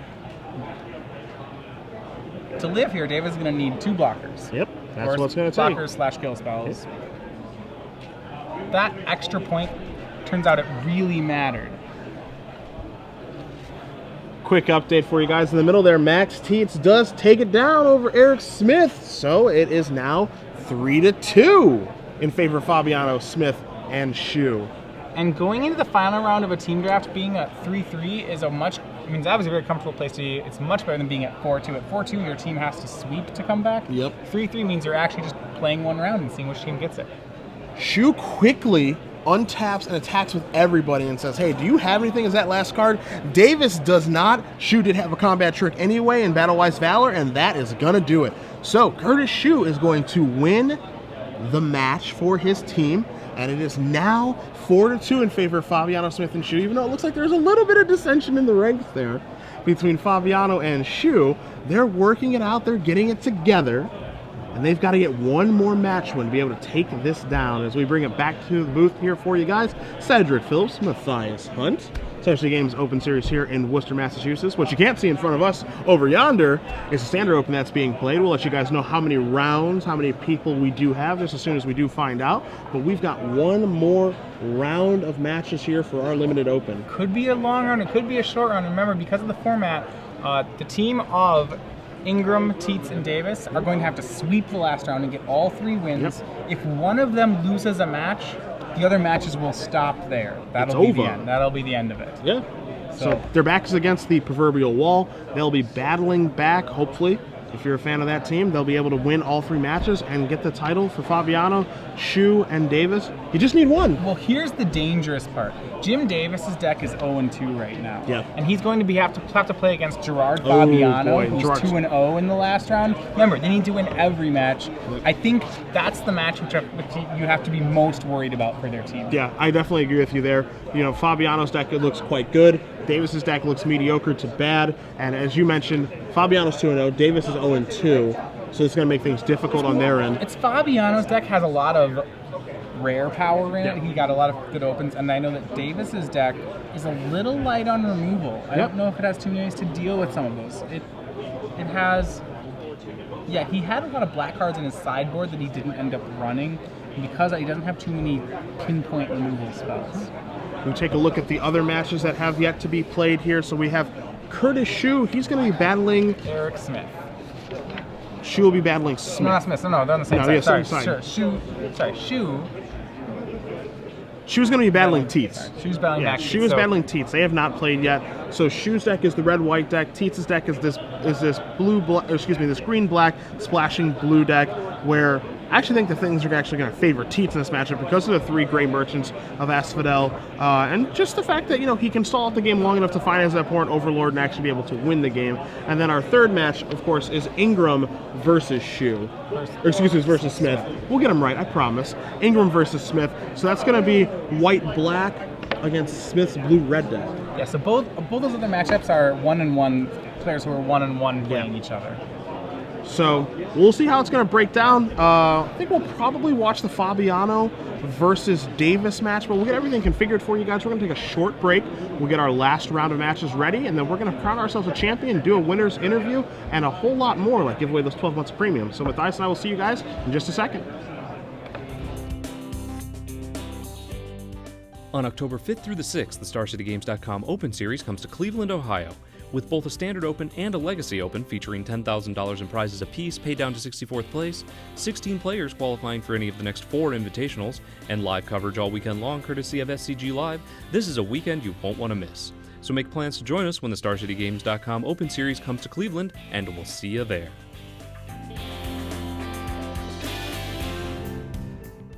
To live here, Davis is going to need 2 blockers. Yep, that's what it's going to take. Blockers / kill spells. Yep. That extra point, turns out it really mattered. quick update for you guys. In the middle there, Max Tietze does take it down over Eric Smith. So it is now 3-2 in favor of Fabiano, Smith, and Sheu. And going into the final round of a team draft, being at 3-3 is means that was a very comfortable place to be. It's much better than being at 4-2. At 4-2, your team has to sweep to come back. Yep. 3-3 means you're actually just playing one round and seeing which team gets it. Sheu quickly untaps and attacks with everybody and says, hey, do you have anything as that last card? Davis does not. Sheu did have a combat trick anyway in Battle-Wise Valor, and that is going to do it. So Curtis Sheu is going to win the match for his team, and it is now 4-2 in favor of Fabiano, Smith, and Sheu, even though it looks like there's a little bit of dissension in the ranks there between Fabiano and Sheu. They're working it out. They're getting it together. And they've got to get one more match win to be able to take this down. As we bring it back to the booth here for you guys, Cedric Phillips, Matthias Hunt. SCG Games Open Series here in Worcester, Massachusetts. What you can't see in front of us over yonder is a standard open that's being played. We'll let you guys know how many rounds, how many people we do have just as soon as we do find out. But we've got one more round of matches here for our limited open. Could be a long round, it could be a short round. Remember, because of the format, the team of Ingram, Tietze, and Davis are going to have to sweep the last round and get all 3 wins. Yep. If one of them loses a match, the other matches will stop there. That'll be the end. That'll be the end of it. Yeah. So their backs against the proverbial wall. They'll be battling back, hopefully. If you're a fan of that team, they'll be able to win all 3 matches and get the title for Fabiano, Sheu, and Davis. You just need one. Well, here's the dangerous part. Jim Davis's deck is 0-2 right now. Yeah. And he's going to have to play against Gerard Fabiano, who's 2-0 in the last round. Remember, they need to win every match. Yep. I think that's the match which you have to be most worried about for their team. Yeah, I definitely agree with you there. You know, Fabiano's deck looks quite good. Davis's deck looks mediocre to bad. And as you mentioned, Fabiano's 2-0, Davis is 0-2. So it's going to make things difficult on their end. It's Fabiano's deck has a lot of rare power in it. He got a lot of good opens, and I know that Davis's deck is a little light on removal. I don't know if it has too many ways to deal with some of those. It has, yeah, he had a lot of black cards in his sideboard that he didn't end up running because he doesn't have too many pinpoint removal spells. We'll take a look at the other matches that have yet to be played here. So we have Curtis Sheu. He's going to be battling Eric Smith. Sheu will be battling Smith. No, not Smith. No, they're on the same side. Yeah, sorry, side. Sure. Sheu. Sheu's going to be battling Tietze. Sheu's battling back. Sheu is battling Tietze. They have not played yet. So Sheu's deck is the red-white deck. Tietze's deck is this this green-black splashing blue deck, where I actually think the things are actually going to favor Tietze in this matchup because of the 3 gray merchants of Asphodel, and just the fact that, you know, he can stall out the game long enough to finance that Abhorrent Overlord and actually be able to win the game. And then our third match, of course, is Ingram versus Sheu. Versus Smith. We'll get them right, I promise. Ingram versus Smith. So that's going to be white-black against Smith's blue-red deck. Yeah, so both those other matchups are 1-1 players who are 1-1 playing each other. So we'll see how it's going to break down. I think we'll probably watch the Fabiano versus Davis match, but we'll get everything configured for you guys. We're going to take a short break. We'll get our last round of matches ready, and then we're going to crown ourselves a champion, do a winner's interview, and a whole lot more, like give away those 12 months of premium. So Matthias and I will see you guys in just a second. On October 5th through the 6th, the StarCityGames.com Open Series comes to Cleveland, Ohio. With both a Standard Open and a Legacy Open featuring $10,000 in prizes apiece paid down to 64th place, 16 players qualifying for any of the next 4 invitationals, and live coverage all weekend long courtesy of SCG Live, this is a weekend you won't want to miss. So make plans to join us when the StarCityGames.com Open Series comes to Cleveland, and we'll see you there.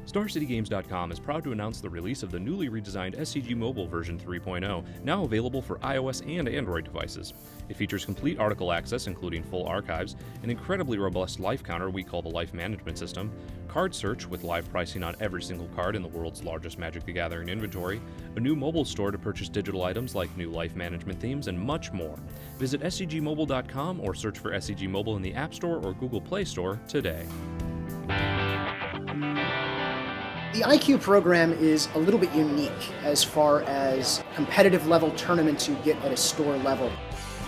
StarCityGames.com is proud to announce the release of the newly redesigned SCG Mobile version 3.0, now available for iOS and Android devices. It features complete article access, including full archives, an incredibly robust life counter we call the Life Management System, card search with live pricing on every single card in the world's largest Magic the Gathering inventory, a new mobile store to purchase digital items like new life management themes, and much more. Visit SCGmobile.com or search for SCG Mobile in the App Store or Google Play Store today. The IQ program is a little bit unique as far as competitive level tournaments you get at a store level.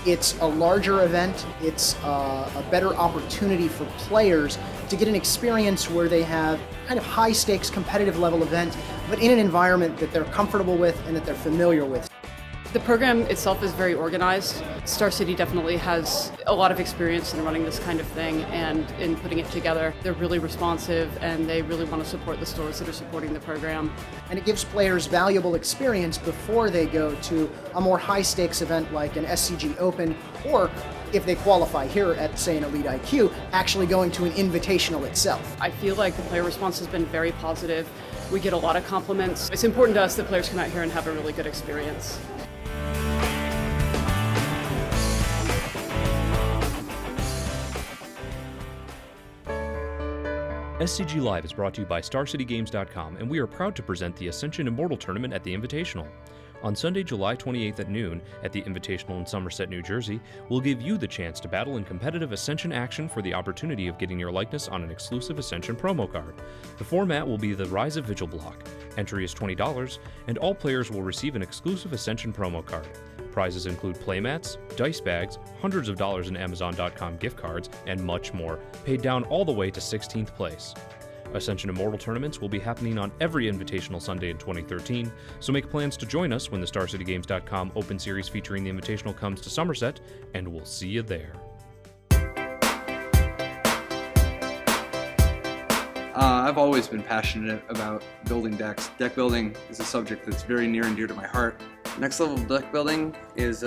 It's a larger event, it's a better opportunity for players to get an experience where they have kind of high stakes competitive level event, but in an environment that they're comfortable with and that they're familiar with. The program itself is very organized. Star City definitely has a lot of experience in running this kind of thing and in putting it together. They're really responsive and they really want to support the stores that are supporting the program. And it gives players valuable experience before they go to a more high-stakes event like an SCG Open, or if they qualify here at, say, an Elite IQ, actually going to an invitational itself. I feel like the player response has been very positive. We get a lot of compliments. It's important to us that players come out here and have a really good experience. SCG Live is brought to you by StarCityGames.com, and we are proud to present the Ascension Immortal Tournament at the Invitational. On Sunday, July 28th at noon, at the Invitational in Somerset, New Jersey, we'll give you the chance to battle in competitive Ascension action for the opportunity of getting your likeness on an exclusive Ascension promo card. The format will be the Rise of Vigil block. Entry is $20, and all players will receive an exclusive Ascension promo card. Prizes include playmats, dice bags, hundreds of dollars in Amazon.com gift cards, and much more, paid down all the way to 16th place. Ascension Immortal tournaments will be happening on every Invitational Sunday in 2013, so make plans to join us when the StarCityGames.com Open Series featuring the Invitational comes to Somerset, and we'll see you there. I've always been passionate about building decks. Deck building is a subject that's very near and dear to my heart. Next level deck building is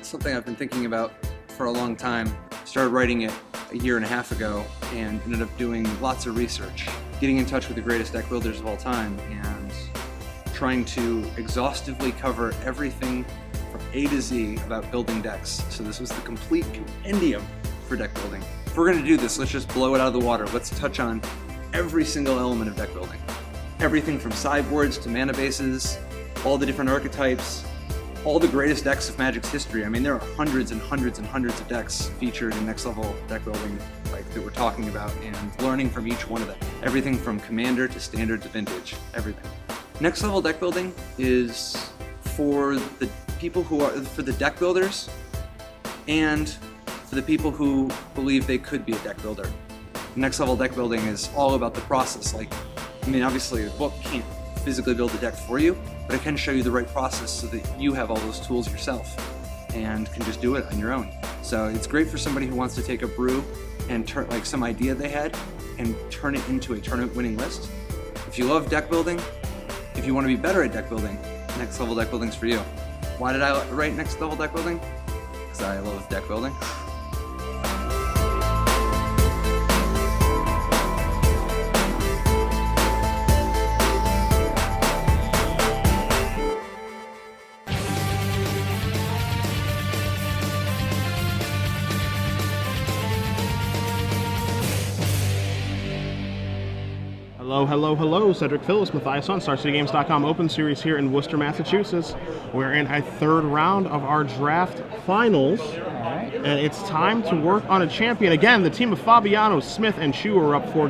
something I've been thinking about for a long time. Started writing it a year and a half ago and ended up doing lots of research, getting in touch with the greatest deck builders of all time and trying to exhaustively cover everything from A to Z about building decks. So this was the complete compendium for deck building. If we're going to do this, let's just blow it out of the water. Let's touch on every single element of deck building. Everything from sideboards to mana bases, all the different archetypes, all the greatest decks of Magic's history. I mean, there are hundreds and hundreds and hundreds of decks featured in next level deck building like that we're talking about, and learning from each one of them. Everything from Commander to Standard to Vintage, everything. Next level deck building is for the people who are, for the deck builders and for the people who believe they could be a deck builder. Next level deck building is all about the process. Like, I mean, obviously a book can't physically build a deck for you, but it can show you the right process so that you have all those tools yourself and can just do it on your own. So it's great for somebody who wants to take a brew and turn like some idea they had and turn it into a tournament winning list. If you love deck building, if you want to be better at deck building, next level deck building's for you. Why did I write next level deck building? Because I love deck building. Hello, Cedric Phillips, Matthias on StarCityGames.com Open Series here in Worcester, Massachusetts. We're in a third round of our draft finals, and it's time to work on a champion. Again, the team of Fabiano, Smith, and Sheu are up four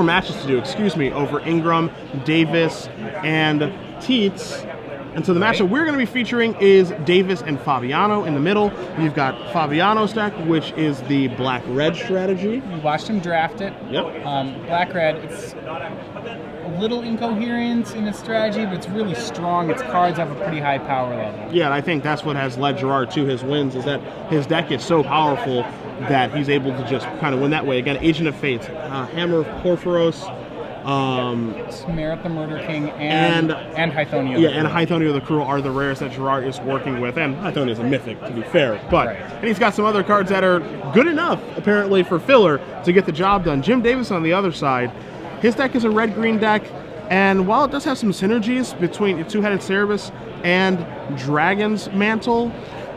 matches to do, over Ingram, Davis, and Tietze. And so the matchup we're going to be featuring is Davis and Fabiano. In the middle, we've got Fabiano's deck, which is the black-red strategy. We watched him draft it. Yep. Black-red, it's a little incoherent in its strategy, but it's really strong. Its cards have a pretty high power level. Yeah, and I think that's what has led Gerard to his wins, is that his deck is so powerful that he's able to just kind of win that way. Again, Agent of Fate, Hammer of Porphyros, Merit the Murder King and Hythonio. Yeah, and Hythonio the Cruel are the rares that Gerard is working with, and Hythonio is a mythic, to be fair. But and he's got some other cards that are good enough, apparently, for filler to get the job done. Jim Davis on the other side, his deck is a red-green deck, and while it does have some synergies between Two-Headed Cerberus and Dragon's Mantle,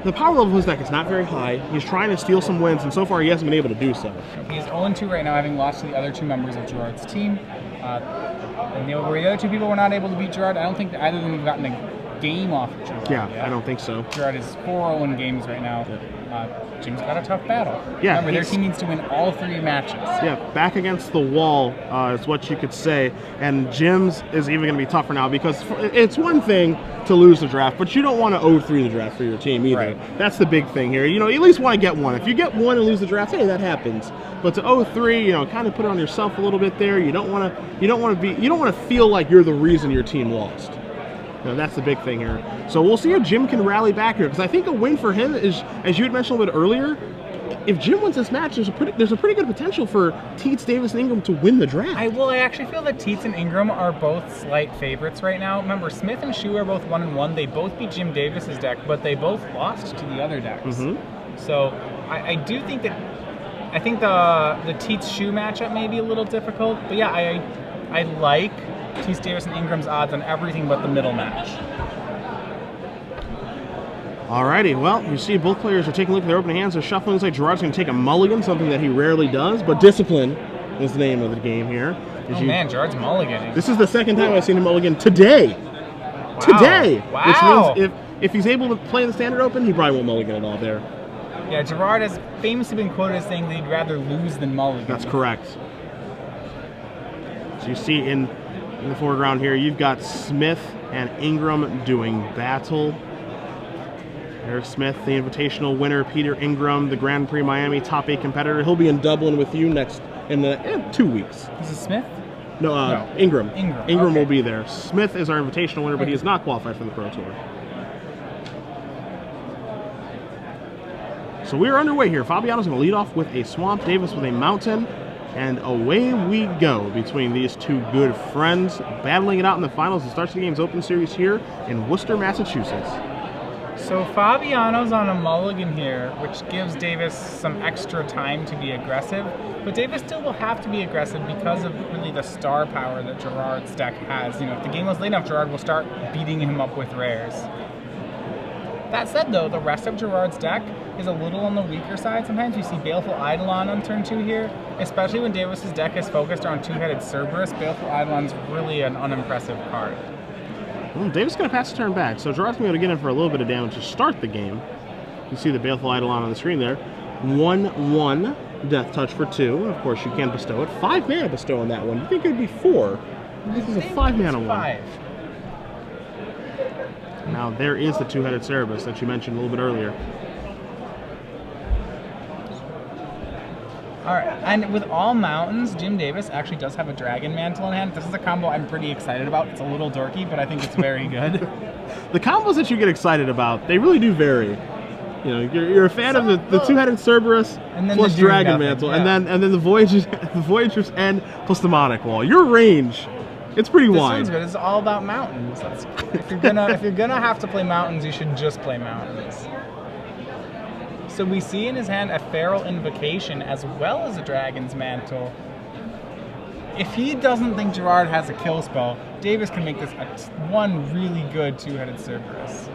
the power level of his deck is not very high. He's trying to steal some wins, and so far he hasn't been able to do so. He's 0-2 right now, having lost to the other two members of Gerard's team. And the other two people were not able to beat Gerard. I don't think that either of them have gotten a game off of Gerard. Yeah, yet. I don't think so. Gerard is 4-0 in games right now. Jim's got a tough battle. Yeah, remember, their team needs to win all three matches. Yeah, back against the wall is what you could say. And Jim's is even going to be tougher now, because it's one thing to lose the draft, but you don't want to 0-3 the draft for your team either. Right. That's the big thing here. You at least want to get one. If you get one and lose the draft, hey, that happens. But to 0-3, kind of put it on yourself a little bit there. You don't want to feel like you're the reason your team lost. That's the big thing here. So we'll see if Jim can rally back here, because I think a win for him is, as you had mentioned a little bit earlier, if Jim wins this match, there's a pretty good potential for Tietze, Davis, and Ingram to win the draft. I actually feel that Tietze and Ingram are both slight favorites right now. Remember, Smith and Sheu are both 1-1. They both beat Jim Davis's deck, but they both lost to the other decks. So I do think that I think the Tietze-Sheu matchup may be a little difficult, but yeah, I like Tietze, Davis, and Ingram's odds on everything but the middle match. Alrighty, well, you see both players are taking a look at their opening hands. They're shuffling. Looks like Gerard's going to take a mulligan, something that he rarely does, but discipline is the name of the game here. Man, Gerard's mulliganing. This is the second time I've seen him mulligan today. Wow. Today! Wow. Which means if he's able to play in the Standard Open, he probably won't mulligan at all there. Yeah, Gerard has famously been quoted as saying that he'd rather lose than mulligan. That's correct. So you see in the foreground here, you've got Smith and Ingram doing battle. There's Smith, the Invitational winner. Peter Ingram, the Grand Prix Miami top 8 competitor. He'll be in Dublin with you in 2 weeks. Is it Smith? No, Ingram. Ingram will be there. Smith is our Invitational winner, but he is not qualified for the Pro Tour. So we are underway here. Fabiano's going to lead off with a Swamp, Davis with a Mountain, and away we go between these two good friends, battling it out in the finals. It starts the game's Open Series here in Worcester, Massachusetts. So Fabiano's on a mulligan here, which gives Davis some extra time to be aggressive, but Davis still will have to be aggressive because of really the star power that Gerard's deck has. If the game was late enough, Gerard will start beating him up with rares. That said, though, the rest of Gerard's deck is a little on the weaker side. Sometimes you see Baleful Eidolon on turn 2 here, especially when Davis's deck is focused on two-headed Cerberus. Baleful Eidolon's really an unimpressive card. Well, Davis is going to pass the turn back, so Gerard's going to get in for a little bit of damage to start the game. You see the Baleful Eidolon on the screen there. 1/1 Death Touch for 2, and of course you can bestow it. 5 mana bestow on that one. You think it would be 4? This is a 5 mana one. 5. Now there is the two-headed Cerberus that you mentioned a little bit earlier. Alright, and with all mountains, Jim Davis actually does have a Dragon Mantle in hand. This is a combo I'm pretty excited about. It's a little dorky, but I think it's very good. The combos that you get excited about, they really do vary. You're a fan of the two-headed Cerberus plus Dragon Mantle, yeah. and then the Voyager's End plus the Demonic Wall. Your range, it's pretty wide. This one's good. It's all about mountains. If you're gonna have to play mountains, you should just play mountains. So we see in his hand a Feral Invocation as well as a Dragon's Mantle. If he doesn't think Gerard has a kill spell, Davis can make this one really good two-headed Cerberus.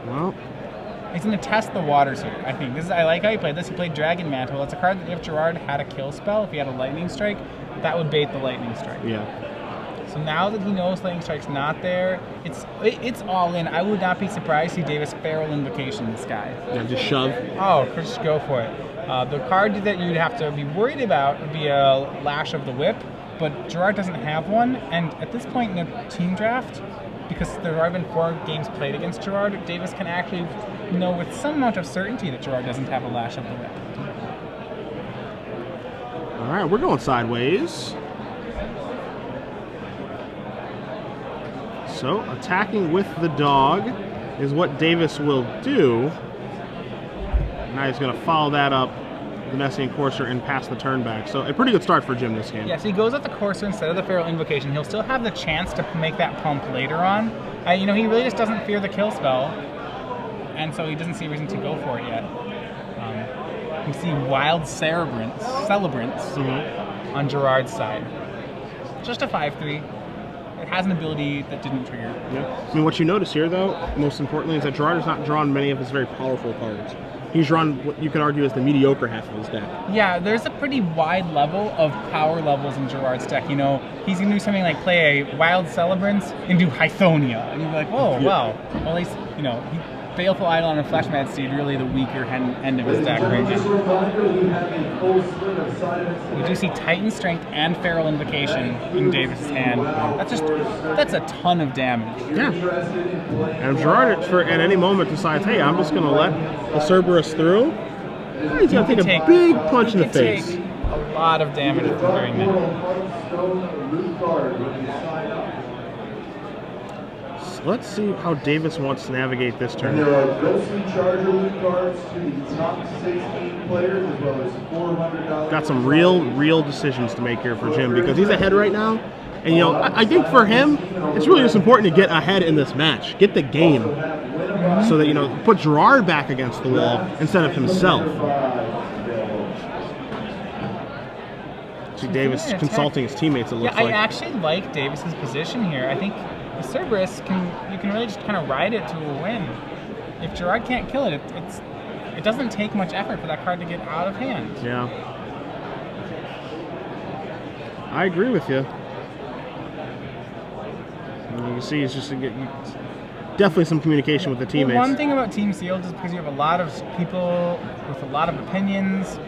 Well, he's going to test the waters here, I think. I like how he played this. He played Dragon Mantle. It's a card that if Gerard had a kill spell, if he had a Lightning Strike, that would bait the Lightning Strike. Yeah. So now that he knows Lightning Strike's not there, it's all in. I would not be surprised to see Davis Feral Invocation this guy. Yeah, just shove. Oh, just go for it. The card that you'd have to be worried about would be a Lash of the Whip, but Gerard doesn't have one, and at this point in the team draft, because there have been 4 games played against Gerard, Davis can actually know with some amount of certainty that Gerard doesn't have a Lash of the Whip. All right, we're going sideways. So, attacking with the dog is what Davis will do. Now he's going to follow that up, the Messian Courser, and pass the turn back. So, a pretty good start for Jim this game. Yeah, so he goes with the Courser instead of the Feral Invocation. He'll still have the chance to make that pump later on. He really just doesn't fear the kill spell, and so he doesn't see a reason to go for it yet. You see Wild Celebrants on Gerard's side. Just a 5/3. It has an ability that didn't trigger. Yeah. I mean, what you notice here, though, most importantly, is that Gerard has not drawn many of his very powerful cards. He's drawn what you could argue is the mediocre half of his deck. Yeah, there's a pretty wide level of power levels in Gerard's deck. He's going to do something like play a Wild Celebrants and do Hythonia. And you'd be like, oh, wow. Well, at least, Baleful Eidolon and Fleshmad Steed really the weaker end of his deck right now. We do see Titan Strength and Feral Invocation in Davis' hand. That's a ton of damage. Yeah. And if Gerard at any moment decides, hey, I'm just going to let the Cerberus through, he's going to take a big punch in the face. A lot of damage from doing that. stone loot card when you sign up. So let's see how Davis wants to navigate this And turn. there are ghostly charger loot cards to the top 16 players, as well as $400. Got some real decisions to make here for Jim, because he's ahead right now. And, you know, I think for him, it's really just important to get ahead in this match. Get the game. So that, you know, put Gerard back against the wall instead of himself. See Davis consulting his teammates, it looks Yeah, like. I actually like Davis's position here. I think the Cerberus you can really just kind of ride it to a win. If Gerard can't kill it, it doesn't take much effort for that card to get out of hand. Yeah. I agree with you. And you can see it's just definitely some communication with the teammates. Well, one thing about Team Sealed is because you have a lot of people with a lot of opinions,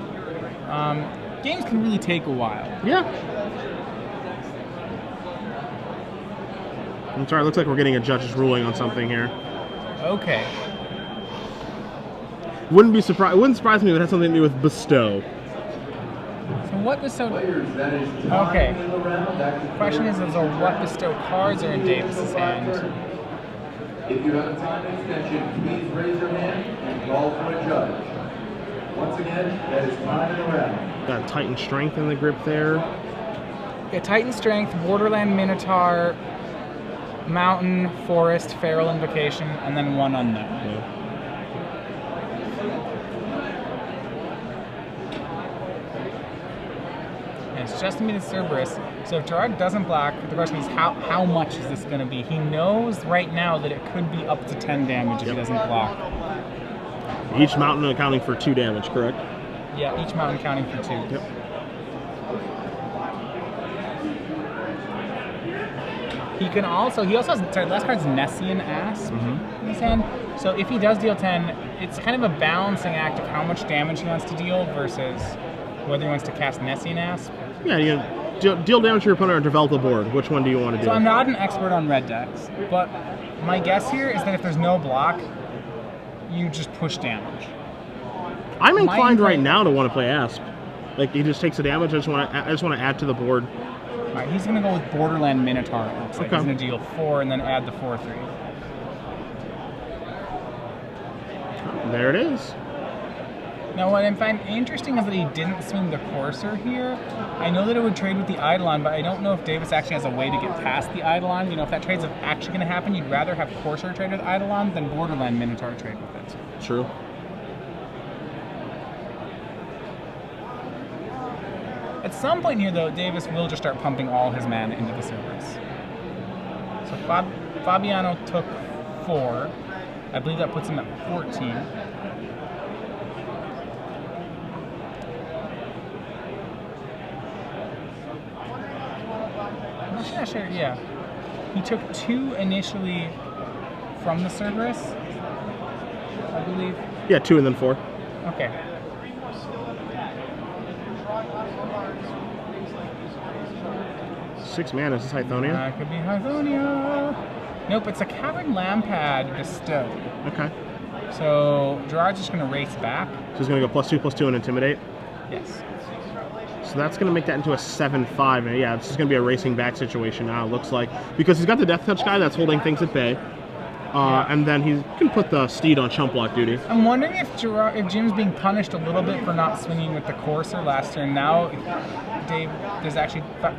games can really take a while. Yeah. I'm sorry, it looks like we're getting a judge's ruling on something here. Okay. It wouldn't surprise me if it had something to do with bestow. So what bestow? Players, that is time Okay. in the round. Back to Question is what bestow cards are in Davis's hand? If you have a time extension, please raise your hand and call for a judge. Once again, that is time in the round. Got Titan Strength in the grip there. Yeah, Titan Strength, Borderland Minotaur, Mountain, Forest, Feral Invocation, and then one unknown. Yeah. And it's just to be the Cerberus. So if Gerard doesn't block, the question is how much is this going to be? He knows right now that it could be up to 10 damage if he doesn't block. Each mountain accounting for 2 damage, correct? Yeah, each mountain counting for 2. Yep. He also has, sorry, last card's Nessian Asp in his hand. So if he does deal 10, it's kind of a balancing act of how much damage he wants to deal versus whether he wants to cast Nessian Asp. Yeah, you know, deal damage to your opponent or develop a board. Which one do you want to do? So I'm not an expert on red decks, but my guess here is that if there's no block, you just push damage. I'm inclined right now to want to play Asp. Like, he just takes the damage. I just want to add to the board. All right, he's going to go with Borderland Minotaur, it looks like. Okay. He's going to deal 4 and then add the 4/3. There it is. Now, what I find interesting is that he didn't swing the Courser here. I know that it would trade with the Eidolon, but I don't know if Davis actually has a way to get past the Eidolon. You know, if that trade's actually going to happen, you'd rather have Courser trade with Eidolon than Borderland Minotaur trade with it. True. At some point here, though, Davis will just start pumping all his mana into the Cerberus. So Fabiano took 4. I believe that puts him at 14. I'm not sure, yeah. He took 2 initially from the Cerberus, I believe. Yeah, 2 and then 4. Okay. Six mana. Is this Hythonia? That could be Hythonia. Nope, it's a Cavern Lampad Bestow. Okay. So Gerard's just going to race back. So he's going to go +2/+2 and Intimidate. Yes. So that's going to make that into a 7/5. And yeah, this is going to be a racing back situation now, it looks like. Because he's got the Death Touch guy that's holding things at bay. And then he can put the Steed on chump block duty. I'm wondering if Jim's being punished a little bit for not swinging with the Courser last turn. Now,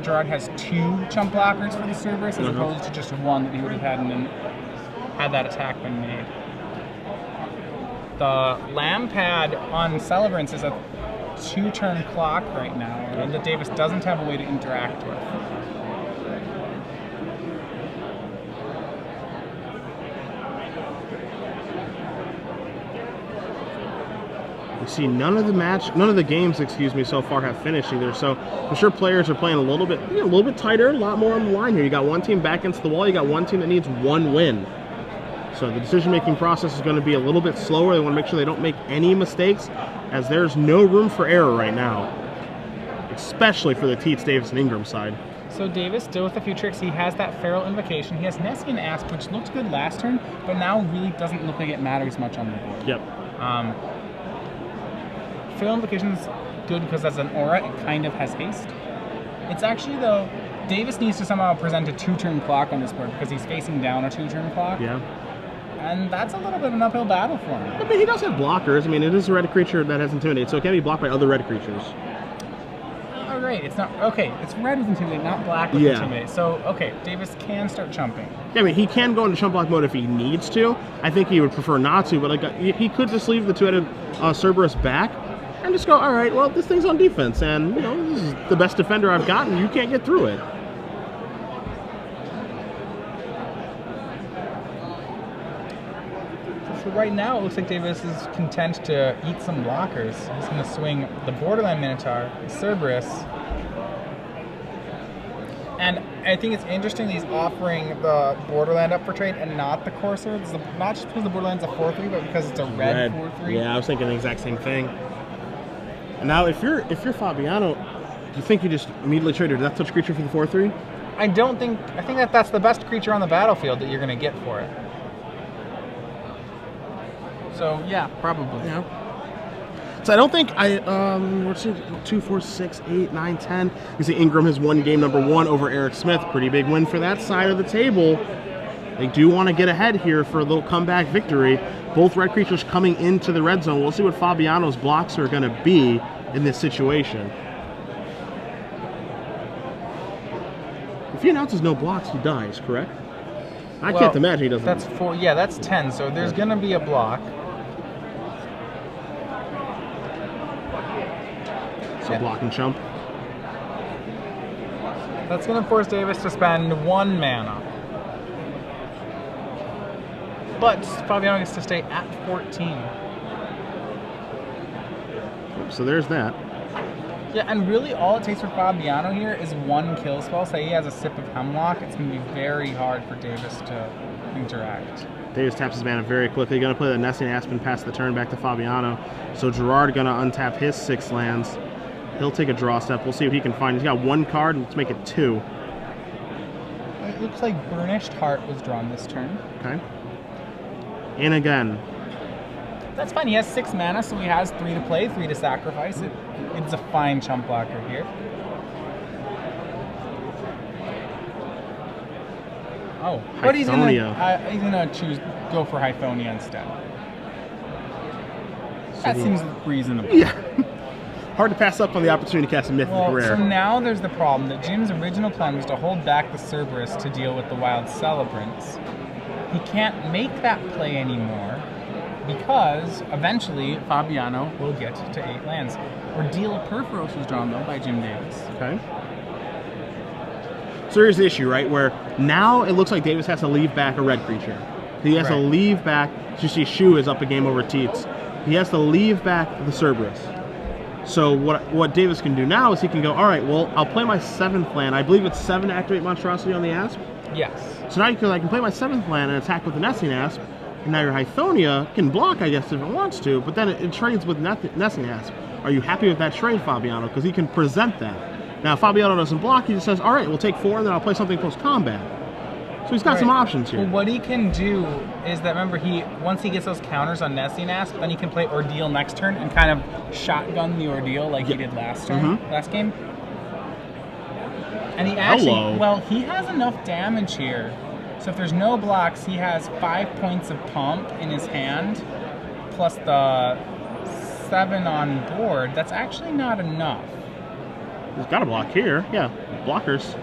Gerard has 2 chump blockers for the Cerberus as opposed to just 1 that he would have had that attack been made. The Lampad on Celebrance is a 2-turn clock right now, and that Davis doesn't have a way to interact with. You see, none of the games, so far have finished either. So for sure, players are playing a little bit tighter, a lot more on the line here. You got one team back against the wall. You got one team that needs 1 win. So the decision-making process is going to be a little bit slower. They want to make sure they don't make any mistakes, as there's no room for error right now, especially for the Tietze, Davis, and Ingram side. So Davis, still with a few tricks, he has that Feral Invocation. He has Nessian Asp, which looked good last turn, but now really doesn't look like it matters much on the board. Yep. Feral Invocation is good because as an aura, it kind of has haste. It's actually, though, Davis needs to somehow present a 2-turn clock on this board because he's facing down a 2-turn clock. Yeah. And that's a little bit of an uphill battle for him. I mean, he does have blockers. I mean, it is a red creature that has Intimidate, so it can be blocked by other red creatures. Oh, right. It's not... Okay, it's red with Intimidate, not black with Intimidate. So, okay, Davis can start chumping. Yeah, I mean, he can go into chump block mode if he needs to. I think he would prefer not to, but like he could just leave the 2-headed Cerberus back and just go, all right, well, this thing's on defense, and, you know, this is the best defender I've gotten. You can't get through it. So right now, it looks like Davis is content to eat some blockers. He's going to swing the Borderland Minotaur, the Cerberus. And I think it's interesting that he's offering the Borderland up for trade and not the Corsair. Not just because the Borderland's a 4/3, but because it's a red 4/3. Yeah, I was thinking the exact same thing. And now, if you're Fabiano, do you think you just immediately trade your Death Touch creature for the 4/3? I think that that's the best creature on the battlefield that you're going to get for it. So, yeah, probably. Yeah. So I don't think let's see, 2, 4, 6, 8, 9, 10. You see Ingram has won game number 1 over Eric Smith. Pretty big win for that side of the table. They do want to get ahead here for a little comeback victory. Both red creatures coming into the red zone. We'll see what Fabiano's blocks are going to be in this situation. If he announces no blocks, he dies, correct? I can't imagine he doesn't. That's 4. Yeah, that's 10. So there's going to be a block. So block and chump. That's going to force Davis to spend 1 mana. But Fabiano gets to stay at 14. So there's that. Yeah, and really all it takes for Fabiano here is 1 kill spell. Say he has a Sip of Hemlock, it's going to be very hard for Davis to interact. Davis taps his mana very quickly. Going to play the Nesting Aspen past the turn back to Fabiano. So Gerard going to untap his 6 lands. He'll take a draw step. We'll see what he can find. He's got 1 card. Let's make it 2. It looks like Burnished Heart was drawn this turn. Okay. And again. That's fine. He has 6 mana, so he has 3 to play, 3 to sacrifice. It's a fine chump blocker here. Oh, but he's gonna go for Hyphonia instead. That seems reasonable. Yeah. Hard to pass up on the opportunity to cast a Mythic Rare. So now there's the problem that Jim's original plan was to hold back the Cerberus to deal with the Wild Celebrants. He can't make that play anymore because eventually Fabiano will get to 8 lands. Ordeal of Perforos was drawn though by Jim Davis. Okay. So here's the issue, right? Where now it looks like Davis has to leave back a red creature. He has to leave back. You see, Sheu is up a game over Tietze. He has to leave back the Cerberus. So what Davis can do now is he can go, all right, well, I'll play my 7th land. I believe it's 7 to activate Monstrosity on the Asp. Yes. So now I can play my 7th land and attack with the Nesting Asp. And now your Hyphonia can block, I guess, if it wants to, but then it trades with Nesting Asp. Are you happy with that trade, Fabiano? Because he can present that. Now, if Fabiano doesn't block, he just says, all right, we'll take 4, and then I'll play something post-combat. So he's got some options here. Well, what he can do is that, remember, once he gets those counters on Nesting Asp, then he can play Ordeal next turn and kind of shotgun the Ordeal like he did last turn, last game. And he actually, he has enough damage here. So if there's no blocks, he has 5 points of pump in his hand, plus the 7 on board. That's actually not enough. He's got a block here. Yeah, blockers.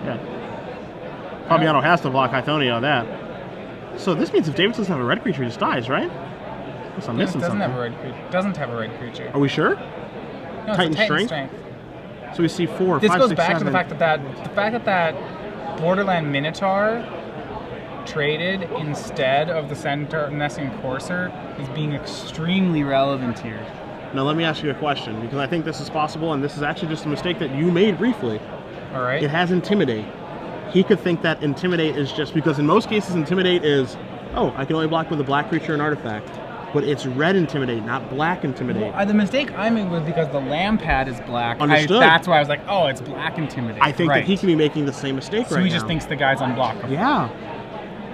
Yeah. Fabiano has to block Hyphonia on that. So this means if Davis doesn't have a red creature, he just dies, right? Unless I'm missing something. Doesn't have a red creature. Are we sure? No, Titan Strength? So we see 4, 5, 6, 7. This goes back to the fact that Borderland Minotaur traded instead of the Centaur Nesting Corsair is being extremely relevant here. Now let me ask you a question, because I think this is possible, and this is actually just a mistake that you made briefly. All right. It has Intimidate. He could think that Intimidate is just because in most cases Intimidate is, oh, I can only block with a black creature and artifact. But it's red Intimidate, not black Intimidate. Well, the mistake I made was because the land pad is black. Understood. That's why I was like, oh, it's black Intimidate. I think that he can be making the same mistake so he just thinks the guy's unblockable. Yeah.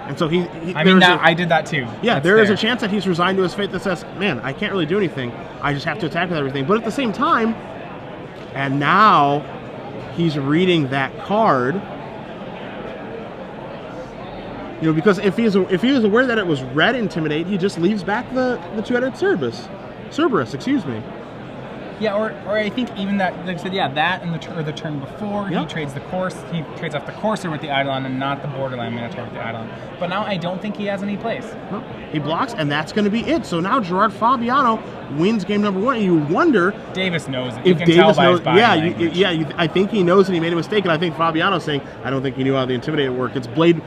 And so I did that too. Yeah, there is a chance that he's resigned to his fate that says, man, I can't really do anything. I just have to attack with everything. But at the same time, and now he's reading that card. You know, because if he was aware that it was red Intimidate, he just leaves back the two-headed Cerberus, excuse me. Yeah, or I think even that, like I said, yeah, that and the turn before, he trades he trades off the Courser with the Eidolon and not the Borderland Minotaur with the Eidolon. But now I don't think he has any place. No, he blocks, and that's going to be it. So now Gerard Fabiano wins game number 1, and you wonder... Davis knows it. You can tell by his body language. I think he knows that he made a mistake, and I think Fabiano's saying, I don't think he knew how the Intimidate worked. It's Blade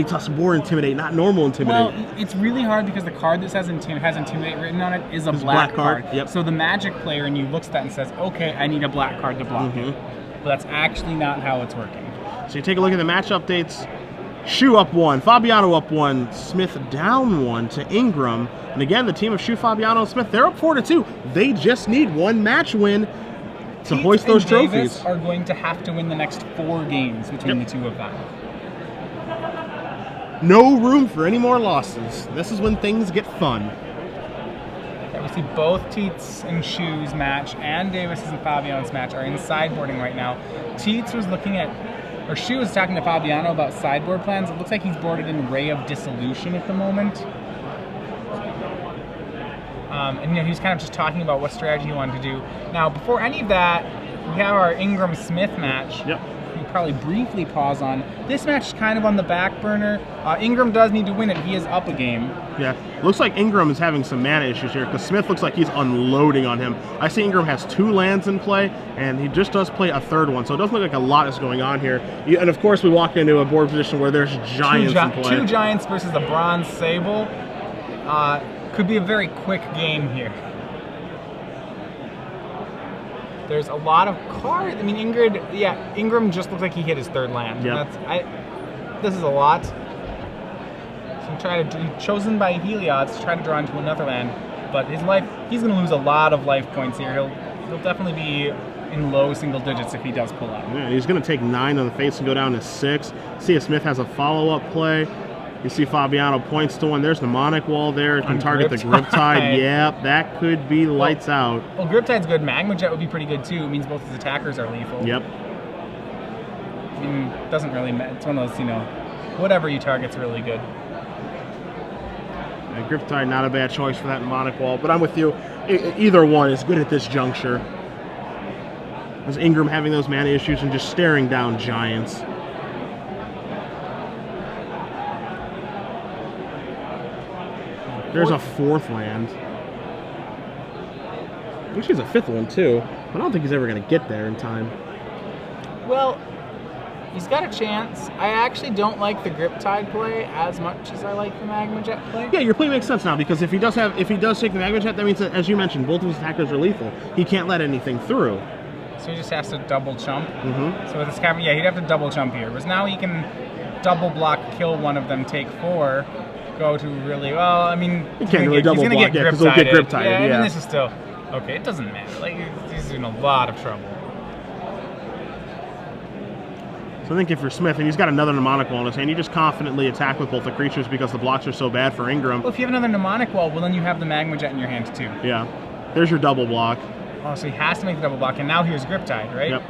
Tusk War Intimidate, not normal Intimidate. Well, it's really hard because the card that has Intimidate written on it is a black card. Yep. So the Magic player in you looks at that and says, okay, I need a black card to block it. But that's actually not how it's working. So you take a look at the match updates. Sheu up 1, Fabiano up 1, Smith down 1 to Ingram. And again, the team of Sheu, Fabiano, and Smith, they're up 4-2. They just need one match win to hoist those trophies. Davis are going to have to win the next 4 games between the two of them. No room for any more losses. This is when things get fun. Yeah, we see both Tietze and Sheu's match and Davis's and Fabiano's match are in sideboarding right now. Tietze was looking at, or Sheu was talking to Fabiano about sideboard plans. It looks like he's boarded in Ray of Dissolution at the moment. And you know, he's kind of just talking about what strategy he wanted to do. Now, before any of that, we have our Ingram-Smith match. Yep. We probably briefly pause on. This match is kind of on the back burner. Ingram does need to win it. He is up a game. Yeah, looks like Ingram is having some mana issues here because Smith looks like he's unloading on him. I see Ingram has 2 lands in play, and he just does play a 3rd one, so it doesn't look like a lot is going on here. And of course, we walk into a board position where there's giants in play. 2 giants versus a bronze sable. Could be a very quick game here. There's a lot of cards. I mean, Ingram just looks like he hit his 3rd land. Yep. This is a lot. So he's chosen by Helios to try to draw into another land, but he's going to lose a lot of life points here. He'll definitely be in low single digits if he does pull out. Yeah, he's going to take 9 on the face and go down to 6. See if Smith has a follow-up play. You see Fabiano points to 1. There's Mnemonic Wall there. It can target the Griptide. Yep, that could be lights out. Well, Griptide's good. Magma Jet would be pretty good too. It means both his attackers are lethal. Yep. I mean, it doesn't really matter. It's one of those, whatever you target's really good. Yeah, Griptide, not a bad choice for that Mnemonic Wall, but I'm with you. Either one is good at this juncture. As Ingram having those mana issues and just staring down giants. There's a 4th land. Which is a 5th one too, but I don't think he's ever going to get there in time. Well, he's got a chance. I actually don't like the Griptide play as much as I like the Magma Jet play. Yeah, your play makes sense now because if he does take the Magma Jet, that means that, as you mentioned, both of his attackers are lethal. He can't let anything through. So he just has to double chump. So with this cavern, he'd have to double chump here. Whereas now he can double block, kill one of them, take 4. Go to really well. I mean, he can't really double block, because he'll get Griptide. Yeah, I mean, this is still okay. It doesn't matter. Like, he's in a lot of trouble. So I think if you're Smith and he's got another Mnemonic Wall in his hand, you just confidently attack with both the creatures because the blocks are so bad for Ingram. Well, if you have another Mnemonic Wall, well then you have the Magma Jet in your hand too. Yeah, there's your double block. Oh, so he has to make the double block, and now here's Griptide, right? Yep.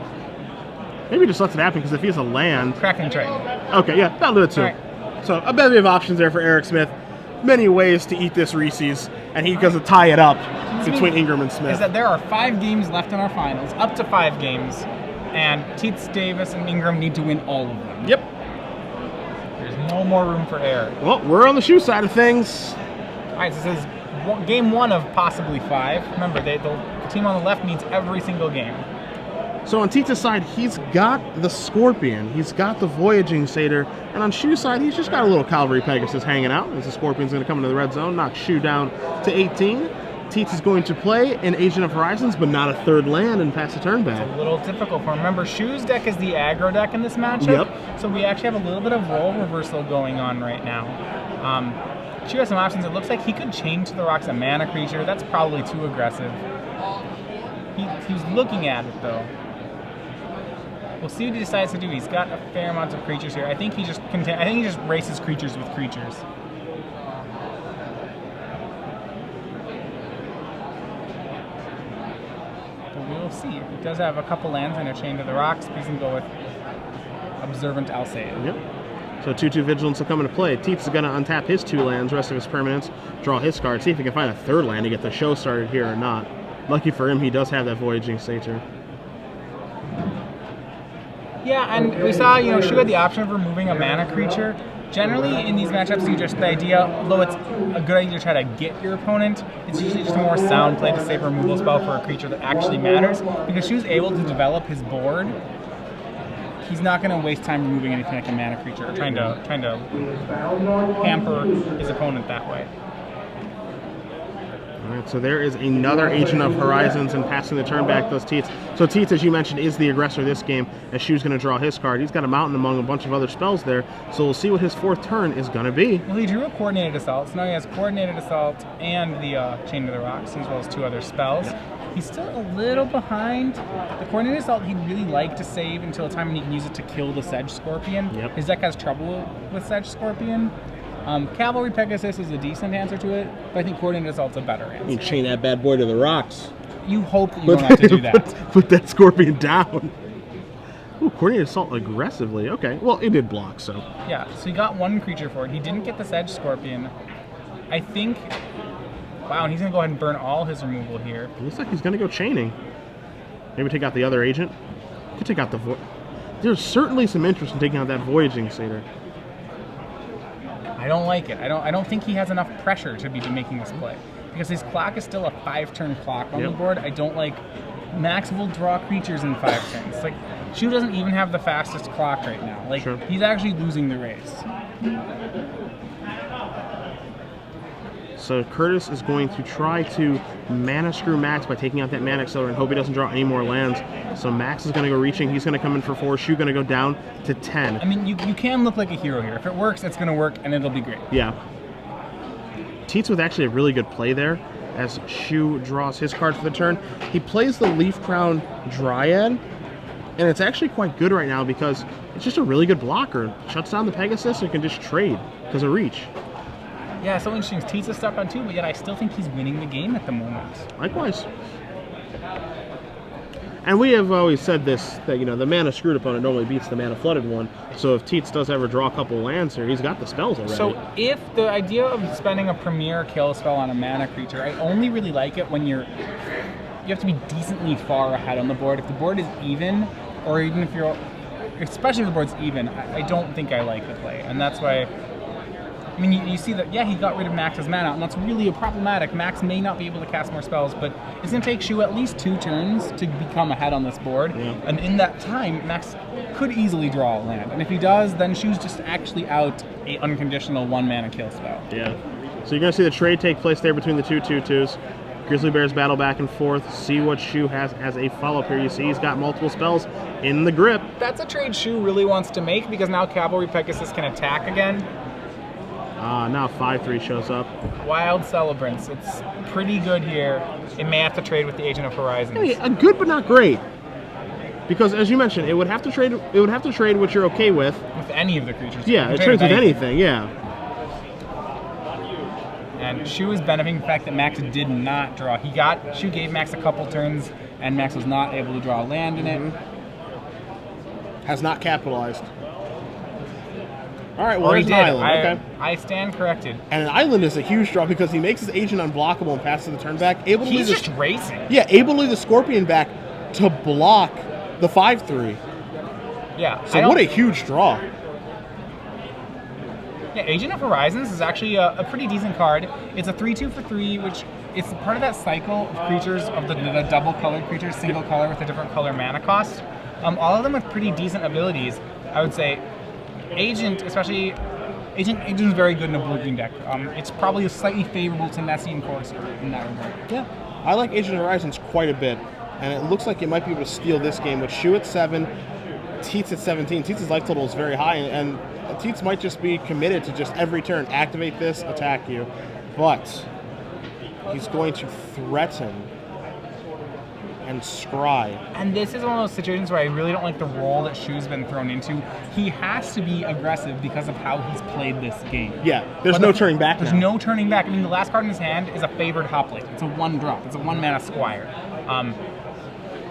Maybe just lets it happen because if he has a land. Kraken Triton. Okay, yeah, that'll do it too. So a bevy of options there for Eric Smith. Many ways to eat this Reese's, and he goes to tie it up between Ingram and Smith. Is that there are 5 games left in our finals, up to 5 games, and Tietze, Davis, and Ingram need to win all of them. Yep. There's no more room for error. Well, we're on the Sheu side of things. All right, so this is game 1 of possibly 5. Remember, the team on the left needs every single game. So on Tietze's side, he's got the Scorpion, he's got the Voyaging Satyr, and on Sheu's side, he's just got a little Cavalry Pegasus hanging out, as the Scorpion's going to come into the red zone, knock Sheu down to 18. Tietze is going to play an Agent of Horizons, but not a 3rd land, and pass a turn back. It's a little difficult for him. Remember, Sheu's deck is the aggro deck in this matchup, so we actually have a little bit of role reversal going on right now. Sheu has some options. It looks like he could chain to the rocks a mana creature. That's probably too aggressive. He's looking at it, though. We'll see what he decides to do. He's got a fair amount of creatures here. I think he just races creatures with creatures. but we will see. He does have a couple lands and a Chain to the Rocks. He's going to go with Observant Alseid. Yep. So 2/2 Vigilance will come into play. Tietze is going to untap his 2 lands, rest of his permanents, draw his card, see if he can find a 3rd land to get the show started here or not. Lucky for him, he does have that Voyaging Satyr. Yeah, and we saw, Sheu had the option of removing a mana creature. Generally, in these matchups, the idea, although it's a good idea to try to get your opponent, it's usually just a more sound play to save a removal spell for a creature that actually matters. Because Sheu's able to develop his board, he's not going to waste time removing anything like a mana creature or trying to hamper his opponent that way. All right, so there is another Agent of Horizons, and passing the turn back does Tietze. So Tietze, as you mentioned, is the aggressor this game, as Sheu's going to draw his card. He's got a mountain among a bunch of other spells there, so we'll see what his 4th turn is going to be. Well, he drew a Coordinated Assault, so now he has Coordinated Assault and the Chain to the Rocks, as well as 2 other spells. Yep. He's still a little behind. The Coordinated Assault he'd really like to save until a time when he can use it to kill the Sedge Scorpion. Yep. His deck has trouble with Sedge Scorpion. Cavalry Pegasus is a decent answer to it, but I think Coordinated Assault's a better answer. You chain that bad boy to the rocks. You hope that you don't have to do that. Put that Scorpion down. Ooh, Coordinated Assault aggressively. Okay, well, it did block, so. Yeah, so he got 1 creature for it. He didn't get the Sedge Scorpion. I think... Wow, and he's going to go ahead and burn all his removal here. It looks like he's going to go chaining. Maybe take out the other agent. Could take out the... There's certainly some interest in taking out that Voyaging Satyr. I don't like it. I don't think he has enough pressure to be making this play. Because his clock is still a 5-turn clock on the board. I don't like... Max will draw creatures in 5 turns. Like, Sheu doesn't even have the fastest clock right now. Like, he's actually losing the race. So Curtis is going to try to mana screw Max by taking out that Mana Accelerator and hope he doesn't draw any more lands. So Max is going to go reaching. He's going to come in for 4. Sheu going to go down to 10. I mean, you can look like a hero here. If it works, it's going to work, and it'll be great. Yeah. Tietze with actually a really good play there as Sheu draws his card for the turn. He plays the Leaf Crown Dryad, and it's actually quite good right now because it's just a really good blocker. Shuts down the Pegasus and can just trade because of reach. Yeah, so interesting. Tietze stuck on 2, but yet I still think he's winning the game at the moment. Likewise. And we have always said this, that, the mana screwed opponent normally beats the mana flooded one. So if Tietze does ever draw a couple lands here, he's got the spells already. So if the idea of spending a premier kill spell on a mana creature, I only really like it when you have to be decently far ahead on the board. If the board is even, or even if you're, especially if the board's even, I don't think I like the play. And that's why... I mean, you see that, yeah, he got rid of Max's mana, and that's really problematic. Max may not be able to cast more spells, but it's going to take Sheu at least 2 turns to become ahead on this board. Yeah. And in that time, Max could easily draw a land. And if he does, then Sheu's just actually out a unconditional 1-mana kill spell. Yeah. So you're going to see the trade take place there between the 2 2/2s. Grizzly Bears battle back and forth. See what Sheu has as a follow-up here. You see he's got multiple spells in the grip. That's a trade Sheu really wants to make, because now Cavalry Pegasus can attack again. Now 5/3 shows up. Wild Celebrants. It's pretty good here. It may have to trade with the Agent of Horizons. Hey, good but not great. Because as you mentioned, it would have to trade. It would have to trade what you're okay with. With any of the creatures. Yeah, it trades with anything. Yeah. And Sheu is benefiting from the fact that Max did not draw. Sheu gave Max a couple turns, and Max was not able to draw a land in it. Has not capitalized. All right, well, there's an island. I stand corrected. And an island is a huge draw because he makes his agent unblockable and passes the turn back. He's just racing. Yeah, able to leave the Scorpion back to block the 5/3. Yeah. So what a huge draw. Yeah, Agent of Horizons is actually a pretty decent card. It's a 3/2 for 3, which is part of that cycle of creatures, of the double-colored creatures, single color with a different color mana cost. All of them with pretty decent abilities. I would say Agent, especially... Agent is very good in a blue-green deck. It's probably slightly favorable to Nessie and Corsair in that regard. Yeah, I like Agent of Horizons quite a bit, and it looks like it might be able to steal this game with Sheu at 7, Tietze at 17. Tietze's life total is very high, and Tietze might just be committed to just every turn, activate this, attack you. But he's going to threaten and scry. And this is one of those situations where I really don't like the role that Sheu's been thrown into. He has to be aggressive because of how he's played this game. Yeah, there's no turning back now. There's no turning back. I mean, the last card in his hand is a favored Hoplite. It's a 1-drop. It's a 1-mana Squire.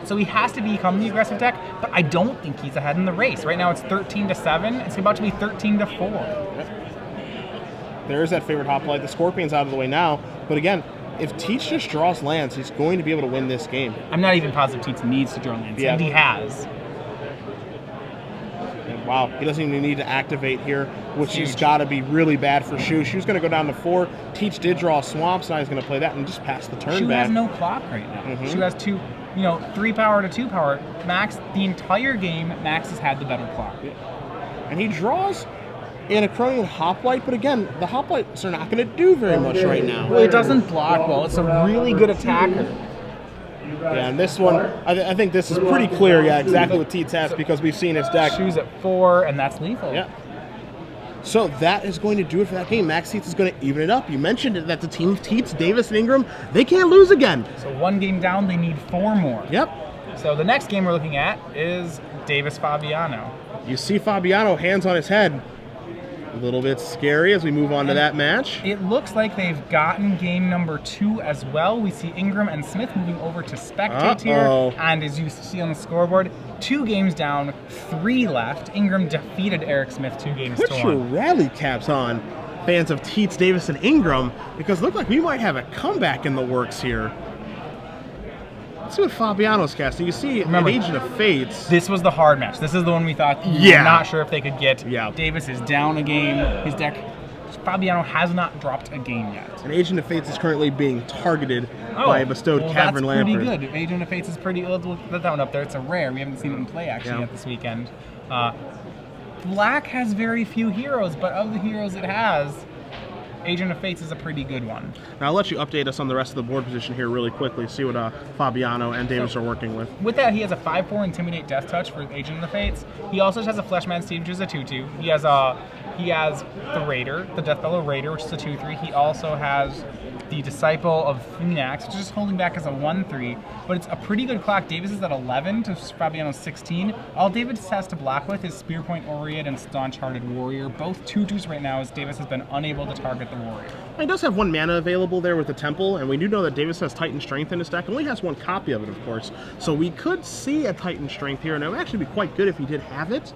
So he has to become the aggressive deck, but I don't think he's ahead in the race. Right now it's 13-7. It's about to be 13-4. There's that favorite hoplite. The Scorpion's out of the way now. But again, if Tietze just draws lands, he's going to be able to win this game. I'm not even positive Tietze needs to draw lands, and he has. And wow, he doesn't even need to activate here, which has Huge. got to be really bad for Sheu. Sheu's going to go down to 4. Tietze did draw Swamps. Now he's going to play that and just pass the turn Sheu back. has no clock right now. Sheu has 3 power to 2 power. Max, the entire game, Max has had the better clock. And he draws Anachronian Hoplite, but again, the Hoplites are not going to do very much right now. Well, it doesn't block well. It's a really good attacker. Yeah, and this one, I think this is pretty clear, exactly what Tietze has, because we've seen his deck. Sheu's at 4, and that's lethal. Yeah. So that is going to do it for that game. Max Tietze is going to even it up. You mentioned it, that the team of Tietze, Davis, and Ingram, they can't lose again. So 1 game down, they need 4 more. Yep. So the next game we're looking at is Davis Fabiano. You see Fabiano, hands on his head. A little bit scary as we move on to that match. It looks like they've gotten game number 2 as well. We see Ingram and Smith moving over to spectate here. And as you see on the scoreboard, 2 games down, 3 left. Ingram defeated Eric Smith 2 games to 1. Put your rally caps on, fans of Tietze, Davis, and Ingram, because it looks like we might have a comeback in the works here. Let's see what Fabiano's casting. You see, Remember, an Agent of Fates. This was the hard match. This is the one we thought we were not sure if they could get. Yeah. Davis is down a game. His deck, Fabiano has not dropped a game yet. An Agent of Fates is currently being targeted by a bestowed Cavern Lamprey. That's pretty good. Agent of Fates is pretty. Let's put that one up there. It's a rare. We haven't seen it in play actually yet this weekend. Black has very few heroes, but of the heroes it has, Agent of Fates is a pretty good one. Now I'll let you update us on the rest of the board position here really quickly, see what Fabiano and Davis are working with. With that, he has a 5/4 Intimidate Death Touch for Agent of the Fates. He also has a Fleshman Steed, which is a 2/2. He has the Raider, the Deathbellow Raider, which is a 2/3. He also has the Disciple of Phoenix, which is just holding back as a 1/3. But it's a pretty good clock. Davis is at 11 to Fabiano's 16. All Davis has to block with is Spearpoint Oread and Staunch Hearted Warrior. Both 2/2s right now, as Davis has been unable to target the Warrior. He does have 1 mana available there with the Temple, and we do know that Davis has Titan Strength in his deck. Only has 1 copy of it, of course. So we could see a Titan Strength here, and it would actually be quite good if he did have it.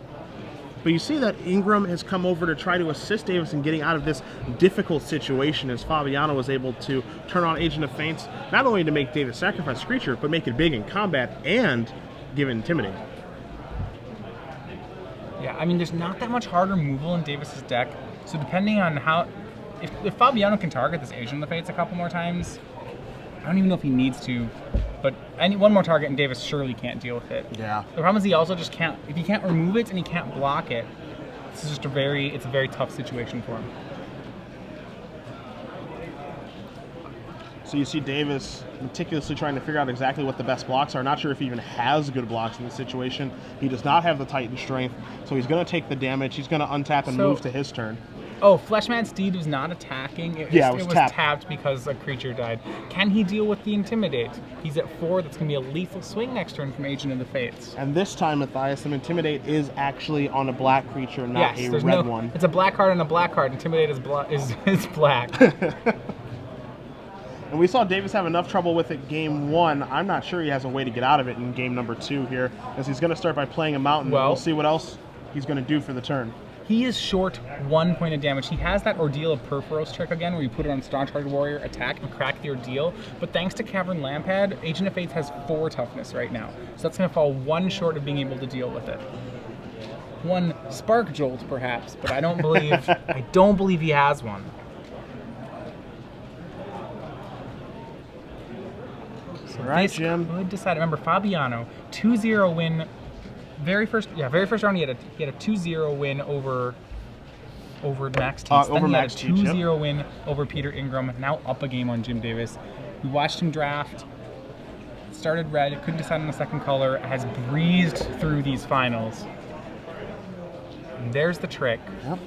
But you see that Ingram has come over to try to assist Davis in getting out of this difficult situation, as Fabiano was able to turn on Agent of Fates, not only to make Davis sacrifice a creature, but make it big in combat and give it Intimidate. Yeah, I mean, there's not that much hard removal in Davis's deck. So depending on how, if Fabiano can target this Agent of the Fates a couple more times, I don't even know if he needs to, but one more target and Davis surely can't deal with it. Yeah. The problem is he also just can't, if he can't remove it and he can't block it, it's just a very tough situation for him. So you see Davis meticulously trying to figure out exactly what the best blocks are. Not sure if he even has good blocks in this situation. He does not have the Titan Strength, so he's going to take the damage. He's going to untap and move to his turn. Oh, Fleshman Steed was not attacking. It was tapped because a creature died. Can he deal with the Intimidate? He's at 4. That's going to be a lethal swing next turn from Agent of the Fates. And this time, Matthias, the Intimidate is actually on a black creature, not a red one. It's a black card and a black card. Intimidate is black. And we saw Davis have enough trouble with it game 1. I'm not sure he has a way to get out of it in game number 2 here, as he's going to start by playing a mountain. We'll see what else he's going to do for the turn. He is short 1 point of damage. He has that Ordeal of Perforos trick again, where you put it on Staunch Hearted Warrior, attack, and crack the Ordeal. But thanks to Cavern Lampad, Agent of Fates has 4 toughness right now. So that's going to fall 1 short of being able to deal with it. 1 Spark Jolt, perhaps, but I don't believe he has one. So all right, Jim. Could decide. Remember, Fabiano, 2-0 win. Very first round, he had a 2-0 win over Max Tietze. Then he had a 2-0 win over Peter Ingram. Now up a game on Jim Davis. We watched him draft. Started red, couldn't decide on the second color. Has breezed through these finals. And there's the trick. Yep.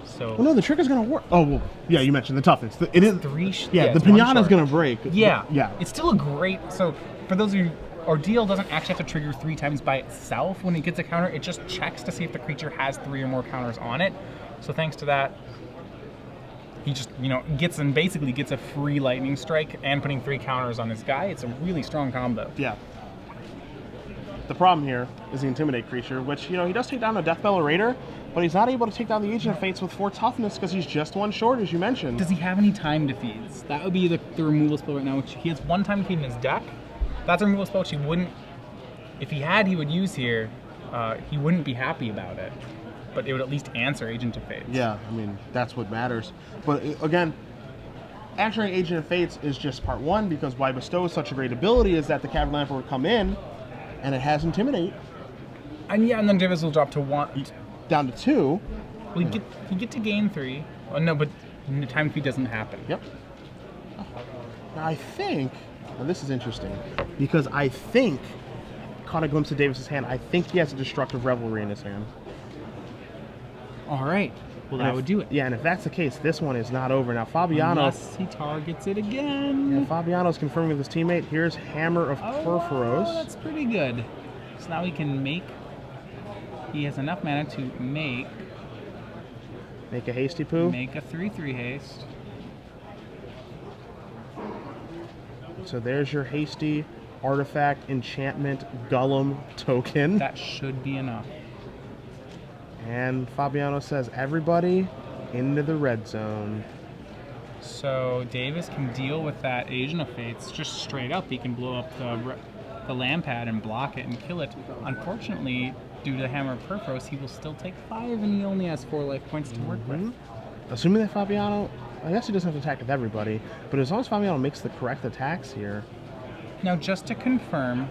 So. Well, no, the trick is going to work. Oh, well, yeah, you mentioned the toughness. It is 3. Yeah, the pinata's going to break. Yeah. Yeah. It's still a great. So for those of you. Ordeal doesn't actually have to trigger 3 times by itself. When it gets a counter, it just checks to see if the creature has 3 or more counters on it. So thanks to that, he just, basically gets a free lightning strike and putting 3 counters on his guy. It's a really strong combo. Yeah. the problem here is the Intimidate creature, which, he does take down a Deathbell Raider, but he's not able to take down the Agent of Fates with 4 toughness because he's just 1 short, as you mentioned. Does he have any time defeats? That would be the removal spell right now, which he has 1 time defeat in his deck. That's a removal spell which he wouldn't, if he had, he would use here. He wouldn't be happy about it, but it would at least answer Agent of Fates. Yeah, I mean, that's what matters. But again, answering Agent of Fates is just part 1, because why Bestow is such a great ability is that the Cavern Lamper would come in, and it has Intimidate. And yeah, and then Davis will drop to 1. Down to 2. Well, you get to gain 3. Oh, no, but the time defeat doesn't happen. Yep. Now I think, well, this is interesting, because I think, caught a glimpse of Davis's hand, I think he has a Destructive Revelry in his hand. All right. Well, that would do it. Yeah, and if that's the case, this one is not over. Now, Fabiano... Unless he targets it again. Yeah, Fabiano's confirming with his teammate. Here's Hammer of Perforos. Oh, that's pretty good. So now he can make... He has enough mana to make a Hasty Poo. Make a 3/3 haste. So there's your Hasty Artifact Enchantment Golem token. That should be enough. And Fabiano says, everybody into the red zone. So Davis can deal with that Agent of Fates just straight up. He can blow up the Lampad and block it and kill it. Unfortunately, due to the Hammer of Perforos, he will still take 5, and he only has 4 life points to work with. Assuming that Fabiano, I guess he doesn't have to attack with everybody, but as long as Fabiano makes the correct attacks here. Now, just to confirm,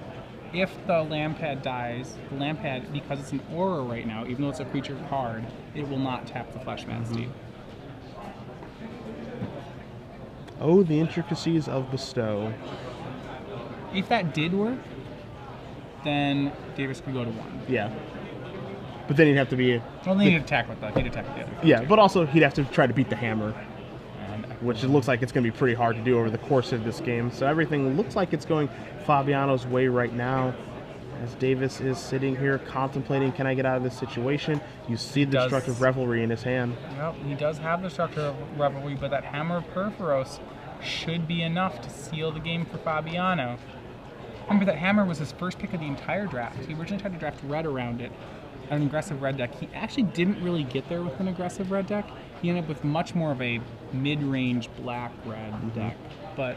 if the Lampad dies, the Lampad, because it's an aura right now, even though it's a creature card, it will not tap the Fleshman's Deep. Oh, the intricacies of Bestow. If that did work, then Davis could go to 1. Yeah. But then he'd have to be... Well, then he'd attack with the other. Yeah, but also he'd have to try to beat the Hammer, which it looks like it's going to be pretty hard to do over the course of this game. So everything looks like it's going Fabiano's way right now, as Davis is sitting here contemplating, can I get out of this situation? You see the Destructive Revelry in his hand. Well, he does have the Destructive Revelry, but that Hammer of Perforos should be enough to seal the game for Fabiano. Remember, that Hammer was his first pick of the entire draft. He originally tried to draft red around it, an aggressive red deck. He actually didn't really get there with an aggressive red deck. He ended up with much more of a mid-range black-red deck. But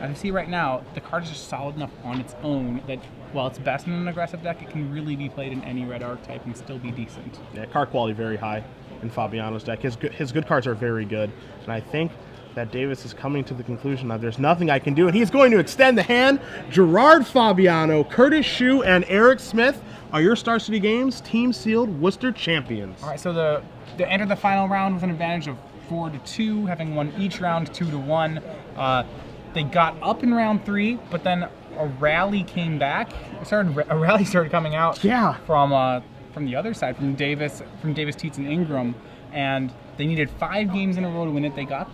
as you see right now, the card is just solid enough on its own that while it's best in an aggressive deck, it can really be played in any red archetype and still be decent. Yeah, card quality very high in Fabiano's deck. His good cards are very good, and I think that Davis is coming to the conclusion that there's nothing I can do, and he's going to extend the hand. Gerard Fabiano, Curtis Sheu, and Eric Smith are your Star City Games team-sealed Worcester champions. All right, so they entered the final round with an advantage of 4-2, having won each round 2-1. They got up in round 3, but then a rally came back. A rally started coming out from the other side, from Davis, Tietze, and Ingram, and they needed 5 games in a row to win it. They got the